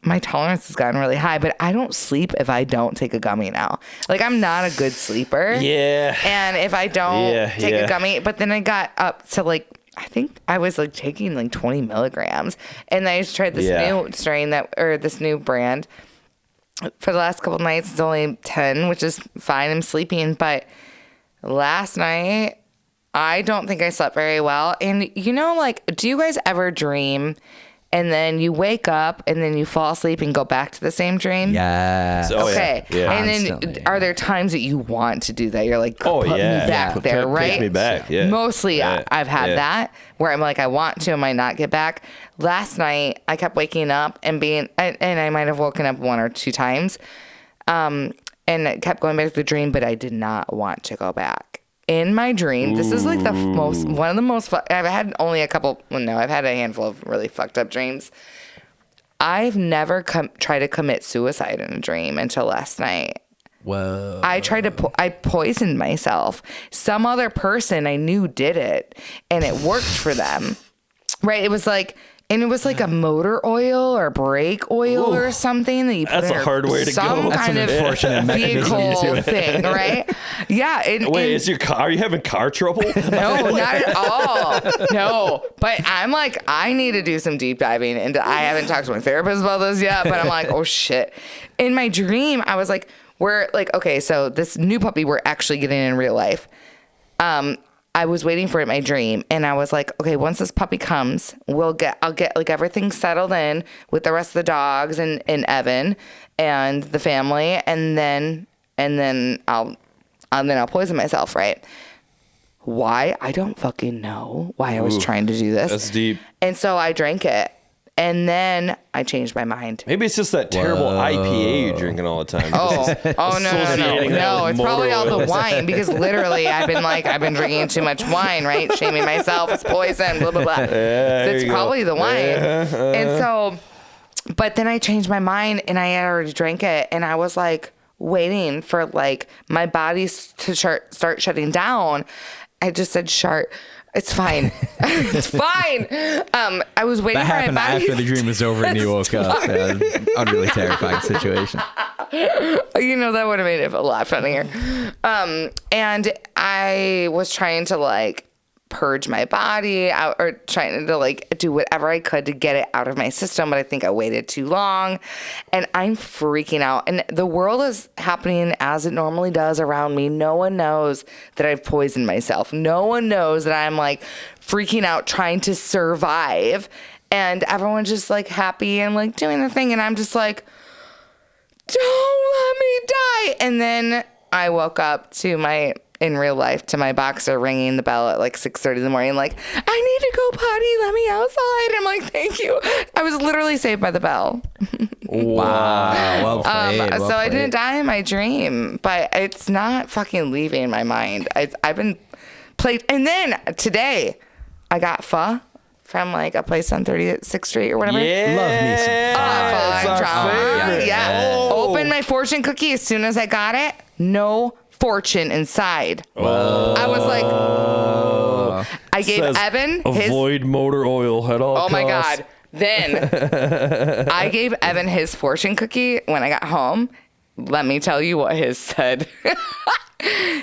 my tolerance has gotten really high, but I don't sleep if I don't take a gummy now. Like, I'm not a good sleeper. Yeah. And if I don't take a gummy, but then I got up to like, I think I was like taking like 20 milligrams, and I just tried this new strain this new brand. For the last couple of nights, it's only 10, which is fine. I'm sleeping, but last night I don't think I slept very well. And you know, like, do you guys ever dream and then you wake up and then you fall asleep and go back to the same dream? Yeah. Okay. Yeah. And then are there times that you want to do that? You're like, put me back there, right? Take me back. Yeah. Mostly I've had that where I'm like, I want to, I might not get back. Last night I kept waking up and I might have woken up 1 or 2 times. And it kept going back to the dream, but I did not want to go back. In my dream, this is like one of the most, I've had only a couple, I've had a handful of really fucked up dreams. I've never tried to commit suicide in a dream until last night. Whoa. I poisoned myself. Some other person I knew did it, and it worked for them. Right? It was like a motor oil or brake oil or something that you put in a hard way to go. Some kind of vehicle thing, right? Yeah. Are you having car trouble? No, not at all. No, but I'm like, I need to do some deep diving into. I haven't talked to my therapist about this yet, but I'm like, oh shit. In my dream, I was like, we're like, okay, so this new puppy we're actually getting in real life. I was waiting for it in my dream, and I was like, okay, once this puppy comes, I'll get like everything settled in with the rest of the dogs and Evan and the family, and then I'll poison myself, right? Why? I don't fucking know why I was trying to do this. That's deep. And so I drank it. And then I changed my mind. Maybe it's just that terrible IPA you're drinking all the time. No, it's probably all the wine, because literally I've been drinking too much wine, right? Shaming myself, it's poison, blah, blah, blah. It's probably the wine. And so, but then I changed my mind, and I had already drank it, and I was like waiting for like my body to start shutting down. I just said shart. It's fine. It's fine. I was waiting for my body. That happened after the dream was over and you woke up. Utterly terrifying situation. That would have made it a lot funnier. And I was trying to like purge my body out, or trying to like do whatever I could to get it out of my system, but I think I waited too long and I'm freaking out. And the world is happening as it normally does around me. No one knows that I've poisoned myself. No one knows that I'm like freaking out trying to survive, and everyone's just like happy and like doing their thing, and I'm just like, don't let me die. And then I woke up to in real life, to my boxer ringing the bell at like 6:30 in the morning, like, I need to go potty, let me outside. I'm like, thank you. I was literally saved by the bell. Wow. Well played. So I didn't die in my dream, but it's not fucking leaving my mind. I've been played. And then today I got pho from like a place on 36th Street or whatever. Yeah. Love me some pho. Yeah. Opened my fortune cookie as soon as I got it. No fortune inside. Oh. I was like, I gave Evan avoid motor oil at all costs. Oh my God. Then I gave Evan his fortune cookie when I got home. Let me tell you what his said.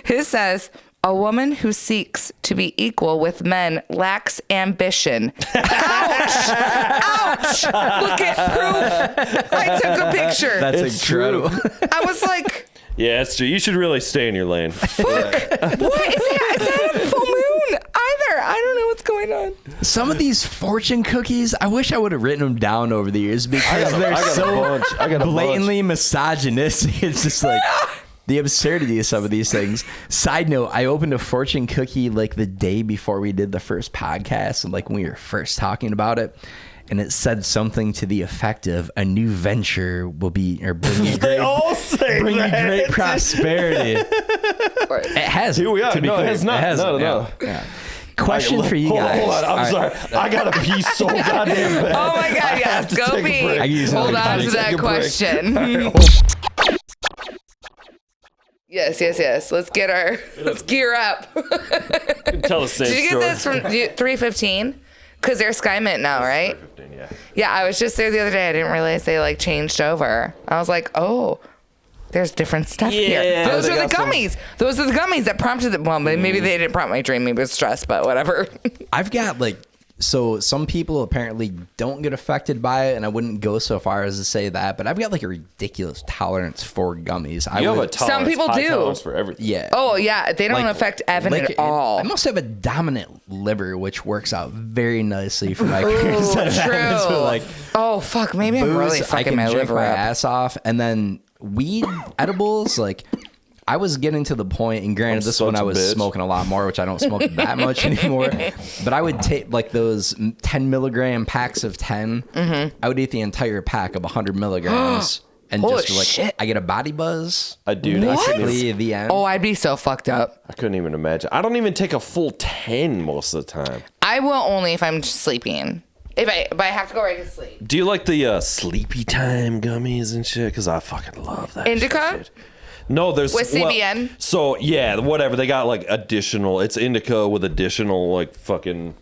His says, a woman who seeks to be equal with men lacks ambition. Ouch! Ouch! Look at proof. I took a picture. That's incredible. I was like, yeah, it's true. You should really stay in your lane. Fuck. What? Is that a full moon? Either. I don't know what's going on. Some of these fortune cookies, I wish I would have written them down over the years because they're so blatantly misogynistic. It's just like the absurdity of some of these things. Side note, I opened a fortune cookie like the day before we did the first podcast, and like when we were first talking about it. And it said something to the effect of a new venture will be or bring you great, bring you great prosperity. It has. Here we are. No, it has not. It hasn't. No. Yeah. Question for you guys. Hold on. I'm sorry. I got to pee so goddamn bad. Oh my God, yes. Go pee. Hold on to that question. Yes. Let's gear up. Tell the same story. Did you get this from 315? Because they're Sky Mint now, right? Yeah, I was just there the other day. I didn't realize they like changed over. I was like, oh, there's different stuff here. Those are the gummies. Those are the gummies that prompted it. Well, maybe they didn't prompt my dream. Maybe it was stress, but whatever. I've got like, so some people apparently don't get affected by it, and I wouldn't go so far as to say that, but I've got like a ridiculous tolerance for gummies. You have a tolerance. Some people do. Tolerance for everything. Yeah. Oh yeah, they don't affect Evan at all. I must have a dominant liver, which works out very nicely for my True. like, oh fuck, maybe I'm really fucking my liver up. Ass off, and then weed edibles, like. I was getting to the point, and granted, this one I was smoking a lot more, which I don't smoke that much anymore. But I would take like those 10 milligram packs of 10. Mm-hmm. I would eat the entire pack of 100 milligrams. And just like, shit. I get a body buzz. I do. Basically, the end. Oh, I'd be so fucked up. I couldn't even imagine. I don't even take a full 10 most of the time. I will only if I'm sleeping. But I have to go right to sleep. Do you like the sleepy time gummies and shit? Because I fucking love that. Indica? Shit. No, there's with CBN. Well, so yeah, whatever they got like additional. It's indica with additional like fucking.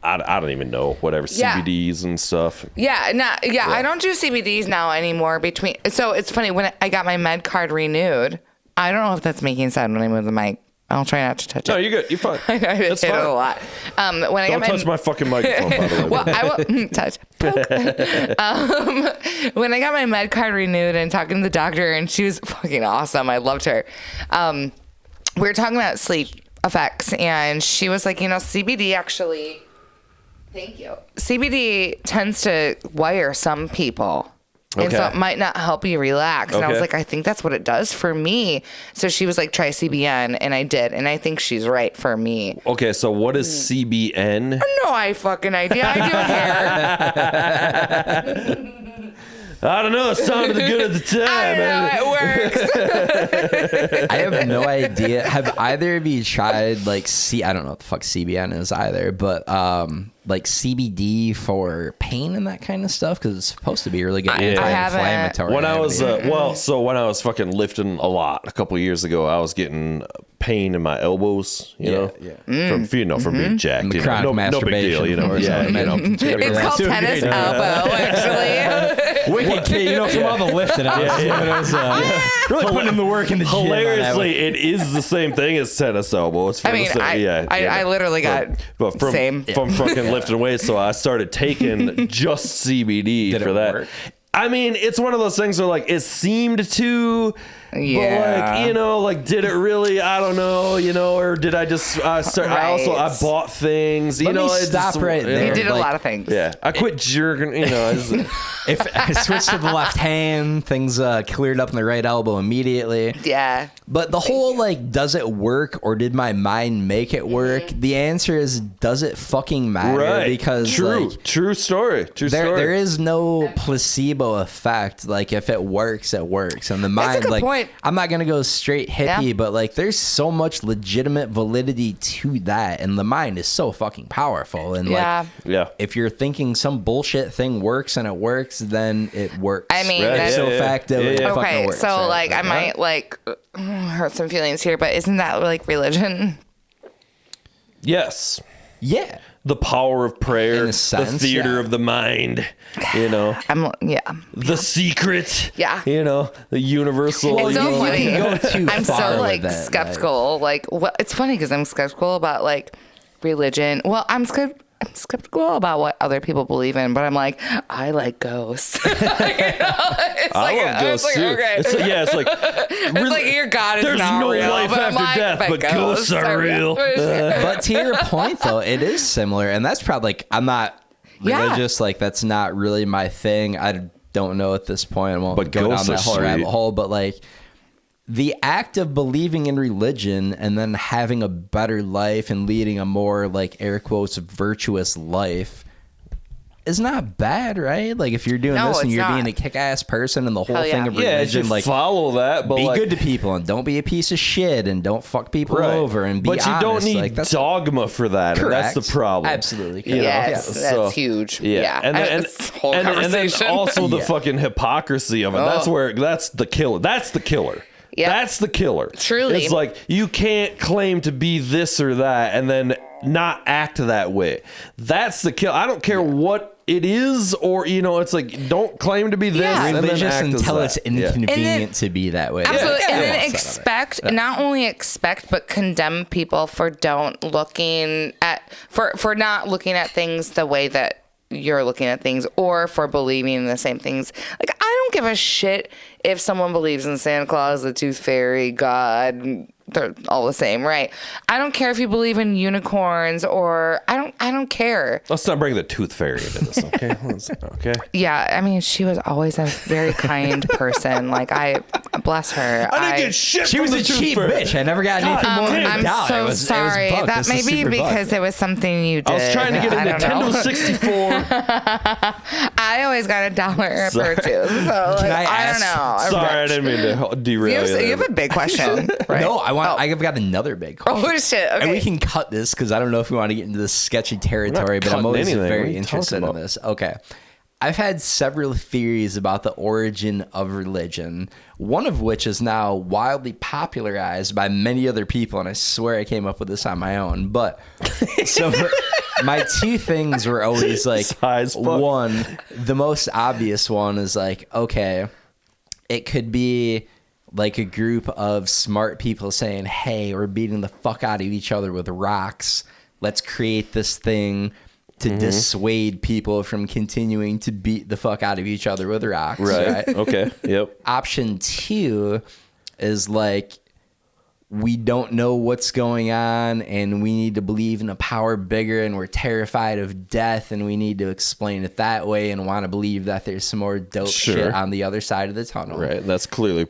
I don't even know whatever CBDs and stuff. Yeah, I don't do CBDs now anymore. So it's funny when I got my med card renewed. I don't know if that's making sound when I move the mic. I'll try not to touch it. No, you're good. You're fine. I hit it a lot. Don't touch my fucking microphone, by the way. Well, I will touch. When I got my med card renewed and talking to the doctor, and she was fucking awesome. I loved her. We were talking about sleep effects, and she was like, CBD actually. Thank you. CBD tends to wire some people. And so it might not help you relax. And I was like, I think that's what it does for me. So she was like, try CBN. And I did. And I think she's right for me. Okay, so what is CBN? No fucking idea. I do hair. I don't know. It sounded good at the time. I know, it works. I have no idea. Have either of you tried like I don't know what the fuck CBN is either, but like CBD for pain and that kind of stuff? Because it's supposed to be really good anti-inflammatory. When I was when I was fucking lifting a lot a couple years ago, I was getting pain in my elbows, you know, from being jacked, you know, no big deal, you know. It's called tennis elbow, actually. Wicked kid, you know, from all the lifting out. Really putting in the work in the gym. Hilariously, it is the same thing as tennis elbow. It's I literally got from fucking lifting weights, so I started taking just CBD for that. Work? I mean, it's one of those things where, like, it seemed to, but, like, you know, like, did it really? I don't know, you know, or did I just start? Right. I bought things, you know. Stop right there. You did a lot of things. Yeah, I quit jerking, you know. If I switched to the left hand, things cleared up in the right elbow immediately. Yeah. But the whole, like, does it work or did my mind make it work? The answer is, does it fucking matter? Right. Because true story. There is no placebo effect. Like, if it works, it works. And the mind, that's a good point. I'm not gonna go straight hippie, but like, there's so much legitimate validity to that, and the mind is so fucking powerful. And like, if you're thinking some bullshit thing works and it works, then it works. I mean, that's so facto. It fucking works, so right? like, I might like hurt some feelings here, but isn't that like religion? Yes. Yeah. The power of prayer, sense, the theater of the mind, you know. The secret. Yeah. You know, the universal. It's so funny. I'm so like skeptical. Like, it's funny because I'm skeptical about like religion. Well, I'm skeptical about what other people believe in, but I'm like, I like ghosts. You know? I love ghosts too. Okay. It's like your God is not real. There's no life after death, but ghosts are real. But to your point, though, it is similar, and that's probably like, I'm not religious. Like, that's not really my thing. I don't know at this point. I won't go down that whole rabbit hole, but like, the act of believing in religion and then having a better life and leading a more, like, air quotes, virtuous life is not bad, right? Like, if you're doing this and you're being a kick-ass person and the whole thing of religion, like, follow that, but be like, good to people and don't be a piece of shit and don't fuck people over and be honest. But you don't need like, dogma for that. And that's the problem. Absolutely. Yes, that's huge. Yeah. And then also the fucking hypocrisy of it. That's the killer. That's the killer. Yep. That's the killer. Truly. It's like, you can't claim to be this or that and then not act that way. That's the kill. I don't care what it is, or, you know, it's like, don't claim to be this and then act until as it's inconvenient to be that way. Absolutely. And then not only expect, but condemn people for not looking at things the way that you're looking at things, or for believing in the same things. Like, I don't give a shit if someone believes in Santa Claus, the Tooth Fairy, God. They're all the same, right? I don't care if you believe in unicorns, or I don't care. Let's not bring the Tooth Fairy into this, okay? Okay. Yeah, I mean, she was always a very kind person. Like, I bless her. I didn't get shit. She was a cheap bitch. I never got anything more than a dollar. I'm so sorry. That may be because it was something you did. I was trying to get a Nintendo 64. I always got $1 or two. So like, I don't know. Sorry, I didn't mean to derail you. You have a big question, right? No, I've got another big question. Oh shit! Okay. And we can cut this because I don't know if we want to get into this sketchy territory, but I'm always very interested in this. Okay. I've had several theories about the origin of religion, one of which is now wildly popularized by many other people, and I swear I came up with this on my own. But so my two things were always like, one, the most obvious one is like, okay, it could be like a group of smart people saying, hey, we're beating the fuck out of each other with rocks. Let's create this thing to dissuade people from continuing to beat the fuck out of each other with rocks. Right. Okay. Yep. Option 2 is like, we don't know what's going on and we need to believe in a power bigger and we're terrified of death and we need to explain it that way and want to believe that there's some more dope shit on the other side of the tunnel. Right. That's clearly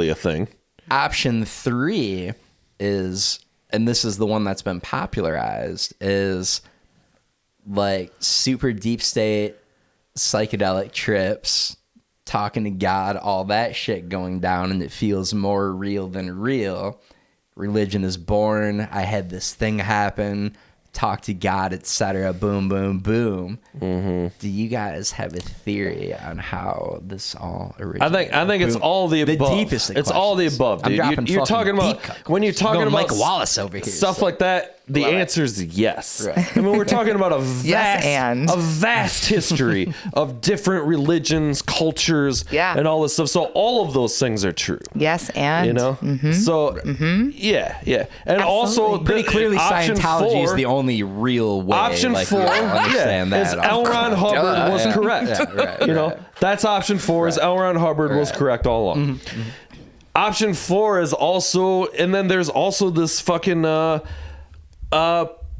a thing. Option 3 is, and this is the one that's been popularized, is like super deep state psychedelic trips, talking to God, all that shit going down, and it feels more real than real. Religion is born. I had this thing happen. talk to God, etc. Boom, boom, boom. Mm-hmm. Do you guys have a theory on how this all originated? I think it's all the above. The deepest. It's all the above, dude. You're talking about when you're talking about Mike Wallace over here, stuff like that. The answer is yes. Right. I mean, we're talking about a vast history of different religions, cultures, and all this stuff. So all of those things are true. Yes, and you know, so yeah, and also pretty clearly Scientology is the only real way. Option 4, understand that. Is L. Ron Hubbard was correct. You know, that's option 4 is L. Ron Hubbard was correct all along. Option 4 is also, and then there's also this fucking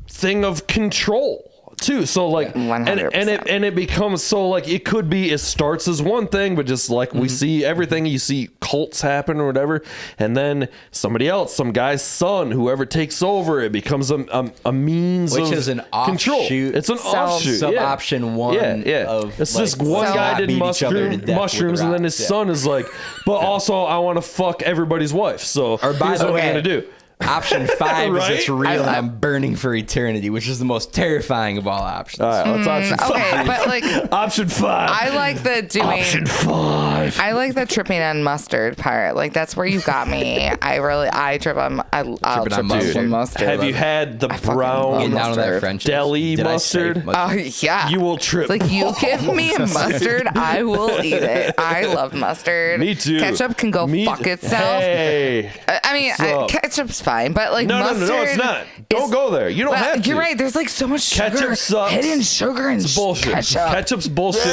thing of control too. So like, 100%. and it becomes so like it could be, it starts as one thing, but just like we see everything, you see cults happen or whatever, and then somebody else, some guy's son, whoever takes over, it becomes a means which of is an control. Offshoot. It's an offshoot. So option 1. Of, it's like, this one guy did mushrooms, and then his son is like, but also I want to fuck everybody's wife. So here's what I'm gonna do. Option 5 is it's real. I'm burning for eternity, which is the most terrifying of all options. All right, what's option 5? Okay, but like option 5. I like the doing. Option 5. I like the tripping on mustard part. Like that's where you got me. I trip on. I'll trip on mustard. Have you had the brown deli mustard? Oh yeah. You will trip. Like you give me a mustard, I will eat it. I love mustard. Me too. Ketchup can go fuck itself. Hey. I mean, ketchup's fine, but like mustard. No, it's not. Don't go there. You don't have to. You're right. There's like so much sugar. Ketchup sucks. Hidden sugar and bullshit. Ketchup's bullshit.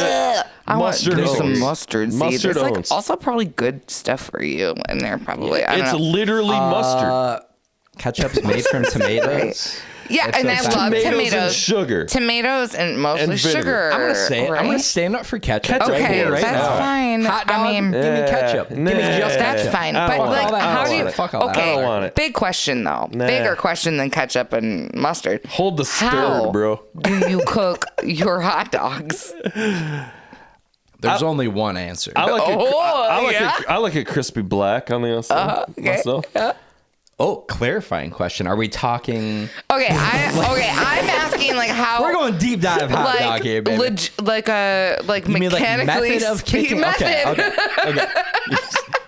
I want some mustard seed. Mustard It's like also probably good stuff for you in there. Probably. It's literally mustard. Ketchup's made from tomatoes. Yeah, and I love tomatoes and sugar. Tomatoes and mostly sugar. I'm gonna say I'm gonna stand up for ketchup. Okay, right that's now. fine. Hot dog, give me ketchup. Give me just that's ketchup. fine. But like, how do you? Okay, I don't want it. Big question though. Bigger question than ketchup and mustard. Hold the stir, bro. Do you cook your hot dogs? There's only one answer. I like a crispy black on the outside. Clarifying question. Are we talking? Okay, I'm asking like how we're going deep dive hot dog here, baby. Mechanically method of kicking. Okay.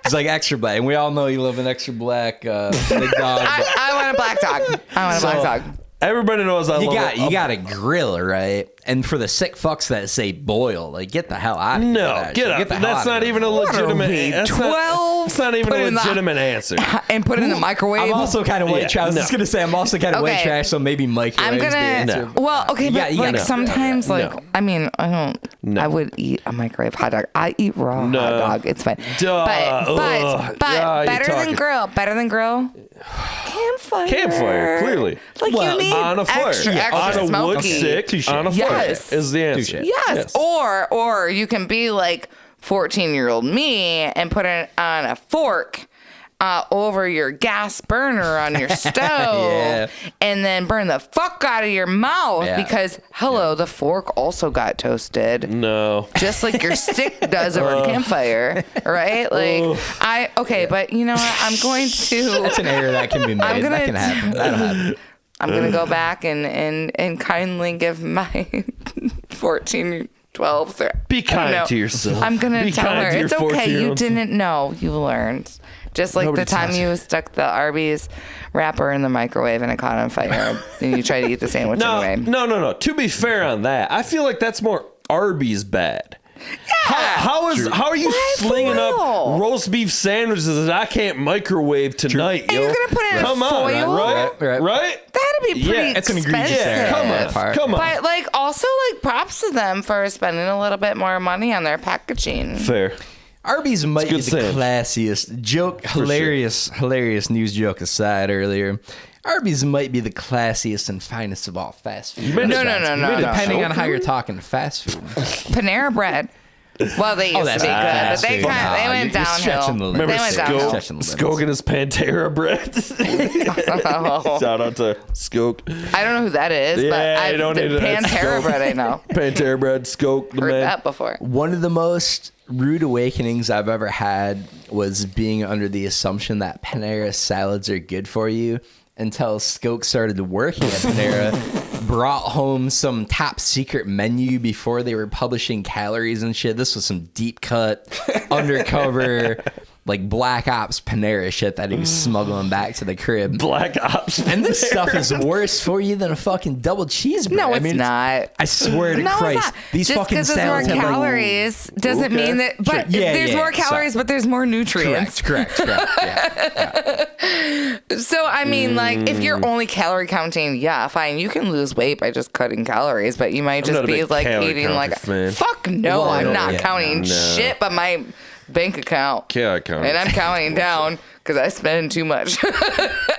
It's like extra black, and we all know you love an extra black big dog. I want a black dog. Black dog. Everybody knows you got a grill, right? And for the sick fucks that say boil, like get the hell out of here. No, get out. That's not even a legitimate answer. That's not even a legitimate answer. And put it in the microwave. I'm also kind of white trash. I was just gonna say I'm also kind of white trash, so maybe microwave. I'm gonna. Well, okay, but like sometimes, like I mean, I don't. I would eat a microwave hot dog. I eat raw hot dog. It's fine. But better than grill. Campfire, clearly. Like you need on a fire, extra on a wood smoky. stick, on a fire is the answer. Yes. Or you can be like 14-year-old me and put it on a fork over your gas burner on your stove and then burn the fuck out of your mouth because the fork also got toasted. No. Just like your stick does over a campfire, right? Like but you know what? I'm going to That's an error that can be made. That can happen. That'll happen. I'm going to go back and kindly give my 14 12 be kind to yourself. I'm going to tell her it's okay. You didn't know. You learned. Just like the time you stuck the Arby's wrapper in the microwave and it caught on fire and you tried to eat the sandwich anyway. No. To be fair on that, I feel like that's more Arby's bad. Yeah. How are you slinging up roast beef sandwiches that I can't microwave tonight, and you're gonna put it in foil? Right? That'd be pretty expensive. Come on. But like also like props to them for spending a little bit more money on their packaging. Fair. Arby's might be the classiest joke. Hilarious news joke aside earlier. Arby's might be the classiest and finest of all fast food. No. Depending on how you're talking fast food. Panera Bread. Well, they used to be good, but they went downhill. Remember Skoke and his Pantera Bread? Shout out to Skoke. I don't know who that is, but Pantera Bread I know. Pantera Bread, Skoke, the man. Heard that before. One of the most rude awakenings I've ever had was being under the assumption that Panera salads are good for you. until Skoke started working at Panera, brought home some top secret menu before they were publishing calories and shit. This was some deep cut, undercover, like Black Ops Panera shit that he was smuggling back to the crib. Black Ops Panera. And this stuff is worse for you than a fucking double cheeseburger. No, it's not. I swear to Christ. These just fucking because there's more calories doesn't mean that. But there's more calories, but there's more nutrients. Correct. Yeah. So, I mean, like, if you're only calorie counting, yeah, fine. You can lose weight by just cutting calories, but you might just be like eating like, fuck no, well, I'm not counting shit but my bank account. Yeah, and I'm counting down because I spend too much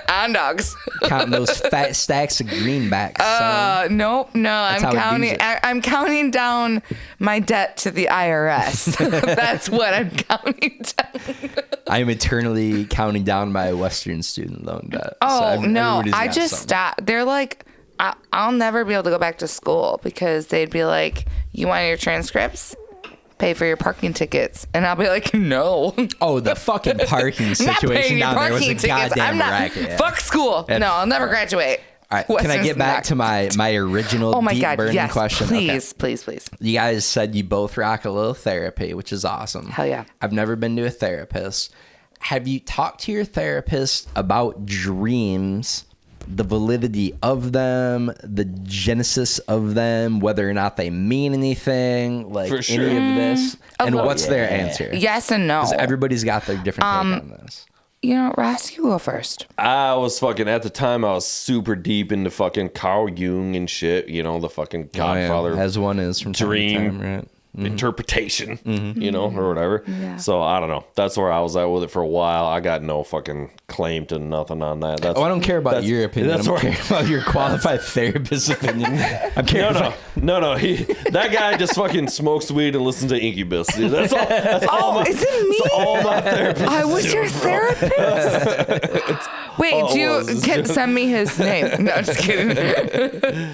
on dogs. Counting those fat stacks of greenbacks. Nope, no, I'm counting down my debt to the IRS. That's what I'm counting down. I'm eternally counting down my Western student loan debt. Oh, no, I just stopped. They're like, I'll never be able to go back to school because they'd be like, you want your transcripts? Pay for your parking tickets. And I'll be like, no. Oh, the fucking parking situation down there was a goddamn racket. Yeah. Fuck school. No, I'll never graduate. All right, can I get back to my original deep burning question? Please. You guys said you both rock a little therapy, which is awesome. Hell yeah. I've never been to a therapist. Have you talked to your therapist about dreams, the validity of them, the genesis of them, whether or not they mean anything, like any of this? And what's their answer? Yes and no. Because everybody's got their different take on this. You know, Ross, you go first. I was at the time, I was super deep into fucking Carl Jung and shit, you know, the fucking Godfather. As one is from dream. Time to time, right? Interpretation, you know, or whatever. Yeah. So I don't know. That's where I was at with it for a while. I got no fucking claim to nothing on that. I don't care about your opinion. I don't care about your qualified therapist's opinion. No. That guy just fucking smokes weed and listens to Incubus. Dude. That's all. Is it me? That's all my therapist. I was your therapist. Wait, can send me his name? No, just kidding.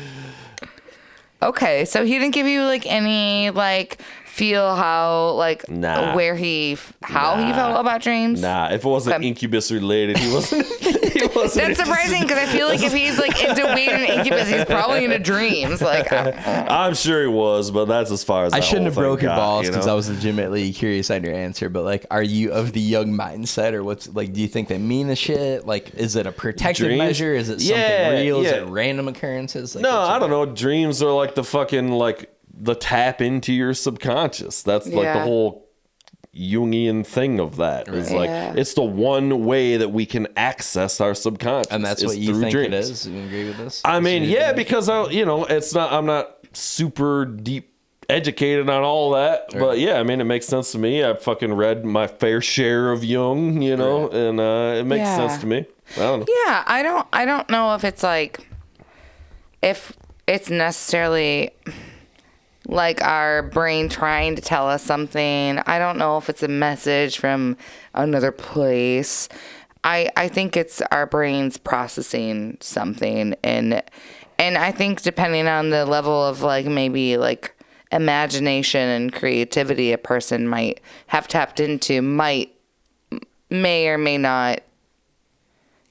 Okay, so he didn't give you like any like feel how like where he felt about dreams? Nah, if it wasn't Incubus related, he wasn't. That's surprising because I feel like if he's like into weed and Incubus, he's probably into dreams. Like I'm sure he was, but that's as far as I shouldn't have broke your balls because I was legitimately curious on your answer. But like, are you of the young mindset, or what's like? Do you think they mean the shit? Like, is it a protective measure? Is it something real? Is it random occurrences? Like, no, I don't know. Dreams are like the fucking like the tap into your subconscious. That's like the whole Jungian thing of that. Is like it's the one way that we can access our subconscious, and that's what you think dreams. It is. You agree with this? I mean, because it's not. I'm not super deep educated on all that, but yeah, I mean, it makes sense to me. I've fucking read my fair share of Jung, you know, and it makes sense to me. I don't know. Yeah, I don't know if it's like if it's necessarily like our brain trying to tell us something. I don't know if it's a message from another place. I think it's our brains processing something, and I think depending on the level of like maybe like imagination and creativity a person might have tapped into may or may not,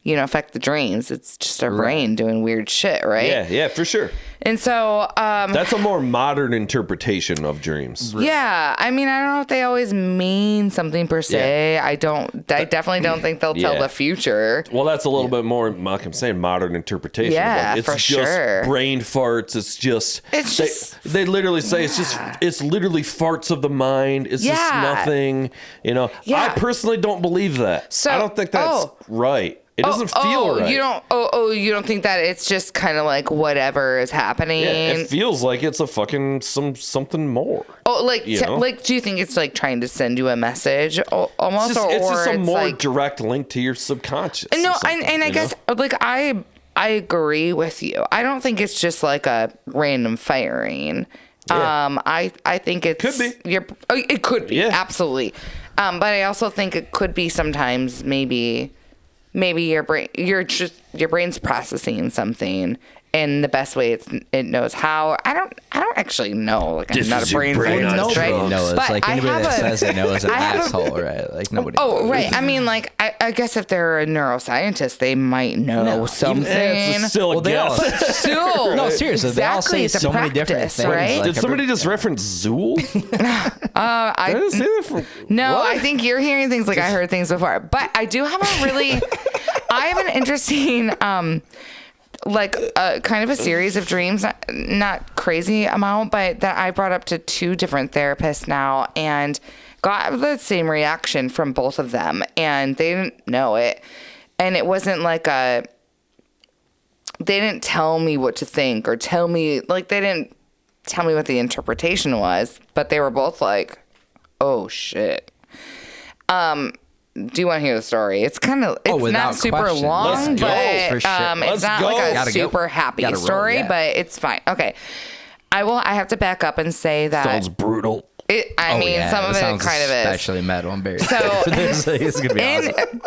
you know, affect the dreams. It's just our brain doing weird shit, right? Yeah, for sure. And so that's a more modern interpretation of dreams. Yeah, I mean, I don't know if they always mean something per se. Yeah. I definitely don't think they'll tell the future. Well, that's a little bit more, like I'm saying, modern interpretation. Yeah, it's for just brain farts. It's just they literally say it's literally farts of the mind. It's just nothing. You know, I personally don't believe that. So, I don't think that's right. It doesn't feel right. You don't think that it's just kind of like whatever is happening? Yeah, it feels like it's a fucking something more. Like do you think it's like trying to send you a message almost? It's just a more direct link to your subconscious. No, and I guess like I agree with you. I don't think it's just like a random firing. Yeah. I think it could be. It could be, absolutely. But I also think it could be sometimes maybe your brain's processing something, in the best way it knows how. I don't actually know. Like, I'm not a brain scientist, right? Knows. But like anybody that says they know is an asshole, right? Like nobody. Oh, right. I mean, like, I guess if they're a neuroscientist, they might know something. It's still a guess. Still, no, seriously, they all say so many different things. Right? Did somebody just reference Zool? I didn't say that for. No, What? I think you're hearing things like I heard things before. But I do have a really, I have an interesting, like kind of a series of dreams, not crazy amount, but that I brought up to 2 different therapists now and got the same reaction from both of them, and they didn't know it. And it wasn't like they didn't tell me what to think or tell me, like, they didn't tell me what the interpretation was, but they were both like, oh shit. Do you want to hear the story? It's kind of, it's not super question. long, but it's not like a super happy story, but it's fine. Okay. I have to back up and say that Sounds brutal. I mean, some of it kind of is. Especially metal. I'm very So, it's gonna be awesome.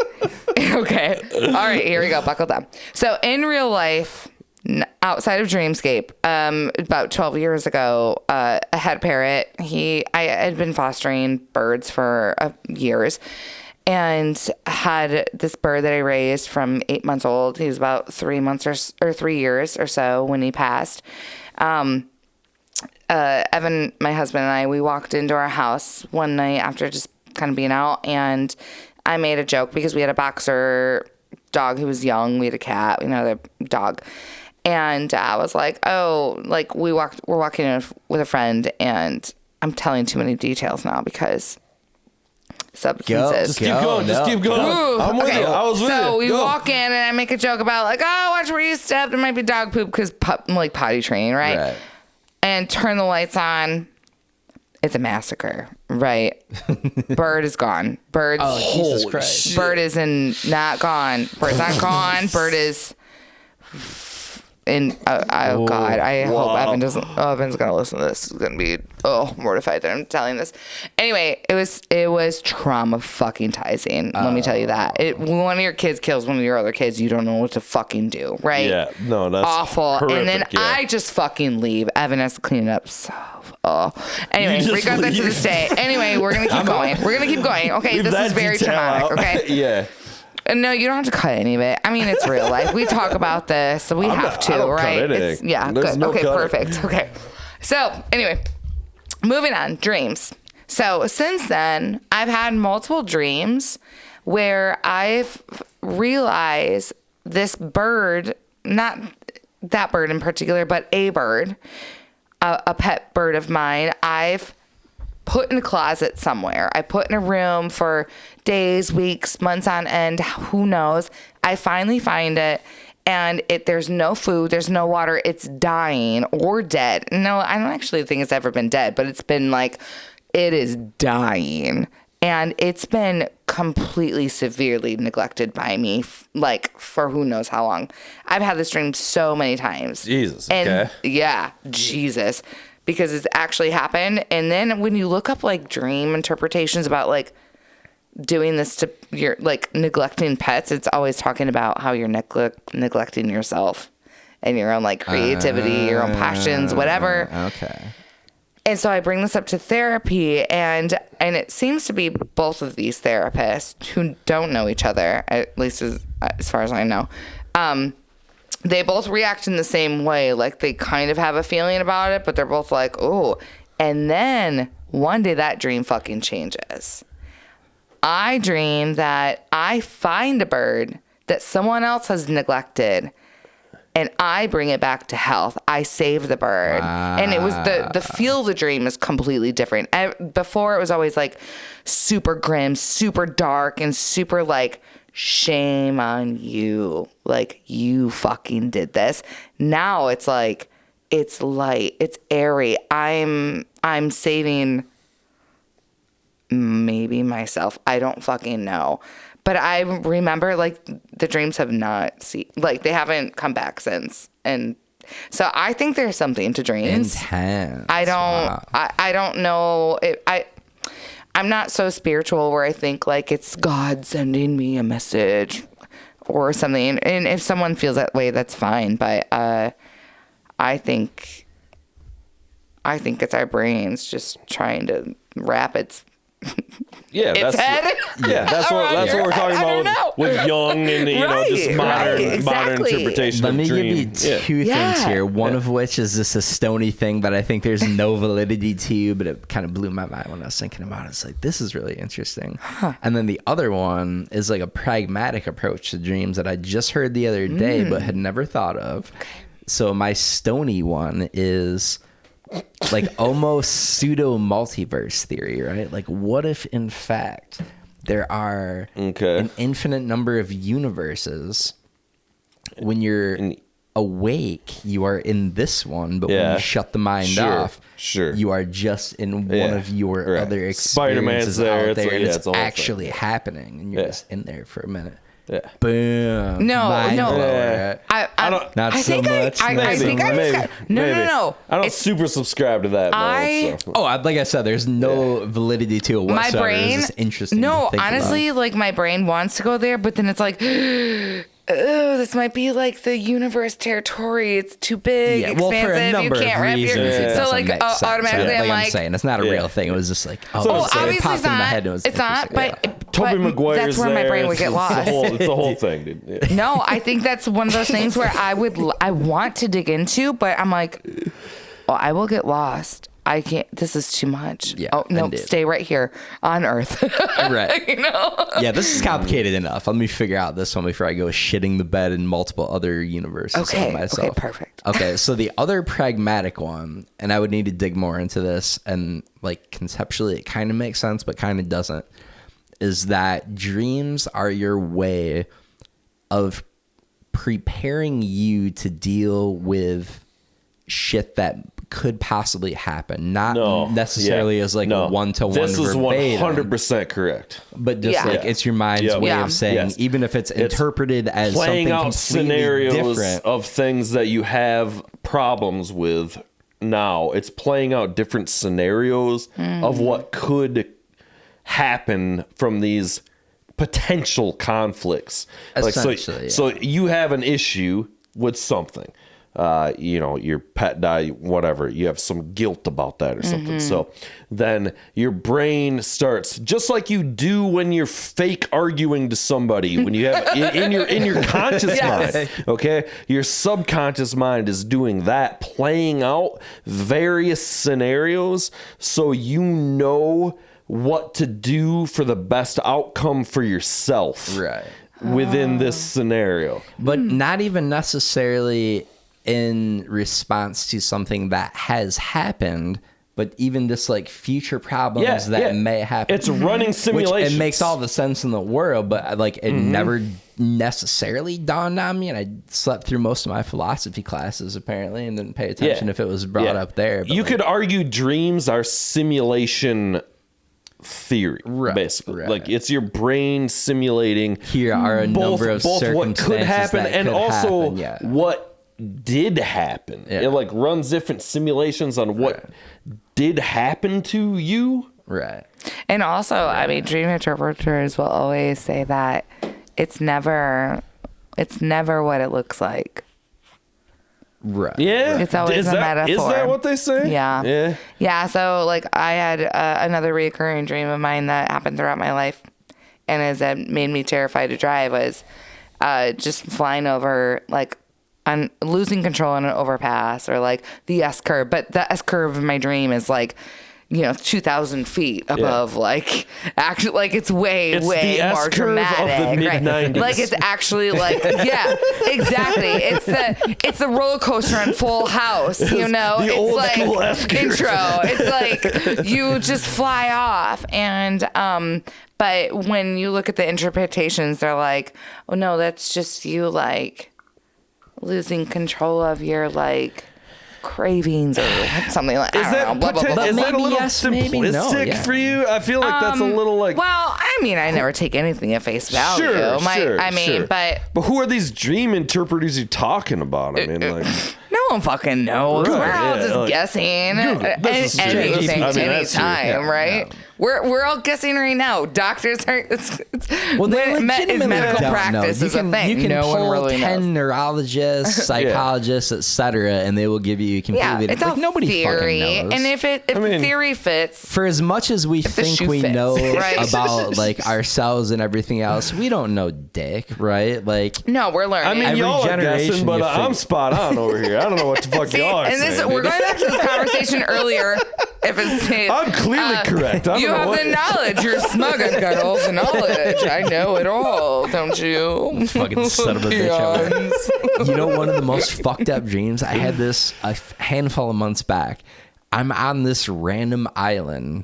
Okay. All right, here we go. Buckle down. So in real life, outside of Dreamscape, about 12 years ago, I had a parrot. I had been fostering birds for years, and had this bird that I raised from 8 months old. He was about 3 months or 3 years or so when he passed. Evan, my husband, and I, we walked into our house one night after just kind of being out, and I made a joke because we had a boxer dog who was young. We had a cat, another dog. And I was like, oh, like we're walking in with a friend, and I'm telling too many details now because substances. Just keep going. Just keep going. Ooh, I'm with you. I was with you. So we walk in, and I make a joke about like, oh, watch where you step. There might be dog poop because like potty training, right? And turn the lights on. It's a massacre, right? Bird is gone. Bird's Jesus Christ. Bird is not gone. Bird's not gone. Bird is. And oh God, I hope Evan doesn't. Oh, Evan's gonna listen to this. He's gonna be mortified that I'm telling this. Anyway, it was trauma fucking tizing. Let me tell you that. When one of your kids kills one of your other kids, you don't know what to fucking do, right? Yeah, no, that's awful. horrific, and then I just fucking leave. Evan has to clean it up. So, anyway, we got that to this day. Anyway, we're gonna keep going. We're gonna keep going. Okay, this is very traumatic. Okay. Yeah. No, you don't have to cut any of it. I mean, it's real life. We talk about this, so we have to, I don't right? Cut anything. Yeah, There's good. no Okay, cutting. perfect. Okay. So, anyway, moving on. Dreams. So, since then, I've had multiple dreams where I've realized this bird, not that bird in particular, but a bird, a pet bird of mine, I've put in a closet somewhere. I put in a room for days, weeks, months on end, who knows. I finally find it, and there's no food, there's no water, it's dying or dead. No, I don't actually think it's ever been dead, but it's been like, it is dying. And it's been completely severely neglected by me, like for who knows how long. I've had this dream so many times. Jesus, and okay. Yeah, Jesus. Because it's actually happened. And then when you look up like dream interpretations about like doing this to your like neglecting pets, it's always talking about how you're neglecting yourself and your own like creativity, your own passions, whatever. Okay. And so I bring this up to therapy, and it seems to be both of these therapists who don't know each other, at least as far as I know. They both react in the same way. Like they kind of have a feeling about it, but they're both like, oh. And then one day that dream fucking changes. I dream that I find a bird that someone else has neglected, and I bring it back to health. I save the bird. And it was the feel of the dream is completely different. Before it was always like super grim, super dark, and super like, shame on you. Like, you fucking did this. Now it's like, it's light, it's airy. I'm saving maybe myself. I don't fucking know. But I remember, like, the dreams have not they haven't come back since. And so I think there's something to dreams. Intense. I don't, wow. I don't know. I'm not so spiritual where I think like it's God sending me a message or something. And if someone feels that way, that's fine. But I think it's our brains just trying to wrap its that's head. That's what we're talking about with Jung and just modern interpretation Let of me dreams. give you two things here. One of which is this a stony thing that I think there's no validity to, but it kind of blew my mind when I was thinking about it. It's like, this is really interesting. And then the other one is like a pragmatic approach to dreams that I just heard the other day, but had never thought of. Okay. So my stony one is like almost pseudo multiverse theory, right? Like, what if in fact there are an infinite number of universes? When you're awake, you are in this one, but when you shut the mind off, you are just in one of your other experiences out there, and it's actually happening, and you're just in there for a minute. Yeah. Boom. No. I don't. Not so much. I think I just got. No. I don't super subscribe to that. Like I said, there's no validity to it whatsoever. My brain. It's just interesting. No, honestly, like my brain wants to go there, but then it's like, oh, this might be like the universe territory. It's too big, expansive. For a number you can't of wrap reasons, your. So like automatically, I'm saying it's not a real thing. It was just like, obviously it popped in my head. And it was it's not, but Tobey Maguire's that's where my brain would get lost. It's the whole thing, dude. Yeah. No, I think that's one of those things where I want to dig into, but I'm like, I will get lost. I can't. This is too much. Yeah, oh no, stay right here on Earth. Right. Yeah, this is complicated enough. Let me figure out this one before I go shitting the bed in multiple other universes on myself. Okay, perfect. Okay, so the other pragmatic one, and I would need to dig more into this, and like conceptually, it kind of makes sense, but kind of doesn't. Is that dreams are your way of preparing you to deal with shit that could possibly happen, not necessarily as like a one-to-one This is verbatim, 100% correct. but just like it's your mind's way of saying, even if it's interpreted as playing something out completely scenarios different of things that you have problems with now. It's playing out different scenarios of what could happen from these potential conflicts. So you have an issue with something. Your pet died, whatever, you have some guilt about that or something. So then your brain starts, just like you do when you're fake arguing to somebody, when you have in your conscious mind, okay, your subconscious mind is doing that, playing out various scenarios so you know what to do for the best outcome for yourself within this scenario. But not even necessarily in response to something that has happened, but even just like future problems that may happen. It's running simulations. It makes all the sense in the world, but like it never necessarily dawned on me, and I slept through most of my philosophy classes apparently and didn't pay attention if it was brought up there. But you could argue dreams are simulation theory, basically. Like it's your brain simulating. Here are a number of both what could happen and also what did happen. It like runs different simulations on what did happen to you. Right. And also, I mean, dream interpreters will always say that it's never what it looks like. Right. Yeah. It's always a metaphor. Is that what they say? Yeah. Yeah. So like I had another recurring dream of mine that happened throughout my life and that made me terrified to drive was just flying over like on losing control on an overpass or like the S curve. But the S curve of my dream is like, 2,000 feet above, like actually, like it's way more dramatic. Of the mid-90s. Right? Like it's actually like, exactly. It's the roller coaster on Full House, the it's old like school S-curve. intro. It's like you just fly off, and but when you look at the interpretations, they're like, oh no, that's just you like losing control of your like cravings or something like that. Is that a little simplistic for you? I feel like that's a little like. Well, I mean, I never take anything at face value. But who are these dream interpreters you're talking about? I mean, like. No one fucking knows. We're all just guessing anything, anytime, right? We're all guessing right now. Doctors are. It's medical practice is a thing. You can pull really 10 neurologists, psychologists, etc., and they will give you completely. It's all nobody theory. fucking knows. And if the theory fits, for as much as we think we know about like ourselves and everything else, we don't know dick, right? Like, no, we're learning. I mean, every y'all are guessing, but I'm spot on over here. I don't know what the fuck y'all are saying. We're going back to this conversation earlier. I'm clearly correct. You have the knowledge. You're smug. I've got all the knowledge. I know it all, don't you? Fucking son of a bitch. You know, one of the most fucked up dreams, I had this a handful of months back. I'm on this random island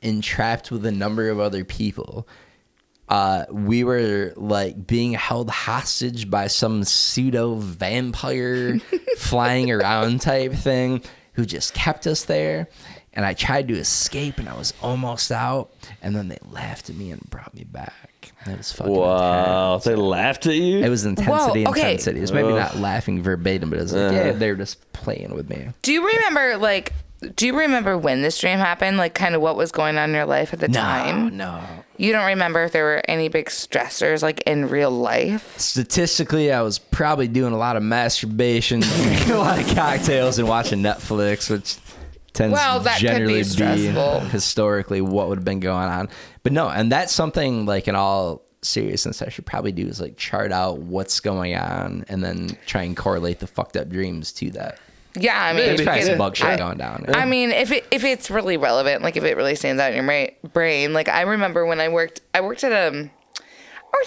and trapped with a number of other people. We were like being held hostage by some pseudo vampire flying around type thing who just kept us there. And I tried to escape, and I was almost out. And then they laughed at me and brought me back. It was fucking intense. They laughed at you? It was intensity. It was maybe not laughing verbatim, but it was like, they were just playing with me. Do you remember when this dream happened? Like, kind of what was going on in your life at the time? No. You don't remember if there were any big stressors, like, in real life? Statistically, I was probably doing a lot of masturbation, drinking a lot of cocktails, and watching Netflix, which tends to generally be historically what would have been going on. But no, and that's something, like, in all seriousness, I should probably do is, like, chart out what's going on and then try and correlate the fucked up dreams to that. Yeah, I mean, there's probably some bug shit going down. I mean, if it's really relevant, like if it really stands out in your brain, like I remember when I worked at a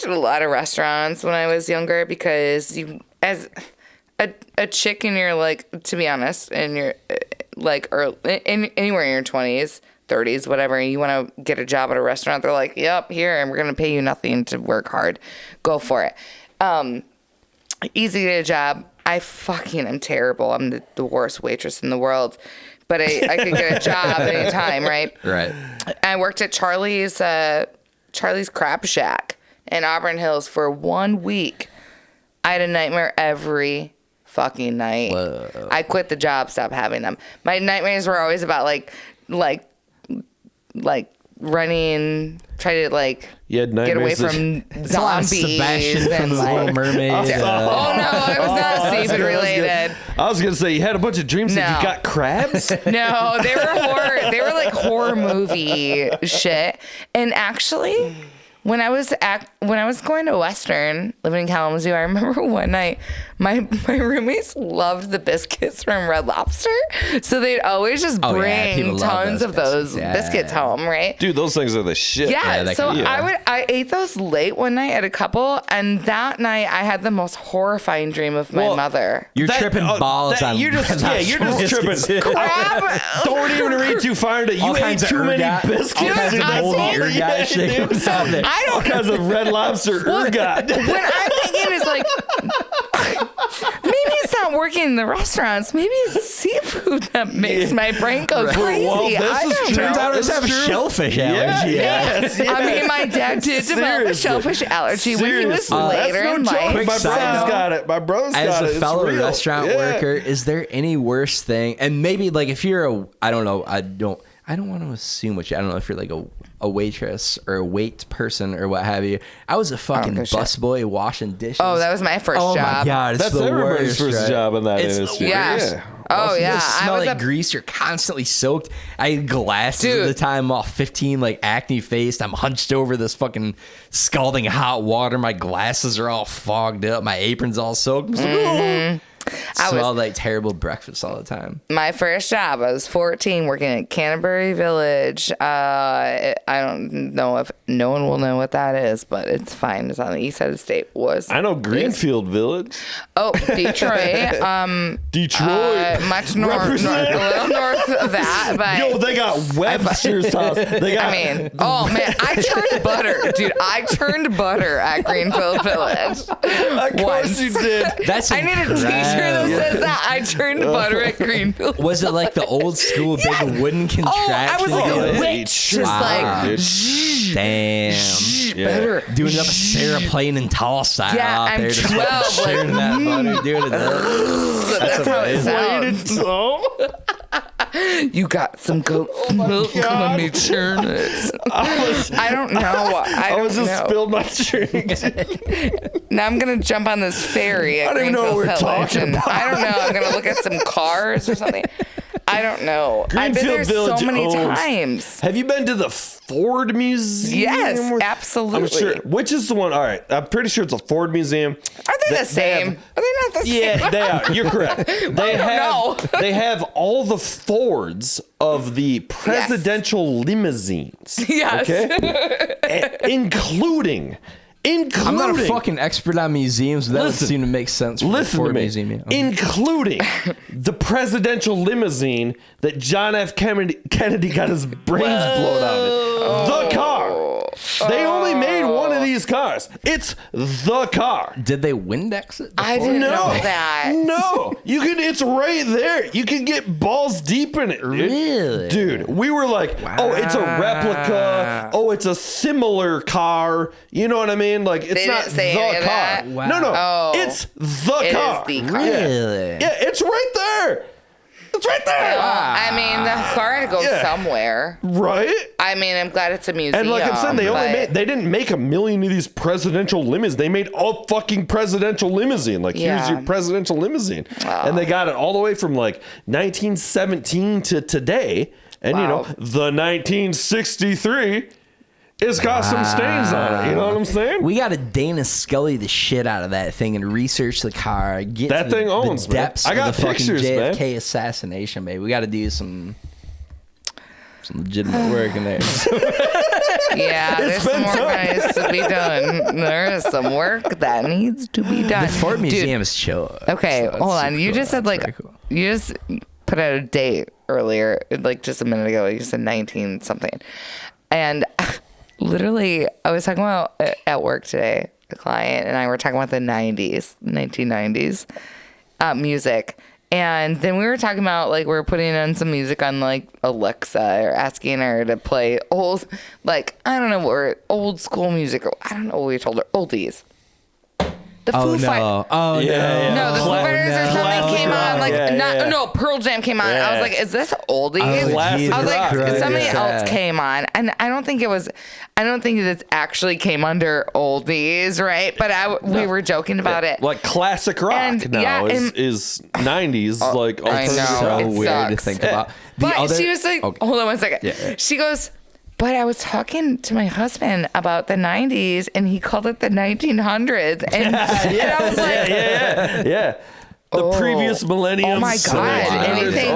lot of restaurants when I was younger, because you, as a chick in your, like, to be honest, in your like anywhere in your 20s, 30s, whatever, and you want to get a job at a restaurant, they're like, yep, here, and we're gonna pay you nothing to work hard, go for it. Easy to get a job. I fucking am terrible. I'm the worst waitress in the world, but I could get a job anytime, right? Right. I worked at Charlie's Crab Shack in Auburn Hills for 1 week. I had a nightmare every fucking night. Whoa. I quit the job, stopped having them. My nightmares were always about like running, try to like get away from zombies. Sebastian from The Little Mermaid. Oh no, it was not seafood related. I was gonna say you had a bunch of dreams that you got crabs. No, they were horror. They were like horror movie shit. And actually, when I was going to Western, living in Kalamazoo, I remember one night my roommates loved the biscuits from Red Lobster, so they'd always just bring tons of those biscuits home, right? Dude, those things are the shit. Yeah, so I ate those late one night at a couple, and that night I had the most horrifying dream of my mother. You're tripping balls on. You're just tripping. Crap. Don't even read too far into. You ate too many biscuits. All kinds of Red Lobster ergot. What I'm thinking is like, maybe it's not working in the restaurants. Maybe it's seafood that makes my brain go crazy. Well, turns out it's have a shellfish allergy. Yes. I mean, my dad did develop a shellfish allergy when he was later in life. My brother's got it. My brother's got it. As a fellow restaurant worker, is there any worse thing? And maybe like if you're I don't want to assume I don't know if you're like a waitress or a wait person or what have you. I was a fucking busboy washing dishes. Oh, that was my first job. Oh my God, that's everybody's first job in that industry. Yeah. Oh yeah. You smell like grease. You're constantly soaked. I had glasses at the time. I'm all 15, like acne faced. I'm hunched over this fucking scalding hot water. My glasses are all fogged up. My apron's all soaked. I smelled like terrible breakfast all the time. My first job, I was 14, working at Canterbury Village. I don't know if no one will know what that is, but it's fine. It's on the east side of the state. I know Greenfield Village. Oh, Detroit. Detroit. Much north, a little north of that. But yo, they got Webster's house. Oh man, I turned butter, dude. I turned butter at Greenfield Village. Of course you did. I need a T-shirt that says that. I turned butter at Greenfield. Was it like the old school big wooden contraption? Oh, I was like a witch, just like damn. Butter. Doing it up a Sarah Plain and Tall style. Yeah, out I'm there, 12. Sharing that butter, doing it. That's how it sounds. You got some goat's milk. Let me churn it. I don't know. I was just spilled my drink. Now I'm gonna jump on this ferry. I don't even know what we're talking about. I don't know. I'm gonna look at some cars or something. I don't know. I've been there Village so many times. Have you been to the Ford Museum? Yes, absolutely. I'm sure. Which is the one? All right, I'm pretty sure it's a Ford Museum. Are they the same? Are they not the same? Yeah, they are. You're correct. They have all the Fords of the presidential limousines. Yes. Okay? including. I'm not a fucking expert on museums, but that would seem to make sense. Listen to me. Museum. Including the presidential limousine that John F. Kennedy got his brains blown out of. The car. They only made one of these cars. It's the car. Did they Windex it? I didn't know that. No, it's right there. You can get balls deep in it. Really, dude. We were like, oh, it's a replica. Oh, it's a similar car. You know what I mean? Like, it's not the car. Wow. No, it's the car. It is the car. Really? Yeah, it's right there. It's right there. I mean, the car goes somewhere. Right? I mean, I'm glad it's a museum. And like I'm saying, they didn't make a million of these presidential limousines. They made a fucking presidential limousine. Like, here's your presidential limousine. Wow. And they got it all the way from like 1917 to today. And you know, the 1963 it's got some stains on it. You know what I'm saying? We got to Dana Scully the shit out of that thing and research the car. Get that thing owns, the depths man. I got of the pictures, fucking JFK man. assassination, baby. We got to do some legitimate work in there. Yeah, there's some more guys to be done. There is some work that needs to be done. The Ford Museum is chill. Okay, so hold on. You just said you just put out a date earlier, like just a minute ago. You said 19 something, and literally, I was talking about at work today. The client and I were talking about the 1990s music. And then we were talking about, like, we were putting on some music on, like, Alexa or asking her to play old, like, I don't know, old school music. Or I don't know what we told her. Oldies. The Foo Fighters. Oh, yeah. No, the Foo Fighters or something came on. Like, no, Pearl Jam came on. Yeah. I was like, is this oldies? I was like, somebody else came on. And I don't think this actually came under oldies, right? But we were joking about it. Like classic rock now is 90s. Like, I know. So weird to think about. But she was like, hold on one second. Yeah. She goes, but I was talking to my husband about the 90s, and he called it the 1900s. And, and I was like... Yeah. The previous millennium. Oh, my God. Anything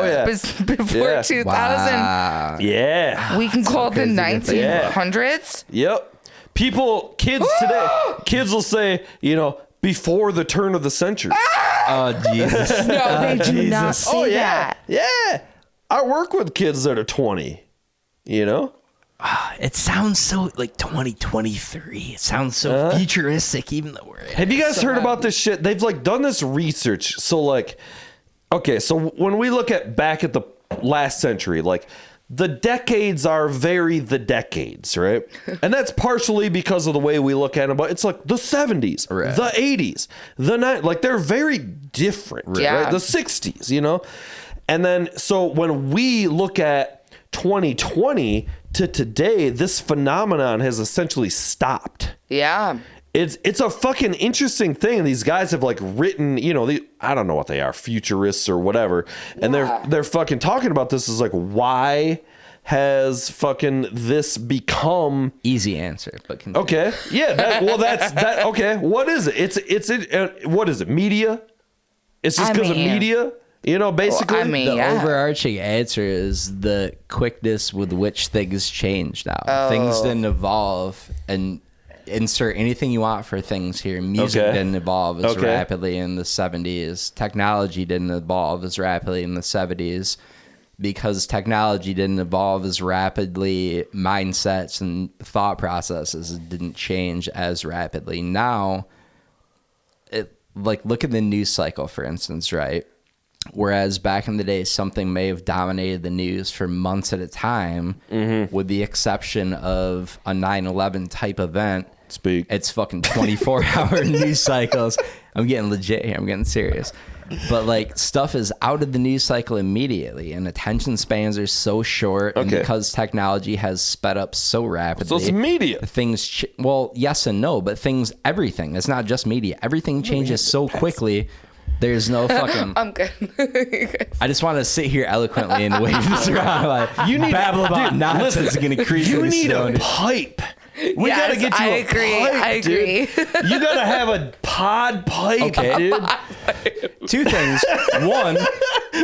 before 2000. Wow. Yeah. We can call it the 1900s? Yep. Kids today, kids will say, before the turn of the century. Oh, Jesus. No, they do not say that. Yeah. I work with kids that are 20, It sounds so like 2023. It sounds so futuristic, even though we're. Have you guys heard about this shit? They've done this research. So so when we look back at the last century, the decades are the decades, right? And that's partially because of the way we look at them. But it's like the 70s, the 80s, the 90s. They're very different, right? The 60s, And then so when we look at 2020 to today, this phenomenon has essentially stopped. Yeah. It's a fucking interesting thing. These guys have written, I don't know what they are, futurists or whatever. And they're fucking talking about this as why has fucking this become easy answer, but continue. Okay. Yeah. That's that. Okay. What is it? What is it? Media? It's just because of media? Basically, the overarching answer is the quickness with which things change now. Things didn't evolve, and insert anything you want for things here. Music didn't evolve as rapidly in the 70s. Technology didn't evolve as rapidly in the 70s. Because technology didn't evolve as rapidly, mindsets and thought processes didn't change as rapidly. Now, look at the news cycle, for instance, right? Whereas back in the day, something may have dominated the news for months at a time, with the exception of a 9/11 type event. It's fucking 24-hour news cycles. I'm getting legit here. I'm getting serious. But like stuff is out of the news cycle immediately, and attention spans are so short. And because technology has sped up so rapidly, so it's media. Things, well, yes and no, but everything. It's not just media. Everything changes so quickly. There's no fucking. I'm good. I just want to sit here eloquently and wave this around. Like, you need babble about nonsense. Going to crease. You need a pipe. We gotta get you a pipe. I agree. Dude. You gotta have a pod pipe, dude. Two things. One,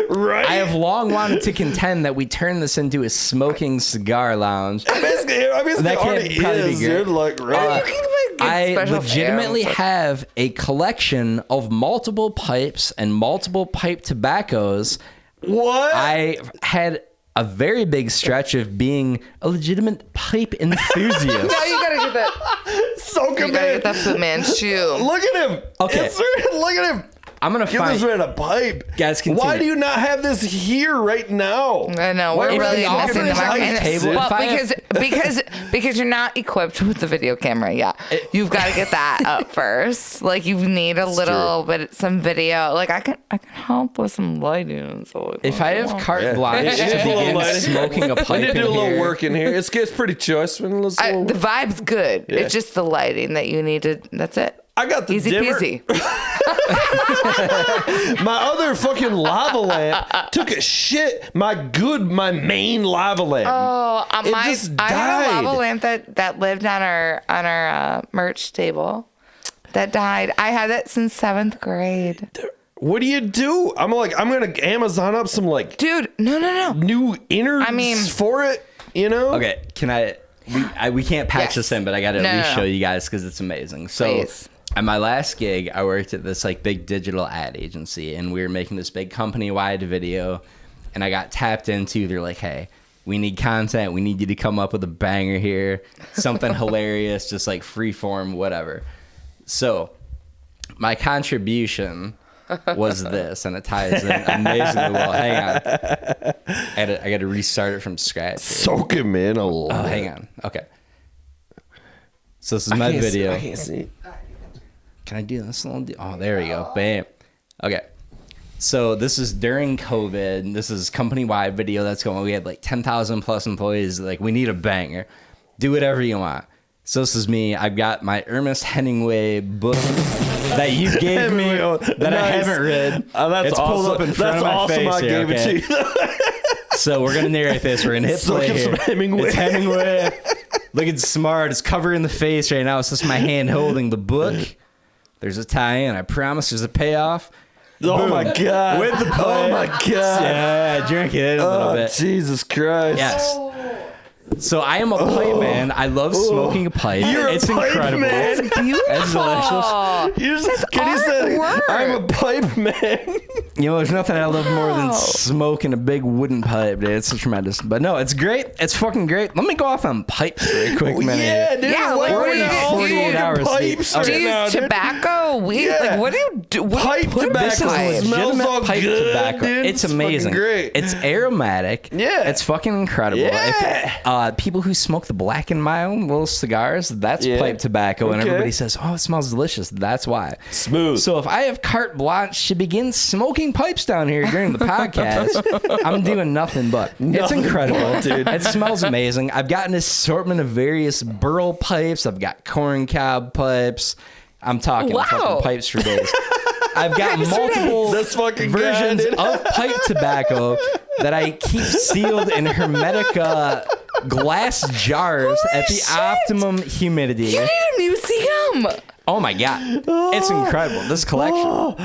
right? I have long wanted to contend that we turn this into a smoking cigar lounge. Basically, that can't probably be dude. Like, right? I legitimately have a collection of multiple pipes and multiple pipe tobaccos. What? I had a very big stretch of being a legitimate pipe enthusiast. Now you gotta get that. So committed. You gotta get that Fu Manchu. Look at him. Okay. Look at him. I'm gonna give this man a pipe. Guys, continue. Why do you not have this here right now? I know we're really missing the market. Well, because you're not equipped with the video camera yet. You've got to get that up first. Like you need a little bit some video. Like I can help with some lighting. So if I have carte blanche to begin smoking a pipe, I need to do a little work in here. It's pretty choice. The vibe's good. Yeah. It's just the lighting that you need to. That's it. I got the easy dimmer. peasy. My other fucking lava lamp took a shit. My main lava lamp. Oh, I died. had a lava lamp that lived on our merch table. That died. I had it since 7th grade. What do you do? I'm gonna Amazon up some dude. No. New innards for it. You know? Okay. Can we can't patch this in, but I got to at least show you guys because it's amazing. So. Please. At my last gig, I worked at this big digital ad agency, and we were making this big company-wide video, and I got tapped into. They're like, hey, we need content. We need you to come up with a banger here, something hilarious, just free form, whatever. So my contribution was this, and it ties in amazingly well. Hang on. I got to restart it from scratch. Soak him in a little. Oh, hang on. Okay. So this is my video. I can't see. Can I do this? Oh, there we go. Bam. Okay. So this is during COVID. This is company-wide video that's going. We had 10,000 plus employees. We need a banger. Do whatever you want. So this is me. I've got my Ernest Hemingway book that you gave me that I haven't read. Oh, that's it's awesome. Pulled up in front that's of my awesome. face I here, gave it to you. So we're gonna narrate this. We're gonna hit play here. Hemingway. It's Hemingway. Looking smart. It's covered in the face right now. It's just my hand holding the book. There's a tie-in. I promise there's a payoff. Oh, boom. My God. With the play. Oh, my God. Yeah, drink it in a little bit. Jesus Christ. Yes. So I am a pipe man. I love smoking a pipe. It's incredible. Man. It's beautiful. It's delicious. That's artwork. I'm a pipe man. There's nothing I love more than smoking a big wooden pipe, dude. It's tremendous. But no, it's great. It's fucking great. Let me go off on pipes for a quick minute. Yeah, dude. Yeah, what are you you 48 hours. Pipes do you use tobacco? Weed? Yeah. What do you do? Pipe tobacco. This is smells all pipe good, tobacco. dude. It's amazing. Great. It's aromatic. Yeah. It's fucking incredible. Yeah. If, people who smoke the Black and Mild little cigars, that's pipe tobacco, and everybody says, "Oh, it smells delicious." That's why. Smooth. So if I have carte blanche to begin smoking pipes down here during the podcast, I'm doing nothing but. It's incredible, dude. It smells amazing. I've got an assortment of various burl pipes. I've got corn cob pipes. I'm talking fucking pipes for days. I've got multiple versions of pipe tobacco that I keep sealed in hermetic glass jars at the optimum humidity. You need a museum. Oh my God. It's incredible. This collection.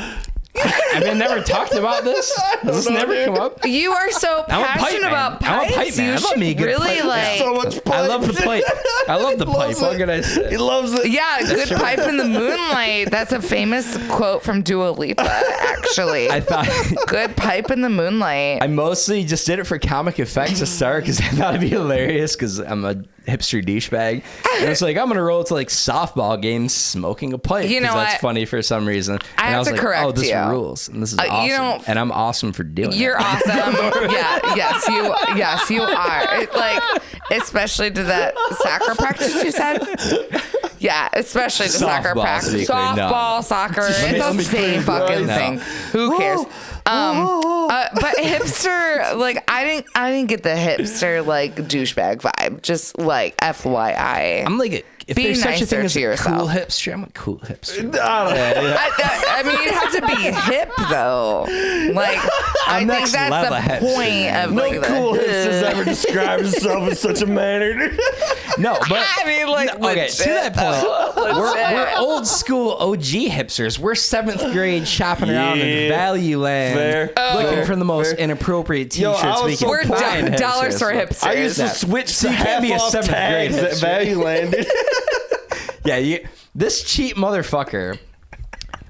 Have I never talked about this? Has this never come up? You are so passionate about pipes. I'm a pipe man. I love me a good really pipe. So much pipe. I love the pipe. I love the pipe. What can I say? He loves it. Yeah, good pipe in the moonlight. That's a famous quote from Dua Lipa, actually. I thought good pipe in the moonlight. I mostly just did it for comic effects to start because I thought it'd be hilarious because I'm a hipster douchebag. And it's I'm gonna roll to softball games smoking a pipe because that's funny for some reason. I have to correct oh, this you. rules, and this is awesome, and I'm awesome for doing it. You're awesome. Yes, you are. It's especially to that soccer practice you said. Yeah, especially the soccer practice. Softball, soccer. It's the same fucking thing. Who cares? But hipster, like I didn't get the hipster like douchebag vibe. Just like FYI. I'm like, if be there's such a thing as a yourself. cool hipster, I'm a cool hipster. I mean, you have to be hip though. Like I think that's the point of no like cool hipsters ever describe himself in such a manner. No, but I mean, like okay, to that point, we're old school OG hipsters. We're 7th grade shopping around in Value Land, looking for the most inappropriate T-shirts. We're dollar store hipsters. I used to switch to half off 7th grade tags at Value Land. Yeah, this cheap motherfucker.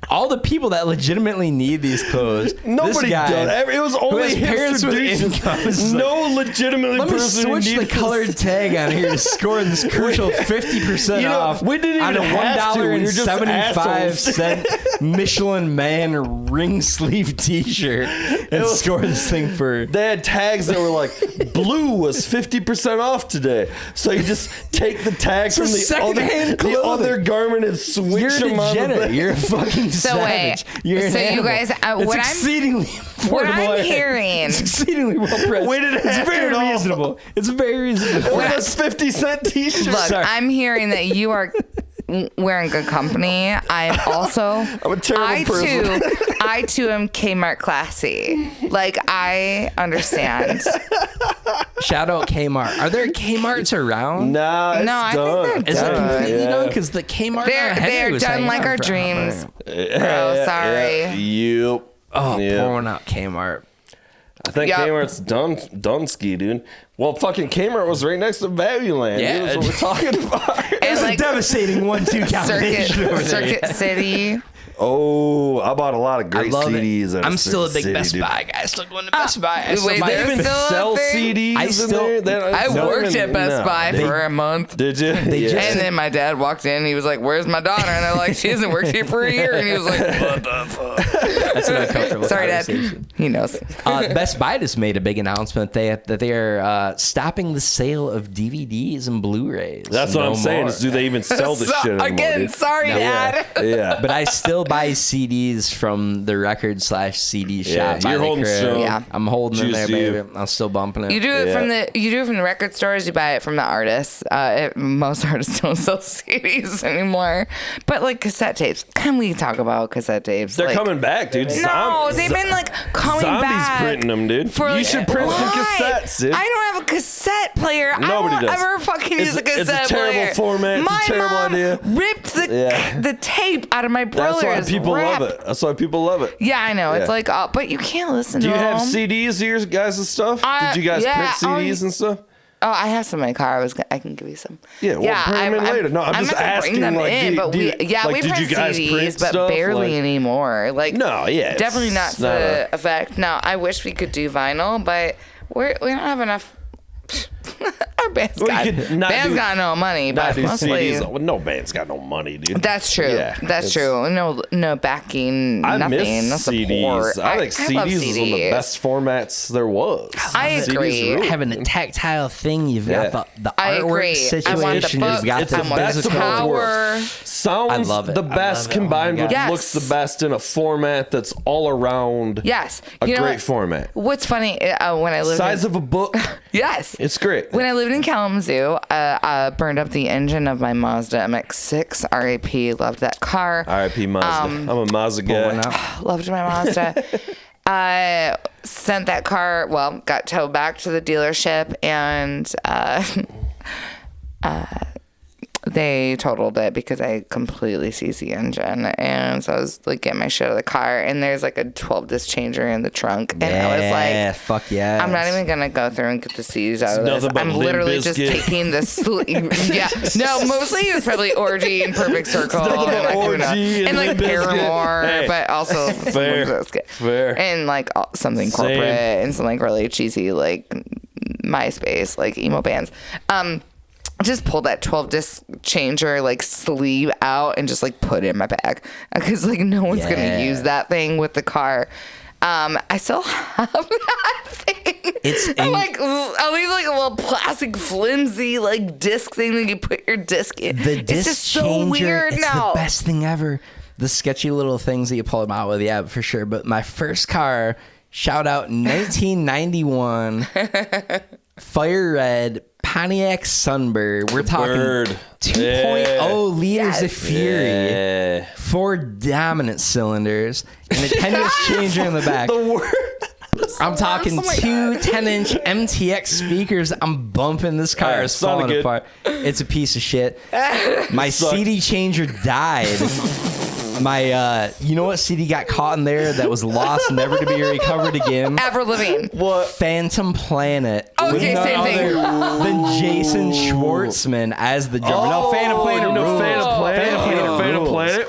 All the people that legitimately need these clothes. Nobody does. It was only parents with incomes. No legitimately Let me person switch who the colored tag on here to score this crucial 50% off. We didn't even on a have to. We were just $1.75 Michelin Man ring sleeve T-shirt and score this thing for. They had tags that were like blue was 50% off today, so you just take the tag from the other garment and switch them on. You're a fucking savage. You're so you guys, what I'm hearing, it's exceedingly well pressed. We didn't have it's very to reasonable. It's very reasonable. With a 50-cent T-shirt. Look, I'm hearing that you are wearing good company. I'm also. I'm a terrible person. I too am K-Mart classy. Like I understand. Shout out K-Mart. Are there K-Marts around? No, it's I done. think they're Is done. it completely done? Because the Kmart they're done like our dreams. Bro, sorry. Yep. Pour one out Kmart. I think Kmart's done ski, dude. Well, fucking Kmart was right next to Value Land. Yeah, dude, that's what we're talking about. It's a devastating 1-2 combination. Circuit City. Oh, I bought a lot of great CDs. I'm still a big Best Buy guy. I still going to Best Buy. Wait, they even sell CDs I worked at Best Buy for a month. Did you? And then my dad walked in and he was like, "Where's my daughter?" And they're like, "She hasn't worked here for a year." And he was like, "What the fuck?" That's an uncomfortable Sorry, Dad. He knows. Best Buy just made a big announcement that they are stopping the sale of DVDs and Blu-rays. That's what I'm saying. Is do they even sell this shit anymore? Again, dude? sorry, Dad. Yeah. But I still buy CDs from the record/CD shop. You're holding strong. Yeah. I'm holding in there, you. baby. I'm still bumping it. You do it from the record stores. You buy it from the artists. Most artists don't sell CDs anymore. But like cassette tapes, can we talk about cassette tapes? They're coming back, dude. No, they've been like coming back. Zombies printing them, dude. You should print some cassettes, dude. I don't have a cassette player. Nobody I don't does. ever fucking use a cassette player. It's a terrible format. It's a terrible idea. Ripped the tape out of my brother's. That's why people love it. That's why people love it. Yeah, I know. It's like, but you can't listen to them. Do you have CDs of your guys' stuff? Did you guys print CDs and stuff? Oh, I have some in my car. I can give you some. Yeah, well, bring them in later. No, I'm just asking. Bring them like, in, but we did print you guys CDs, print but stuff? barely anymore. Like, no, yeah, definitely not to the effect. Now, I wish we could do vinyl, but we don't have enough. Our band's got no money, but mostly CDs. No band's got no money, dude. That's true. Yeah, that's true. No backing. I nothing. miss no CDs. support. I think CDs is one of the best formats there was. I agree. Having a tactile thing, you've got the artwork situation. I want the books. You've got the best power. Sounds the best combined with looks the best in a format that's all around. Yes, a great format. What's funny when I lived size of a book. Yes, it's great. When I lived in Kalamazoo, I burned up the engine of my Mazda MX-6. R.I.P. Loved that car. R.I.P. Mazda. I'm a Mazda guy. Loved my Mazda. I sent that car. Well, got towed back to the dealership and. They totaled it because I completely seized the engine. And so I was like getting my shit out of the car and there's like a 12-disc changer in the trunk. And I was like, fuck yeah. I'm not even going to go through and get the C's out of this. I'm literally just taking the sleeve. Yeah. No, mostly it's probably Orgy and Perfect Circle. And like Paramore, but also Fair. And like something corporate and something really cheesy like MySpace, like emo bands. Just pull that 12-disc changer like sleeve out and just like put it in my bag because like no one's gonna use that thing with the car. I still have that thing. I'm like, are these like a little plastic flimsy like disc thing that you put your disc in? The disc it's just so changer, weird it's now. the best thing ever. The sketchy little things that you pull them out with, yeah, for sure. But my first car, shout out 1991, fire red Pontiac Sunbird. We're talking 2.0 liters of fury, 4 dominant cylinders, and a 10-inch changer in the back. I'm talking 2 10-inch MTX speakers. I'm bumping this car. It's falling apart. It's a piece of shit. My CD changer died. My, you know what CD got caught in there that was lost, never to be recovered again? Ever living. What? Phantom Planet. Okay, same thing. Than Jason Schwartzman as the drummer. No, Phantom Planet. Phantom Planet.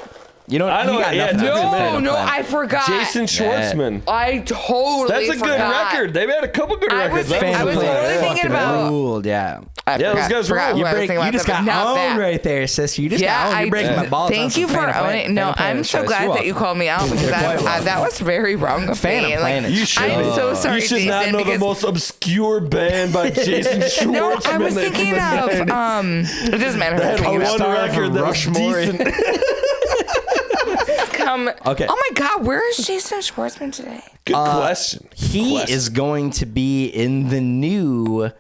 You know, I know. No, I forgot. Jason Schwartzman. I totally That's a good record. They've had a couple good records. I was totally thinking about. Ruled, yeah. Those guys ruled. You just got owned right there, sister. You just got owned. You're breaking my balls. Thank you for owning. No, I'm so glad that you called me out because that was very wrong of me. Planet. You should. I'm so sorry, You should not know the most obscure band by Jason Schwartzman. No, I was thinking of. It doesn't matter. That one record that was decent. Okay. Oh my God, where is Jason Schwartzman today? Good question. He is going to be in the new.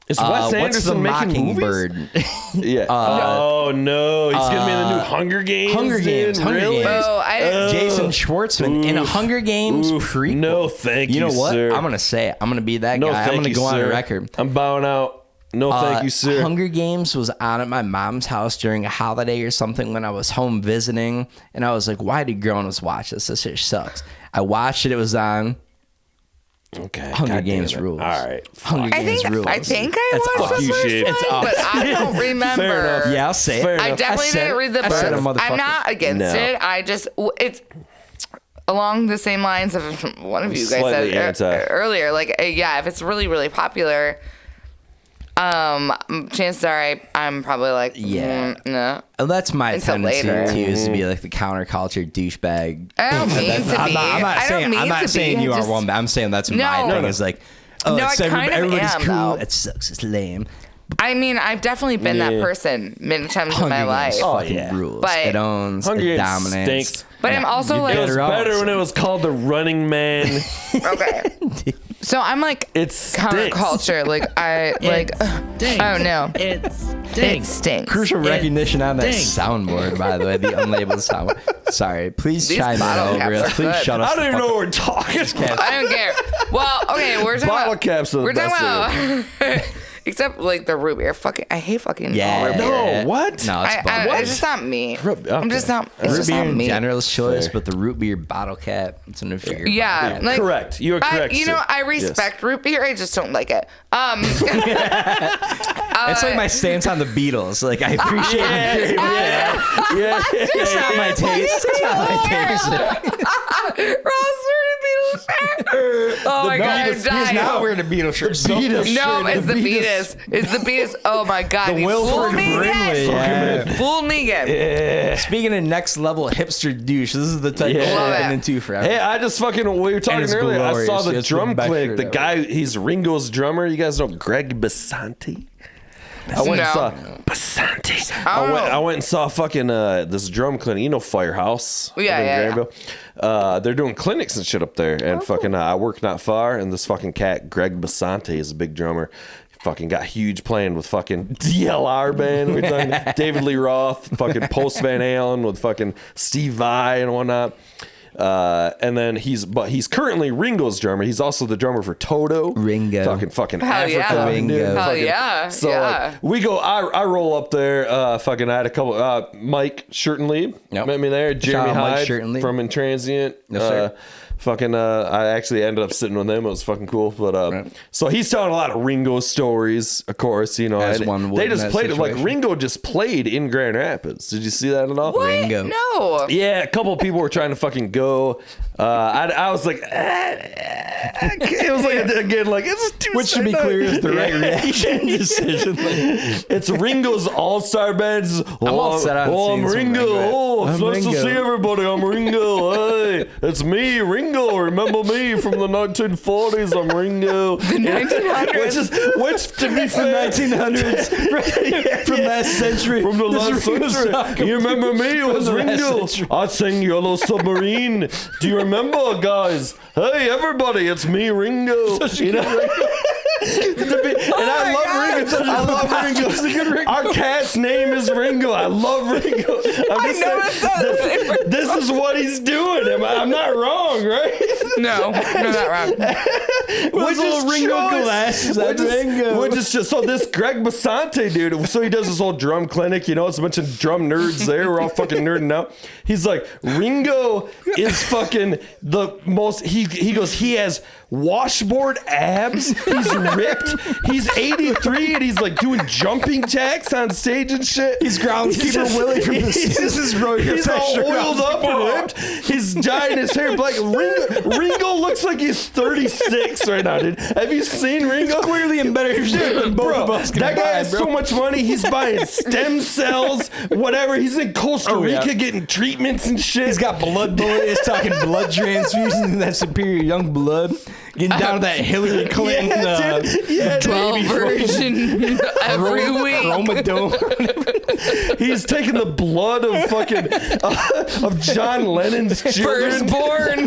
Is Wes Anderson making Mockingbird? Yeah. Oh no, he's gonna be in the new Hunger Games. Hunger Games. Really? Jason Schwartzman in a Hunger Games prequel. No, thank you. You know what? Sir. I'm gonna say it. I'm gonna be that No, guy. I'm gonna go on record. I'm bowing out. No, thank you, sir. Hunger Games was on at my mom's house during a holiday or something when I was home visiting, and I was like, "Why do grown-ups watch this? This shit sucks." I watched it. It was on. Okay. Hunger Games rules. All right. Hunger Games rules. I think I watched the first one, but I don't remember. Fair enough. Yeah, I'll say it. I definitely didn't read the book. I'm not against it. I just it's along the same lines of one of you guys said earlier. Like, yeah, if it's really, really popular. Chances are I'm probably like, no. And that's my tendency too, is to be like the counterculture douchebag. I don't mean to be. I'm not saying you are one, but I'm saying that's my thing. Is like, everybody's cool. Though. It sucks. It's lame. I mean, I've definitely been that person many times in my life. Rules. But it owns. It dominates. Stinks. But I'm also like, it was better when it was called The Running Man. Okay. So I'm like, it's counterculture. Like I oh no, it stinks. Crucial recognition on that soundboard, by the way, the unlabeled soundboard. Sorry, please chime in over us. Please shut us. I don't even know what we're talking about. I don't care. Well, okay, we're talking bottle about caps. We're talking about. Except like the root beer. I hate fucking root beer. No, what? No, it's it's just not me. I'm just not. It's root just beer not me. General's choice, but the root beer bottle cap, it's an inferior. Yeah, like, correct. You are correct. I respect root beer. I just don't like it. It's like my stance on the Beatles. Like I appreciate it. Yeah. It's not my taste. It's not my taste. Ross wearing a Beatles shirt. Oh my God, I'm dying. He's not wearing a Beatles shirt. No, it's the Beatles. It's the Beatles. Oh my God, the Wilford Brimley. Fooled me again. Yeah. Speaking of next level hipster douche, this is the type of shit I've been into forever. Hey, I just fucking, we were talking earlier, glorious. I saw the drum click. The guy, he's Ringo's drummer. You guys know Gregg Bissonette? I went and saw Bissonette. I went and saw fucking this drum clinic. You know Firehouse? Yeah. They're doing clinics and shit up there. And fucking I work not far, and this fucking cat, Gregg Bissonette, is a big drummer. Fucking got huge playing with fucking DLR band. We're talking David Lee Roth, fucking Post Van Halen with fucking Steve Vai and whatnot. And then he's currently Ringo's drummer. He's also the drummer for Toto. Ringo. Talking fucking Hell Africa. Yeah. Ringo. Hell yeah. So like, we go, I roll up there. Fucking I had a couple, Mike Shirtenlieb met me there. Jeremy Hyde from Intransient. Yes, sir. Fucking, I actually ended up sitting with him. It was fucking cool. But so he's telling a lot of Ringo stories, of course. You know, they just played it like Ringo just played in Grand Rapids. Did you see that at all? What? Ringo. No. Yeah, a couple of people were trying to fucking go. I was like, it was like again, like it's Tuesday. Which should be clear is the right reaction decision. It's Ringo's All-Star Band. I'm all set on I'm Ringo. Oh, it's nice to see everybody. I'm Ringo. Hey, it's me, Ringo. Remember me from the 1940s? I'm Ringo. The 1900s. Which to be fair, 1900s from last century. From the last century. You remember me? It was Ringo. I sang Yellow Submarine. Do you remember, guys? Hey, everybody, it's me, Ringo. You know? I love Ringo. Our cat's name is Ringo. I love Ringo. This is what he's doing. I'm not wrong, right? No, you're not wrong. Which is Ringo glasses. So this Gregg Bissonette dude, so he does this whole drum clinic, you know, it's a bunch of drum nerds there. We're all fucking nerding out. He's like, Ringo is fucking the most, he goes, he has washboard abs. He's ripped. He's 83 and he's like doing jumping jacks on stage and shit. He's groundskeeper Willie from the Simpsons. He's all oiled up and ripped. He's dyeing his hair black. Ringo looks like he's 36 right now, dude. Have you seen Ringo? He's clearly in better shape than both of us. That guy has so much money. He's buying stem cells, whatever. He's in Costa Rica getting treatments and shit. He's got blood bullets. He's talking blood transfusions and that superior young blood. Getting down to that Hillary Clinton 12 version every week. Chromodome. He's taking the blood of fucking of John Lennon's children. Firstborn.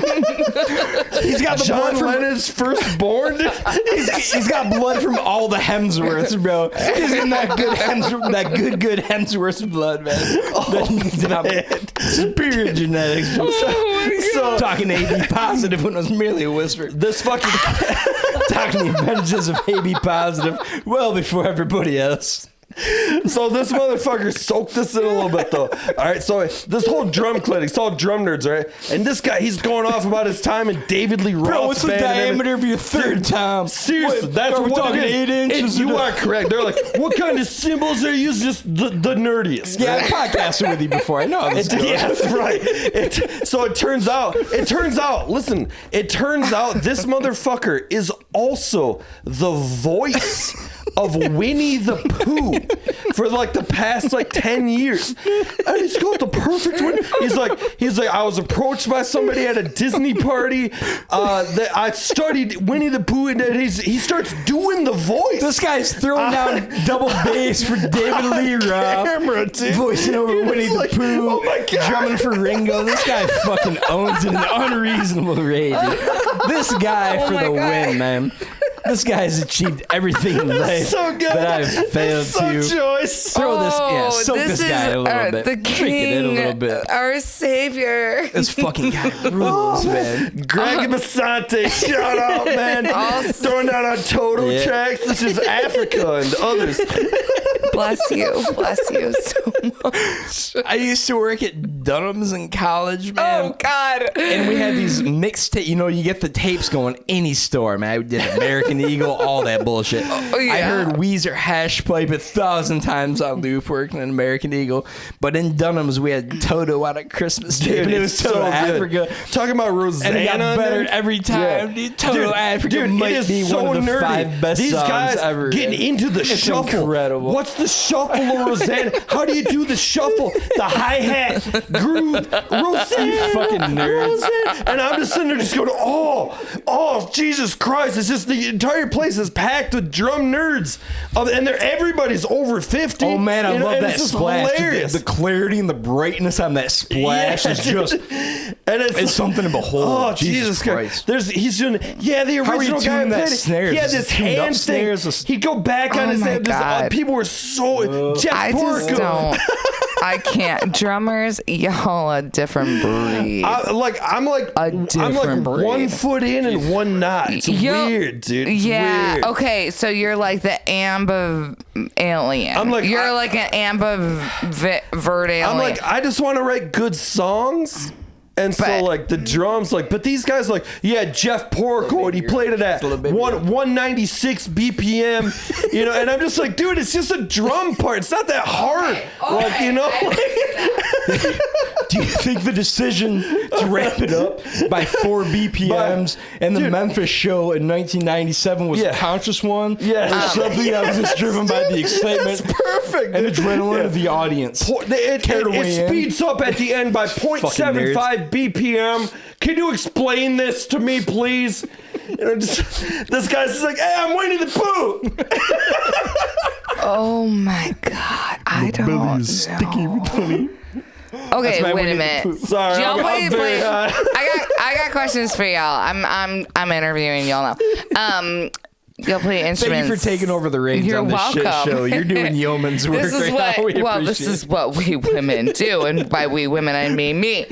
He's got the John blood from Lennon's firstborn. He's got blood from all the Hemsworths, bro. He's in that good Hemsworth blood, man. Superior genetics. So talking AB positive when it was merely a whisper. This fucking talking the advantages of AB positive well before everybody else. So this motherfucker soaked this in a little bit though. All right, so this whole drum clinic, it's all drum nerds, right? And this guy, he's going off about his time in David Lee Roth's bro, what's the diameter of your third time? Seriously, that's what talking 8 inches. You are correct. They're like, what kind of symbols are used? Just the nerdiest. Yeah, I podcasted with you before. I know. Yeah, that's right. So it turns out, listen, it turns out this motherfucker is also the voice of Winnie the Pooh for like the past like 10 years. And he's got the perfect one. He's like, I was approached by somebody at a Disney party that I studied Winnie the Pooh, and he starts doing the voice. This guy's throwing down double bass for David Lee Roth, voicing over Winnie the Pooh, oh my God, drumming for Ringo. This guy fucking owns it at an unreasonable rate. This guy for the win, man. This guy has achieved everything in life that I've failed to. Joyce. Throw this, soak this guy a little bit. The king, it a little bit. Our savior. This fucking guy rules, man. Gregg Bissonette, shout out, man. Throwing down on total tracks such as Africa and others. Bless you so much. I used to work at Dunham's in college, man. Oh God! And we had these mixtape. You know, you get the tapes going any store, man. I did American Eagle, all that bullshit. Oh, yeah. I heard Weezer Hash Pipe 1,000 times on loop working in American Eagle, but in Dunham's we had Toto on a Christmas tape. Dude, and it was Toto so Africa. Talking about Rosanna, and it got better every time. Dude, Toto Africa might be one of the 5 best These songs guys ever. Getting into the shuffle. Incredible. What's the shuffle of Rosanna? How do you do the shuffle? The hi-hat, groove, Rosanna, fucking nerds. Rosanna. And I'm just sitting there just going, oh, Jesus Christ. It's just the entire place is packed with drum nerds. And everybody's over 50. Oh, man, I love that splash. Hilarious. The clarity and the brightness on that splash is just... And it's something to behold. Oh, Jesus Christ. He's doing, the original guy that snare? He had this hand thing. He'd go back on his head. People were so... I can't. Drummers, y'all a different breed. I'm like 1 foot in and one not. It's weird, dude. It's weird. Okay, so you're like the Amba alien. You're like an Amba Verde alien. I'm like, I just want to write good songs. And so, like, the drums, like, but these guys, like, yeah, Jeff Porco, and he played it at 196 BPM, you know, and I'm just like, dude, it's just a drum part. It's not that hard. Like, you know? Do you think the decision to ramp it up by 4 BPMs and the Memphis show in 1997 was a conscious one? Yes. Or something that was just driven by the excitement and adrenaline of the audience? It speeds up at the end by 0.75 BPM. Can you explain this to me, please? You know, this guy's like, hey, I'm Winnie the Pooh. Oh my God. I don't know. Sticky with honey. Okay, wait a minute. Sorry, I got questions for y'all. I'm interviewing y'all now. You'll play instruments. Thank you for taking over the reins on this shit show. You're doing yeoman's work right now. This is what we women do, and by we women I mean me.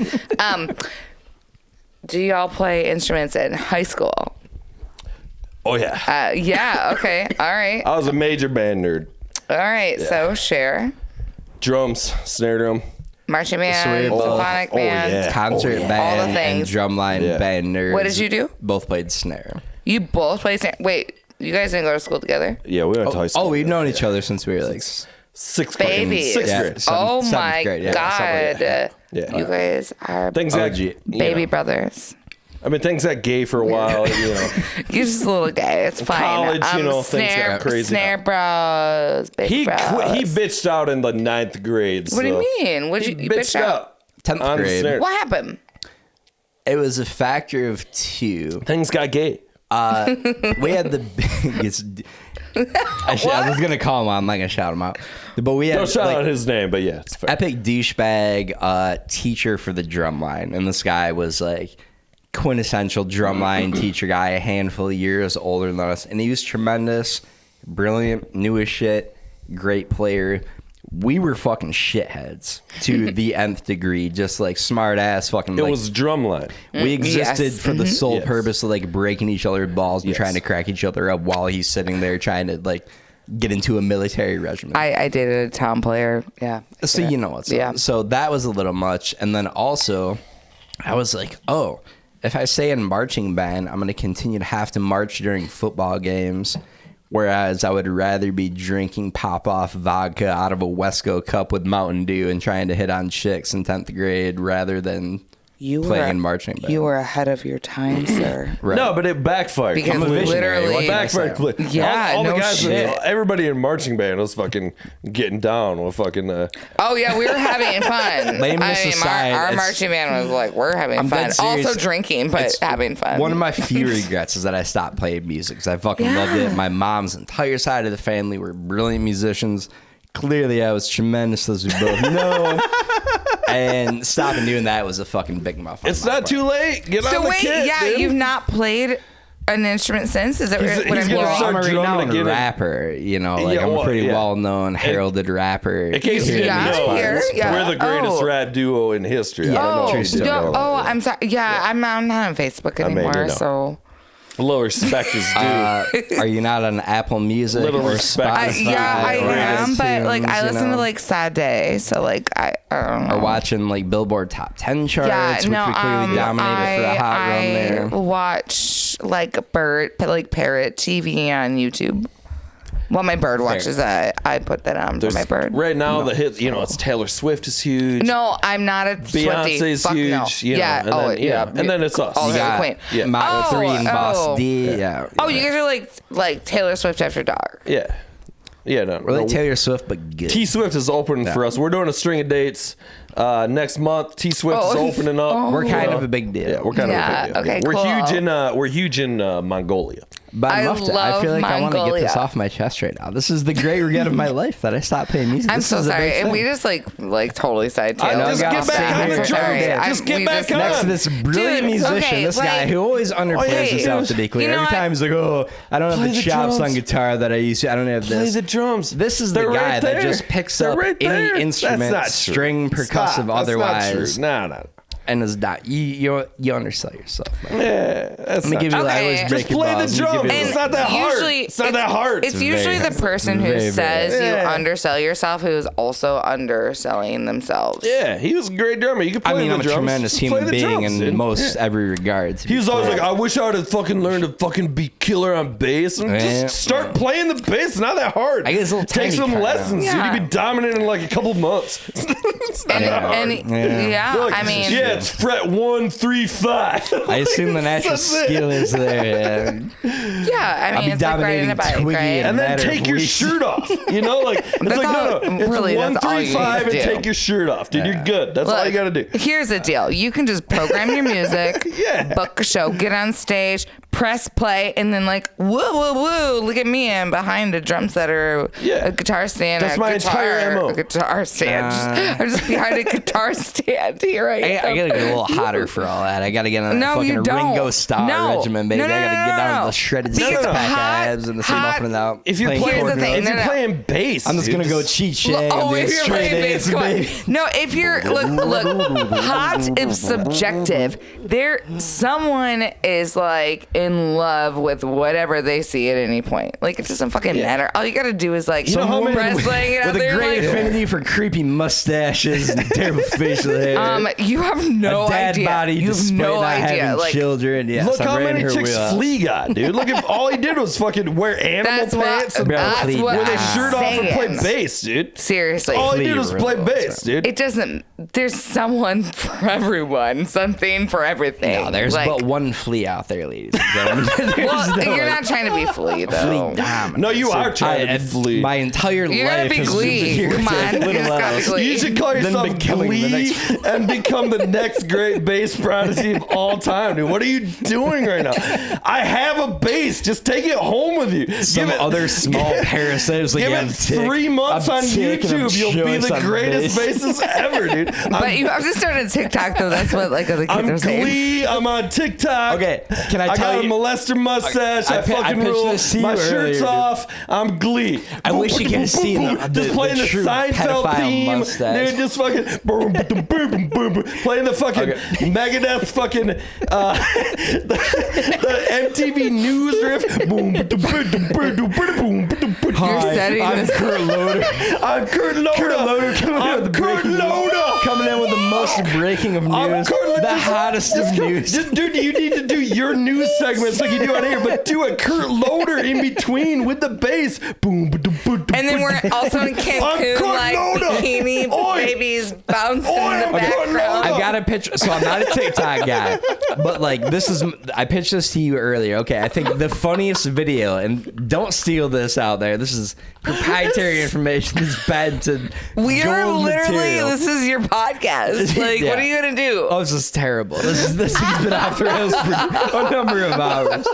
Do y'all play instruments in high school? Oh yeah. Yeah. Okay. All right. I was a major band nerd. All right. Yeah. So share. Drums, snare drum. Marching band, symphonic band, concert band, all the things. And drumline band nerds. What did you do? Both played snare. You both played snare? Wait, you guys didn't go to school together? Yeah, we went to high school. Oh, we've known each other since we were like sixth grade. Babies. Sixth grade. Oh my God. Yeah. You guys are baby brothers. I mean, things got gay for a while, you know. You're just a little gay. It's fine. College, you know, things got crazy. Snare bros, big he bros. He bitched out in the 9th grade. What do you mean? What did you bitch out? 10th grade. What happened? It was a factor of 2. Things got gay. We had the biggest. I was gonna call him out. I'm not gonna shout him out. But we had don't shout out his name, but yeah, it's fair. Epic douchebag teacher for the drumline, and this guy was like quintessential drumline teacher guy, a handful of years older than us, and he was tremendous, brilliant, knew his shit, great player. We were fucking shitheads to the nth degree, just like smart ass fucking. It was drumline. We existed for the sole purpose of like breaking each other's balls and trying to crack each other up while he's sitting there trying to like get into a military regiment. I dated a town player. Yeah. So you know what's up. So that was a little much, and then also, I was like, oh, if I stay in marching band, I'm going to continue to have to march during football games. Whereas I would rather be drinking pop-off vodka out of a Wesco cup with Mountain Dew and trying to hit on chicks in 10th grade rather than playing in marching band. You were ahead of your time, sir. Right. No, but it backfired. Because literally... backfired. Yeah, all the no guys, shit. Everybody in marching band was fucking getting down with fucking... Oh, yeah, we were having fun. Lameness aside, our marching band was like, we're having fun. Also drinking, but having fun. One of my few regrets is that I stopped playing music because I fucking loved it. My mom's entire side of the family were brilliant musicians. Clearly, I was tremendous, as we both know. And stopping doing that was a fucking big muff. It's not too late. Get on the kit, dude. You've not played an instrument since? Is that what I'm hearing? I'm a rapper, you know, like I'm a pretty well-known, heralded rapper. In case you didn't know, we're the greatest rap duo in history. I'm sorry. Yeah, I'm not on Facebook anymore, so... A little respect is due. Are you not on Apple Music? Little respect. I am, but like I listen to like Sad Day, so like I don't know. Or watching like Billboard Top 10 charts, which we clearly dominated for a hot run there. I watch like parrot TV on YouTube. Well, my bird watches that. I put that on for my bird. Right now, the hit, it's Taylor Swift is huge. No, I'm not a Swiftie. Beyonce's huge. No. And then it's us. You got Queen. Mach 3 and Boss D. Yeah. Oh, you guys are like Taylor Swift after dark. Yeah. Yeah, no. We're like Taylor Swift, but good. T-Swift is opening for us. We're doing a string of dates next month. T-Swift is opening up. We're kind of a big deal. Yeah, we're kind of a big deal. Okay, cool. We're huge in Mongolia. But I feel like Mongolia. I want to get this off my chest right now. This is the great regret of my life that I stopped playing music. I'm so sorry, and we just like totally sidetailed. Just get back on the drums. Just get back on. Next to this brilliant musician, this guy who always underplays himself. To be clear, every time he's like, "Oh, I don't have the chops on guitar that I used to. I don't have this." Play the drums. This is the guy that just picks up any instrument, string, percussive, otherwise. No. and is not. You undersell yourself. Man. Yeah, that's Let me give you just play the drums. It's not that hard. It's not that hard. It's usually the person who says you undersell yourself who is also underselling themselves. Yeah, he was a great drummer. You could play the drums. I'm a tremendous human being in most every regard. He was always like, I wish I would have fucking learned to fucking be killer on bass and just start playing the bass. It's not that hard. I guess a little take some lessons. You'd be dominant in like a couple months. I mean, it's fret 1, 3, 5. I assume the natural skill is there. I mean, it's like riding a bike, right? And then take your shirt off. You know, like it's no. It's really, 1, 3, 5, and take your shirt off, dude. You're good. That's all you got to do. Here's the deal: you can just program your music, book a show, get on stage, press play, and then like woo woo woo, look at me, I'm behind a drum set or a guitar stand. That's my entire MO. A guitar stand. I'm just behind a guitar stand here. I gotta get a little hotter for all that. I gotta get on a fucking Ringo Starr regimen, baby. I gotta get down to the shredded six-pack abs and the same up and out. If you're playing bass, I'm just gonna go cheat shag and do straight A's, baby. No, if you're look, hot is subjective. Someone is like in love with whatever they see at any point. Like it doesn't fucking matter. All you gotta do is like wrestling with a great affinity for creepy mustaches and terrible facial hair. You have no idea. Body you have no idea. Like children. Yes, look how many chicks Flea got, dude. Look if all he did was fucking wear animal pants and with his shirt off and play bass, dude. Seriously, all he did was play bass, dude. It doesn't. There's someone for everyone, something for everything. No, there's but one Flea out there, ladies and gentlemen. You're not trying to be Flea, though. No, you are trying to be Flea. My entire life gotta be Glee. Come on, you should call yourself Glee and become the next great bass prodigy of all time, dude. What are you doing right now? I have a bass. Just take it home with you. Some other small parasites. Give it 3 months on YouTube. You'll be the greatest bassist ever, dude. But you have to start a TikTok, though. That's what like other kids are saying. I'm Glee. I'm on TikTok. Okay, can I tell you? I got a molester mustache. I fucking rule. My shirt's off. I'm Glee. I wish you could see just playing the Seinfeld theme, dude. Just fucking boom, boom, boom, boom, boom, playing the fucking Megadeth fucking the MTV news riff. Boom, boom, boom, boom. I'm Kurt Loder. I'm Kurt Loder. Coming in with the most breaking of news, the hottest of news. Dude, you need to do your news segments like you do on here, but do a Kurt Loder in between with the bass. Boom, boom, boom. And then we're also in Cancun, like bikini babies bouncing in the background. I've got a picture, so I'm not a TikTok guy, but like I pitched this to you earlier. Okay, I think the funniest video, and don't steal this out there. This is proprietary information. It's bad to. We are literally. This is your podcast. Like, what are you gonna do? Oh, this is terrible. This has been off the rails for a number of hours.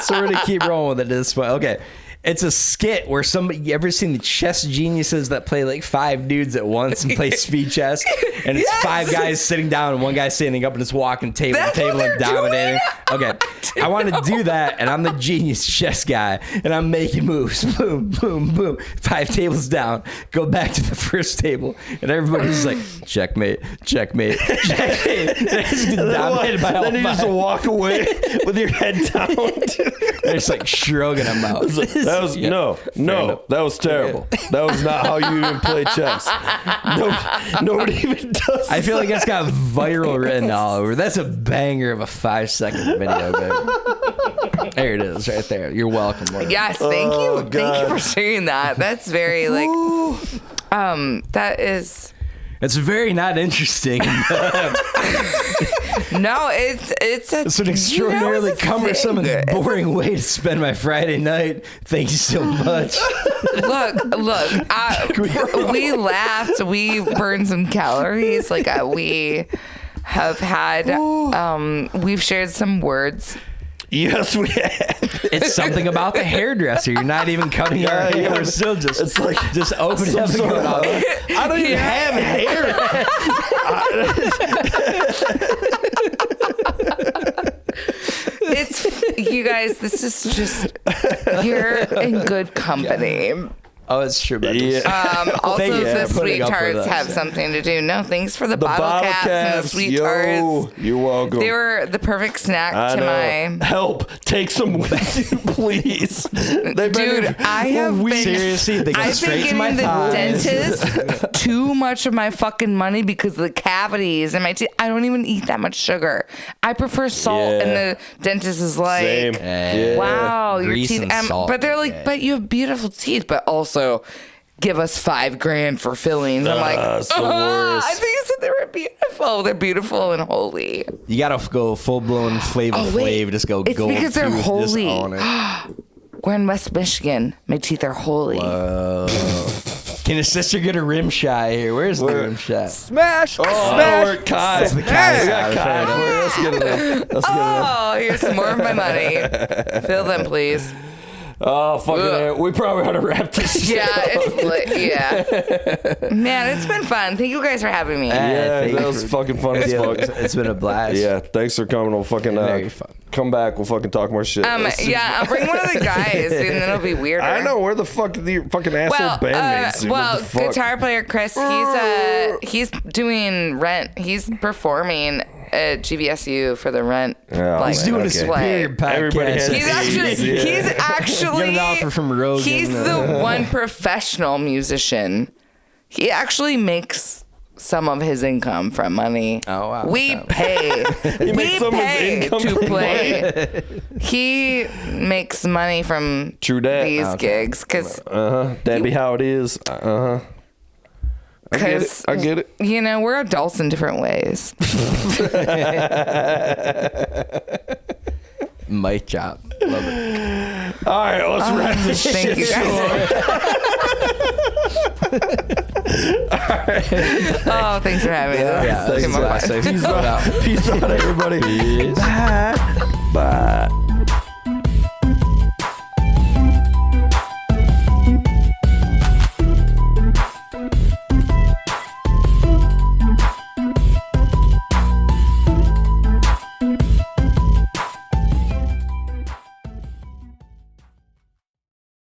So we're gonna keep rolling with it at this point. Okay. It's a skit where you ever seen the chess geniuses that play like 5 dudes at once and play speed chess? And it's 5 guys sitting down and 1 guy standing up and just walking table to table and dominating. Okay. I want to do that, and I'm the genius chess guy, and I'm making moves. Boom, boom, boom. 5 tables down. Go back to the first table, and everybody's like, checkmate, checkmate, checkmate. Dominated by all 5. Then you just walk away with your head down. They're just like shrugging them out. That was that was terrible. That was not how you even play chess. Nobody even does. I feel like it's got viral written all over. That's a banger of a 5-second video, baby. There it is, right there. You're welcome, Laura. Yes, thank you. God. Thank you for sharing that. That's very like, that is. It's very not interesting. No, it's an extraordinarily cumbersome and boring way to spend my Friday night. Thank you so much. Look. We laughed. We burned some calories. Like we have had. We've shared some words. Yes, we have. It's something about the hairdresser. You're not even cutting our hair. Yeah. We're still just. It's like just opening up and going off. I don't even have hair. It's you guys. This is just you're in good company. Oh, it's true. Also, the sweet tarts have something to do. No, thanks for the bottle caps and the sweet tarts. You're welcome. They were the perfect snack to my... Help. Take some with you, please. Dude, I have been... Seriously, they go straight to my thighs. Dentist too much of my fucking money because of the cavities in my teeth. I don't even eat that much sugar. I prefer salt, and the dentist is like, wow, your teeth. But they're like, but you have beautiful teeth, but also give us $5,000 for fillings. I'm like, I think you said they were beautiful. They're beautiful and holy. You gotta go full blown Flavor Flav. Just go. It's gold because they're tooth, holy. just on it. We're in West Michigan. My teeth are holy. Can his sister get a rim shot here? Where's the rim shot? Smash! Smash! We're Kai. That's the Kai. We got Kai. Let's get it up. Oh, here's some more of my money. Fill them, please. Oh, fucking it. We probably ought to wrap this shit up. Man, it's been fun. Thank you guys for having me. That was fucking fun as fuck. It's been a blast. Yeah, thanks for coming. We'll fucking very fun. Come back. We'll fucking talk more shit. I'll bring one of the guys, and then it'll be weirder. I know. Where the fuck are the fucking asshole bandmates? Guitar player Chris, he's doing Rent. He's performing at GVSU for the Rent. He's doing a superior podcast. He's actually he's the one professional musician. He actually makes some of his income from money. Oh wow. We pay. To play. He makes money from these gigs because that'd be how it is. I get it. You know, we're adults in different ways. Mic drop. Love it. All right, let's wrap this shit. Thank you guys. Oh, thanks for having me. Peace out, everybody. Peace. Bye. Bye.